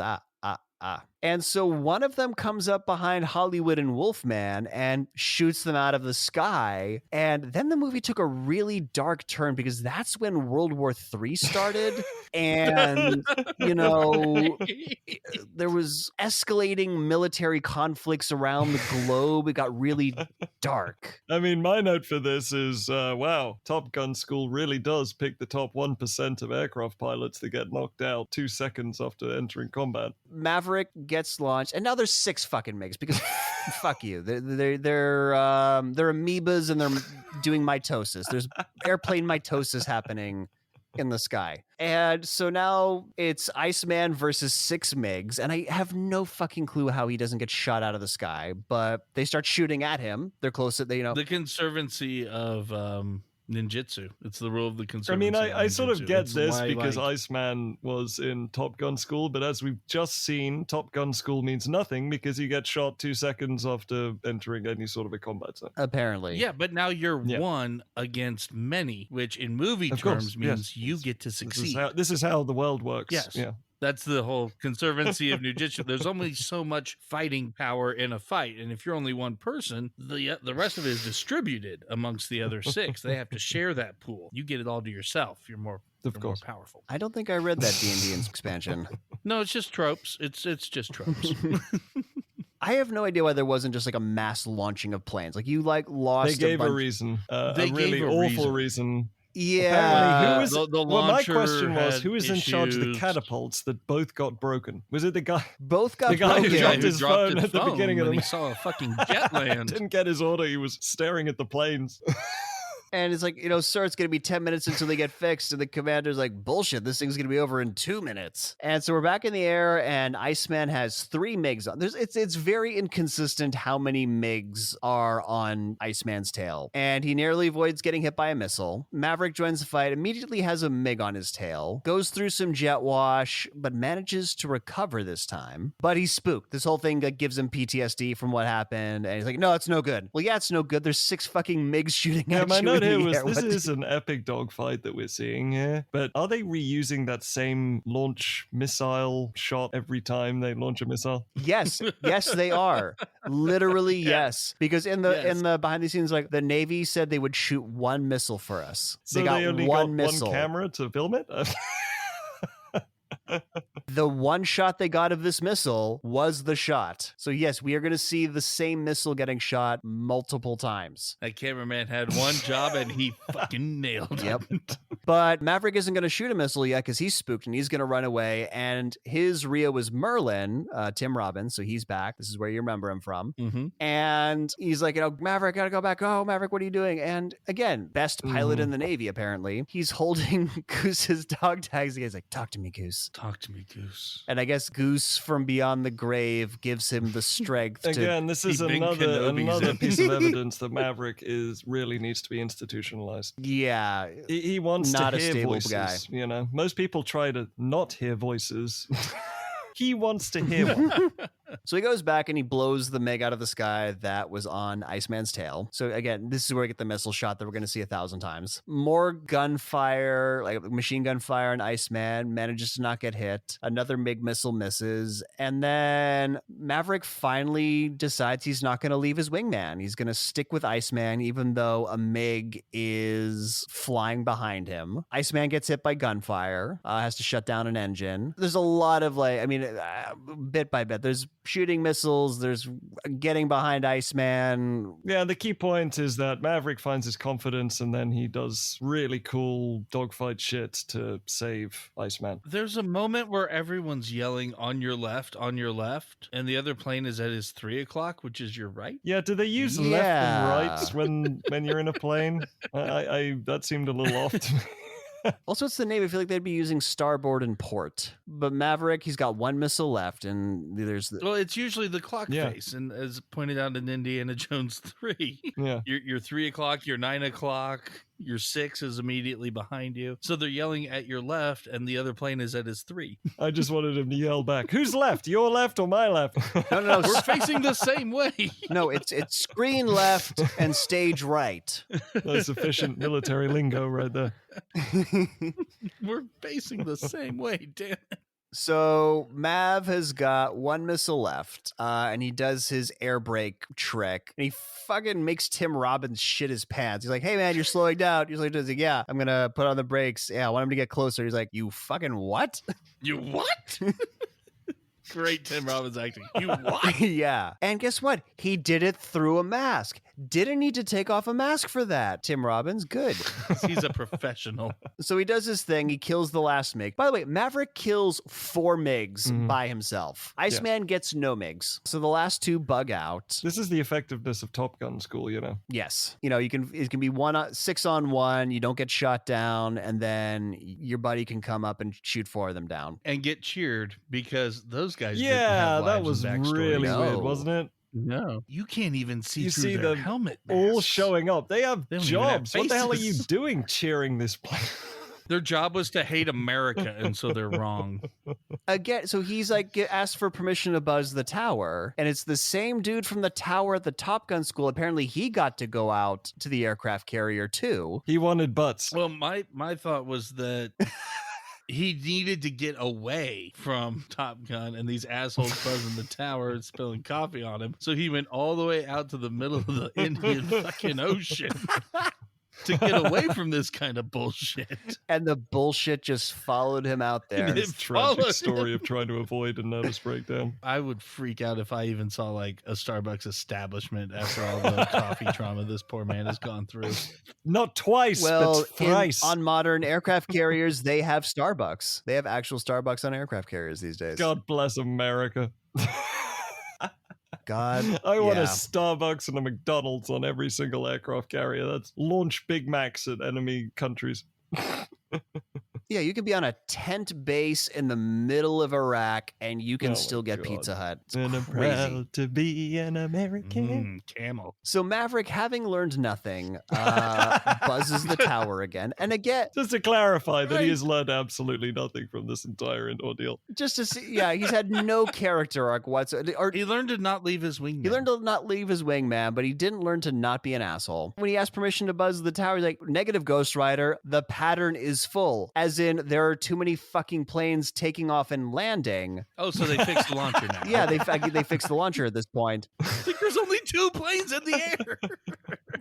And so one of them comes up behind Hollywood and Wolfman and shoots them out of the sky. And then the movie took a really dark turn because that's when World War III started. And, you know, there was escalating military conflicts around the globe. It got really dark. I mean, my note for this is, wow, Top Gun School really does pick the top 1% of aircraft pilots that get knocked out 2 seconds after entering combat. Maverick gets launched, and now there's 6 fucking MiGs because fuck you. They're amoebas and they're doing mitosis. There's airplane mitosis happening in the sky. And so now it's Iceman versus 6 MiGs, and I have no fucking clue how he doesn't get shot out of the sky, but they start shooting at him. They're close to, you know. The conservancy of ninjutsu. It's the rule of the I conservancy. mean, I sort of ninjutsu. get It's this why, because like, Iceman was in Top Gun School, but as we've just seen, Top Gun School means nothing because you get shot 2 seconds after entering any sort of a combat zone. Apparently. yeah, but now you're Yeah. one against many, which in movie Of terms course, means yes. you get to succeed. This is how the world works. Yes. Yeah. That's the whole conservancy of ninjutsu. There's only so much fighting power in a fight, and if you're only one person, the rest of it is distributed amongst the other 6. They have to share that pool. You get it all to yourself. You're more course. powerful. I don't think I read that D&D expansion. No, it's just tropes. It's just tropes. I have no idea why there wasn't just like a mass launching of planes. Like you like lost They gave a a bunch. reason. They a really gave a awful reason. Yeah. Apparently, who was the well, my launcher question was, had who was in charge of the issues. catapults that both got broken? Was it the guy? Both got The guy who broken. dropped his phone at the beginning of when the he saw a fucking jet land. didn't get his order. He was staring at the planes. And it's like, sir, it's going to be 10 minutes until they get fixed. And the commander's like, bullshit, this thing's going to be over in 2 minutes. And so we're back in the air, and Iceman has 3 MiGs on. It's very inconsistent how many MiGs are on Iceman's tail. And he narrowly avoids getting hit by a missile. Maverick joins the fight, immediately has a MiG on his tail, goes through some jet wash, but manages to recover this time. But he's spooked. This whole thing gives him PTSD from what happened. And he's like, no, it's no good. Well, yeah, it's no good. There's 6 fucking MiGs shooting at My you. note here was, air. this What is an epic dogfight that we're seeing here, but are they reusing that same launch missile shot every time they launch a missile? Yes, they are. Literally, yes. Because in the behind the scenes, like the Navy said they would shoot 1 missile for us. So they got only one got missile. one camera to film it? The one shot they got of this missile was the shot. So yes, we are going to see the same missile getting shot multiple times. That cameraman had one job and he fucking nailed it. Yep. But Maverick isn't going to shoot a missile yet because he's spooked and he's going to run away. And his Rio was Merlin, Tim Robbins. So he's back. This is where you remember him from. Mm-hmm. And he's like, Maverick, gotta go back. Oh, Maverick, what are you doing? And again, best pilot in the Navy, apparently. He's holding Goose's dog tags. He's like, talk to me, Goose. Talk to me, Goose. And I guess Goose from beyond the grave gives him the strength to... Again, this is another piece of evidence that Maverick really needs to be institutionalized. Yeah. He wants not to a hear stable voices. guy. Most people try to not hear voices. He wants to hear one. So he goes back and he blows the MiG out of the sky that was on Iceman's tail. So again, this is where we get the missile shot that we're going to see 1,000 times. More gunfire, like machine gun fire, and Iceman manages to not get hit. Another MiG missile misses. And then Maverick finally decides he's not going to leave his wingman. He's going to stick with Iceman, even though a MiG is flying behind him. Iceman gets hit by gunfire, has to shut down an engine. There's a lot of bit by bit. There's shooting missiles, there's getting behind Iceman. Yeah, the key point is that Maverick finds his confidence and then he does really cool dogfight shit to save Iceman. There's a moment where everyone's yelling on your left, and the other plane is at his 3 o'clock, which is your right. Yeah, do they use left and right when you're in a plane? I that seemed a little off to me. Also, it's the Navy. I feel like they'd be using starboard and port. But Maverick, he's got 1 missile left, and there's... Well, it's usually the clock face, and as pointed out in Indiana Jones 3, your 3 o'clock, your 9 o'clock, your 6 is immediately behind you. So they're yelling at your left, and the other plane is at his 3. I just wanted him to yell back, who's left? Your left or my left? No. We're facing the same way. No, it's screen left and stage right. That's sufficient military lingo right there. We're facing the same way, damn it. So Mav has got 1 missile left, and he does his air brake trick, and he fucking makes Tim Robbins shit his pants. He's like, hey man, you're slowing down. He's like, yeah, I'm gonna put on the brakes. Yeah, I want him to get closer. He's like, you fucking what? You what? Great Tim Robbins acting. You what? Yeah. And guess what? He did it through a mask. Didn't need to take off a mask for that. Tim Robbins, good. He's a professional. So he does his thing. He kills the last MiG. By the way, Maverick kills 4 MiGs by himself. Iceman gets no MiGs. So the last 2 bug out. This is the effectiveness of Top Gun school, Yes. it can be 6-on-1. You don't get shot down, and then your buddy can come up and shoot 4 of them down. And get cheered because those guys didn't Yeah, have that lives was and backstories. really No. weird, wasn't it? No. You can't even see You through see their them helmet all masks. showing up. They have They don't even have jobs. What the hell are you faces. doing cheering this plane? Their job was to hate America, and so they're wrong. Again, so he's like asked for permission to buzz the tower, and it's the same dude from the tower at the Top Gun school. Apparently he got to go out to the aircraft carrier too. He wanted butts. Well, my thought was that he needed to get away from Top Gun and these assholes buzzing the tower and spilling coffee on him. So he went all the way out to the middle of the Indian fucking Ocean. to get away from this kind of bullshit. And the bullshit just followed him out there. And it This tragic followed story him. of trying to avoid a nervous breakdown. I would freak out if I even saw like a Starbucks establishment after all the coffee trauma this poor man has gone through. Not twice, Well, but thrice. on modern aircraft carriers, they have Starbucks. They have actual Starbucks on aircraft carriers these days. God bless America. God, I want a yeah. Starbucks and a McDonald's on every single aircraft carrier. That's launch Big Macs at enemy countries. Yeah, you can be on a tent base in the middle of Iraq and you can Oh my still get God. Pizza Hut. It's And I'm crazy. proud to be an American. Camel. So Maverick, having learned nothing, buzzes the tower again. And again, Just to clarify that he Right. has learned absolutely nothing from this entire ordeal. just to see, yeah, he's had no character arc whatsoever. Or He learned to not leave his wingman. he learned to not leave his wingman, but he didn't learn to not be an asshole. When he asked permission to buzz the tower, he's like, negative, Ghost Rider, the pattern is full. As in, there are too many fucking planes taking off and landing. Oh, so they fixed the launcher now. Yeah, they fixed the launcher at this point. Like, there's only 2 planes in the air.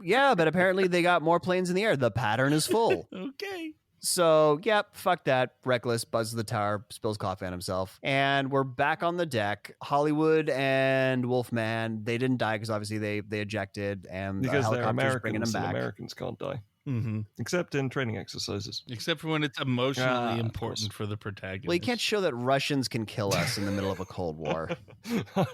Yeah, but apparently they got more planes in the air. The pattern is full. Okay. So, yep, fuck that. Reckless buzzes the tower, spills coffee on himself. And we're back on the deck. Hollywood and Wolfman, they didn't die because obviously they ejected and the Because they're helicopter's bringing them Americans, and back. Americans can't die. Mm-hmm. Except in training exercises. Except for when it's emotionally of important course. for the protagonist. Well, you can't show that Russians can kill us in the middle of a Cold War.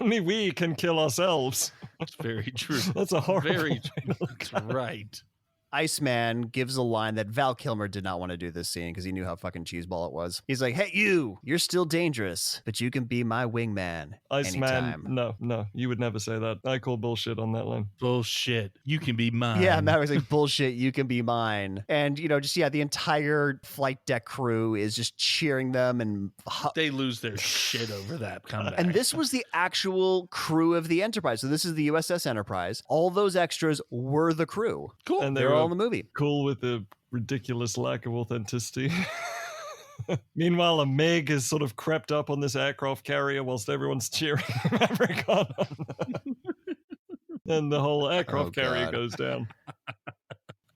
Only we can kill ourselves. It's very true. That's a horrible Very way true. to look at it. Right. Iceman gives a line that Val Kilmer did not want to do this scene because he knew how fucking cheeseball it was. He's like, hey, you're still dangerous, but you can be my wingman Iceman, anytime. no, you would never say that. I call bullshit on that line. Bullshit. You can be mine. Yeah, Matt was like, bullshit, you can be mine. And, the entire flight deck crew is just cheering them and They lose their shit over that comeback. and this was the actual crew of the Enterprise. So this is the USS Enterprise. All those extras were the crew. cool. And They were all in the movie. cool with the ridiculous lack of authenticity. Meanwhile, a MiG has sort of crept up on this aircraft carrier whilst everyone's cheering Maverick on. And the whole aircraft Oh, carrier God. goes down.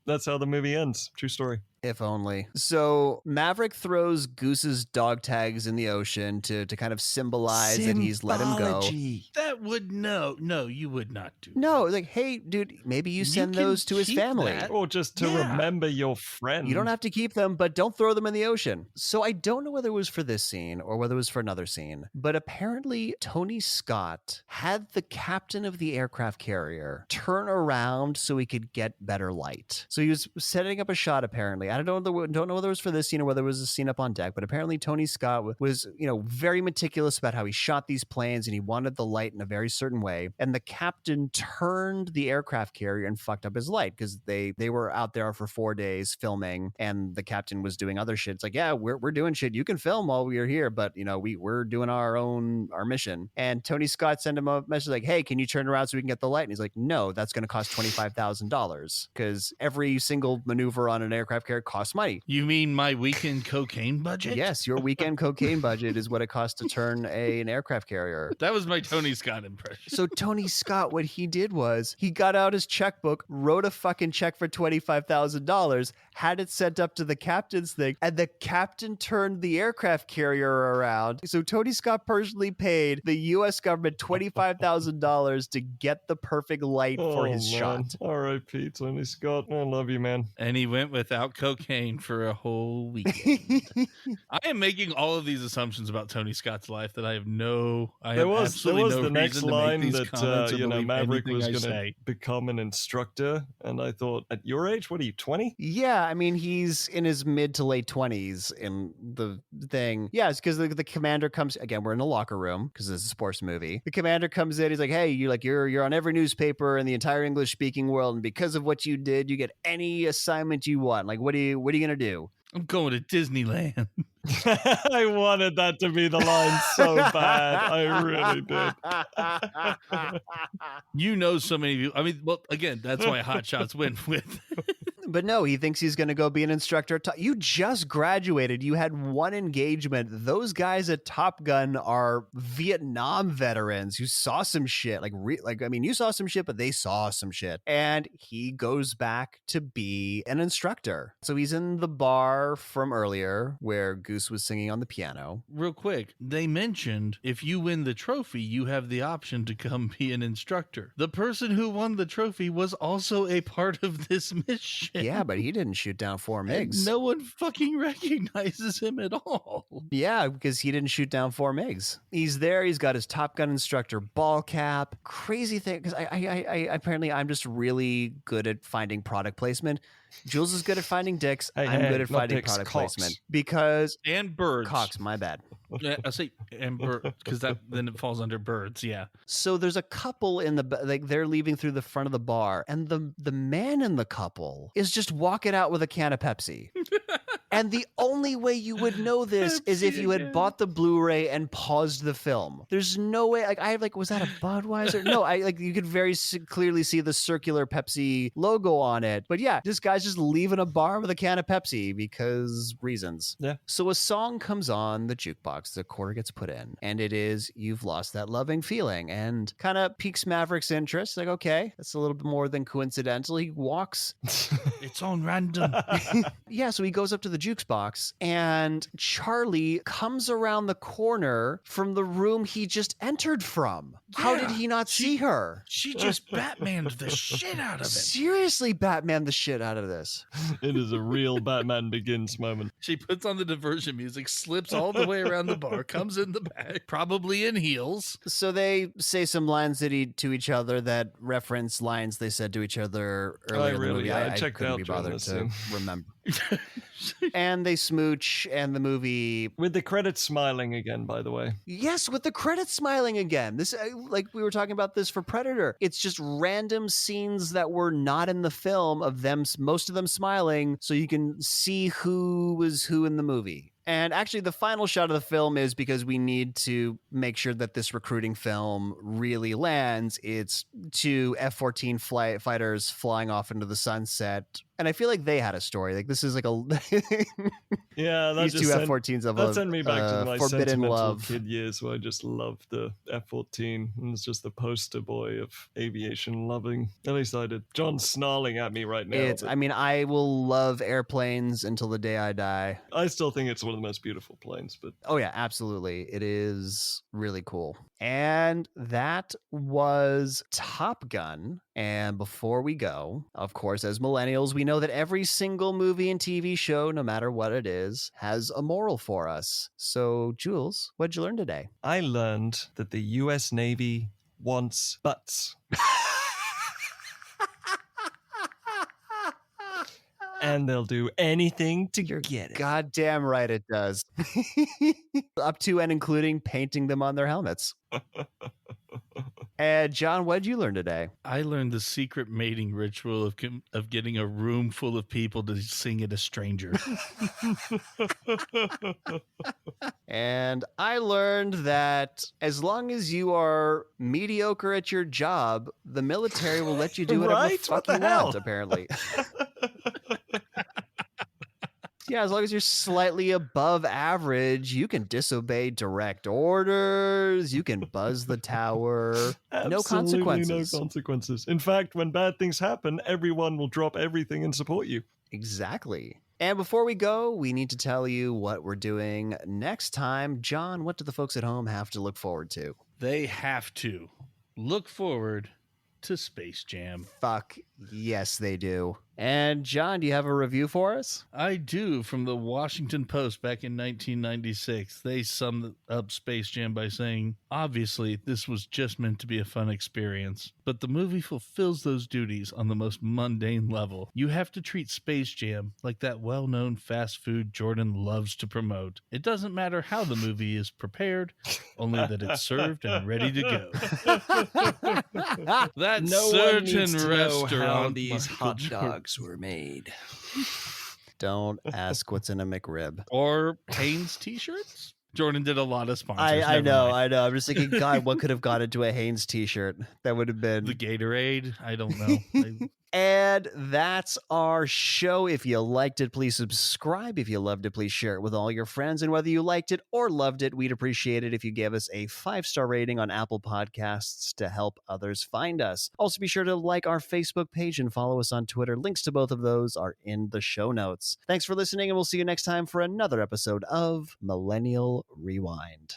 That's how the movie ends. True story. If only. So Maverick throws Goose's dog tags in the ocean to kind of symbolize that he's let him go. Symbology. That would no, you would not do. No, like, hey, dude, maybe you send can those to his keep family. that. Or just to Yeah. remember your friend. You don't have to keep them, but don't throw them in the ocean. So I don't know whether it was for this scene or whether it was for another scene, but apparently Tony Scott had the captain of the aircraft carrier turn around so he could get better light. So he was setting up a shot, apparently. I don't know whether it was for this scene or whether it was a scene up on deck, but apparently Tony Scott was, very meticulous about how he shot these planes and he wanted the light in a very certain way. And the captain turned the aircraft carrier and fucked up his light because they were out there for 4 days filming and the captain was doing other shit. It's like, yeah, we're doing shit. You can film while we're here, but we're doing our mission. And Tony Scott sent him a message like, hey, can you turn around so we can get the light? And he's like, no, that's going to cost $25,000 because every single maneuver on an aircraft carrier costs money. You mean my weekend cocaine budget? Yes, your weekend cocaine budget is what it costs to turn an aircraft carrier. That was my Tony Scott impression. So Tony Scott, what he did was he got out his checkbook, wrote a fucking check for $25,000, had it sent up to the captain's thing, and the captain turned the aircraft carrier around. So Tony Scott personally paid the U.S. government $25,000 to get the perfect light for his shot. R.I.P. Tony Scott. I love you, man. And he went without cocaine for a whole weekend. I am making all of these assumptions about Tony Scott's life that I have There was absolutely no the next reason to make line these that comments or believe Maverick anything was I going to say. become an instructor, and I thought, at your age, what are you, 20? Yeah, I mean, he's in his mid to late 20s in the thing. Yeah, it's because the commander comes, again, we're in a locker room because this is a sports movie. The commander comes in, he's like, hey, you're on every newspaper in the entire English-speaking world, and because of what you did, you get any assignment you want. Like, what are you going to do? I'm going to Disneyland. I wanted that to be the line so bad. I really did. You know so many of you. I mean, well, again, that's why Hot Shots went with. But no, he thinks he's going to go be an instructor. You just graduated. You had one engagement. Those guys at Top Gun are Vietnam veterans who saw some shit. You saw some shit, but they saw some shit. And he goes back to be an instructor. So he's in the bar from earlier where Goose was singing on the piano. Real quick, they mentioned if you win the trophy, you have the option to come be an instructor. The person who won the trophy was also a part of this mission. Yeah, but he didn't shoot down 4 MiGs. And no one fucking recognizes him at all. Yeah, because he didn't shoot down 4 MiGs. He's there. He's got his Top Gun instructor ball cap. Crazy thing, because I apparently I'm just really good at finding product placement. Jules is good at finding dicks. I'm good at finding dicks, product cocks. placement because And birds. cocks. My bad. Yeah, I say and birds because then it falls under birds. Yeah. So there's a couple in they're leaving through the front of the bar, and the man in the couple is just walking out with a can of Pepsi. And the only way you would know this is if you had bought the Blu-ray and paused the film. There's no way. Was that a Budweiser? No, you could very clearly see the circular Pepsi logo on it. But yeah, this guy's just leaving a bar with a can of Pepsi because reasons. Yeah. So a song comes on the jukebox, the quarter gets put in, and it is "You've Lost That Loving Feeling," and kind of piques Maverick's interest. Like, okay, that's a little bit more than coincidental. He walks. It's on random. Yeah, so he goes up to the jukebox, and Charlie comes around the corner from the room he just entered from. How did he not see her? She just Batmaned the shit out of him. Seriously, Batman the shit out of this. It is a real Batman Begins moment. She puts on the diversion music, slips all the way around the bar, comes in the back, probably in heels. So they say some lines to each other that reference lines they said to each other earlier in the movie. I checked couldn't out be during bothered this to scene. remember. And they smooch, and the movie... With the credits smiling again, by the way. Yes, with the credits smiling again. This, like we were talking about this for Predator. It's just random scenes that were not in the film of them, most of them smiling, so you can see who was who in the movie. And actually, the final shot of the film is because we need to make sure that this recruiting film really lands. It's two F-14 fighters flying off into the sunset. And I feel like they had a story. Like, this is like a... Yeah, these two F-14s of that sent me back to my forbidden sentimental love. kid years where I just loved the F-14. And it's just the poster boy of aviation loving. At least I did. John's snarling at me right now. but I will love airplanes until the day I die. I still think it's one of the most beautiful planes, but Oh yeah, absolutely. It is really cool. And that was Top Gun. And before we go, of course, as millennials, we know that every single movie and TV show, no matter what it is, has a moral for us. So, Jules, what'd you learn today? I learned that the US Navy wants butts. And they'll do anything to get it. Goddamn right it does. Up to and including painting them on their helmets. And John, what did you learn today? I learned the secret mating ritual of getting a room full of people to sing at a stranger. And I learned that as long as you are mediocre at your job, the military will let you do whatever the Right? fuck What the you hell? want, apparently. Yeah, as long as you're slightly above average, you can disobey direct orders, you can buzz the tower. No Absolutely consequences. No consequences. In fact, when bad things happen, everyone will drop everything and support you. Exactly. And before we go, we need to tell you what we're doing next time. John, what do the folks at home have to look forward to? They have to look forward to Space Jam. Fuck yes, they do. And John, do you have a review for us? I do, from the Washington Post back in 1996. They summed up Space Jam by saying, obviously, this was just meant to be a fun experience, but the movie fulfills those duties on the most mundane level. You have to treat Space Jam like that well-known fast food Jordan loves to promote. It doesn't matter how the movie is prepared, only that it's served and ready to go. That No one certain needs to know restaurant, how these Michael hot Jordan. dogs were made. Don't ask what's in a McRib. Or Hanes t-shirts? Jordan did a lot of sponsors. I never know. mind. I'm just thinking, God, what could have gone into a Hanes t-shirt? That would have been... The Gatorade? I don't know. And that's our show. If you liked it, please subscribe. If you loved it, please share it with all your friends. And whether you liked it or loved it, we'd appreciate it if you gave us a 5-star rating on Apple Podcasts to help others find us. Also, be sure to like our Facebook page and follow us on Twitter. Links to both of those are in the show notes. Thanks for listening, and we'll see you next time for another episode of Millennial Rewind.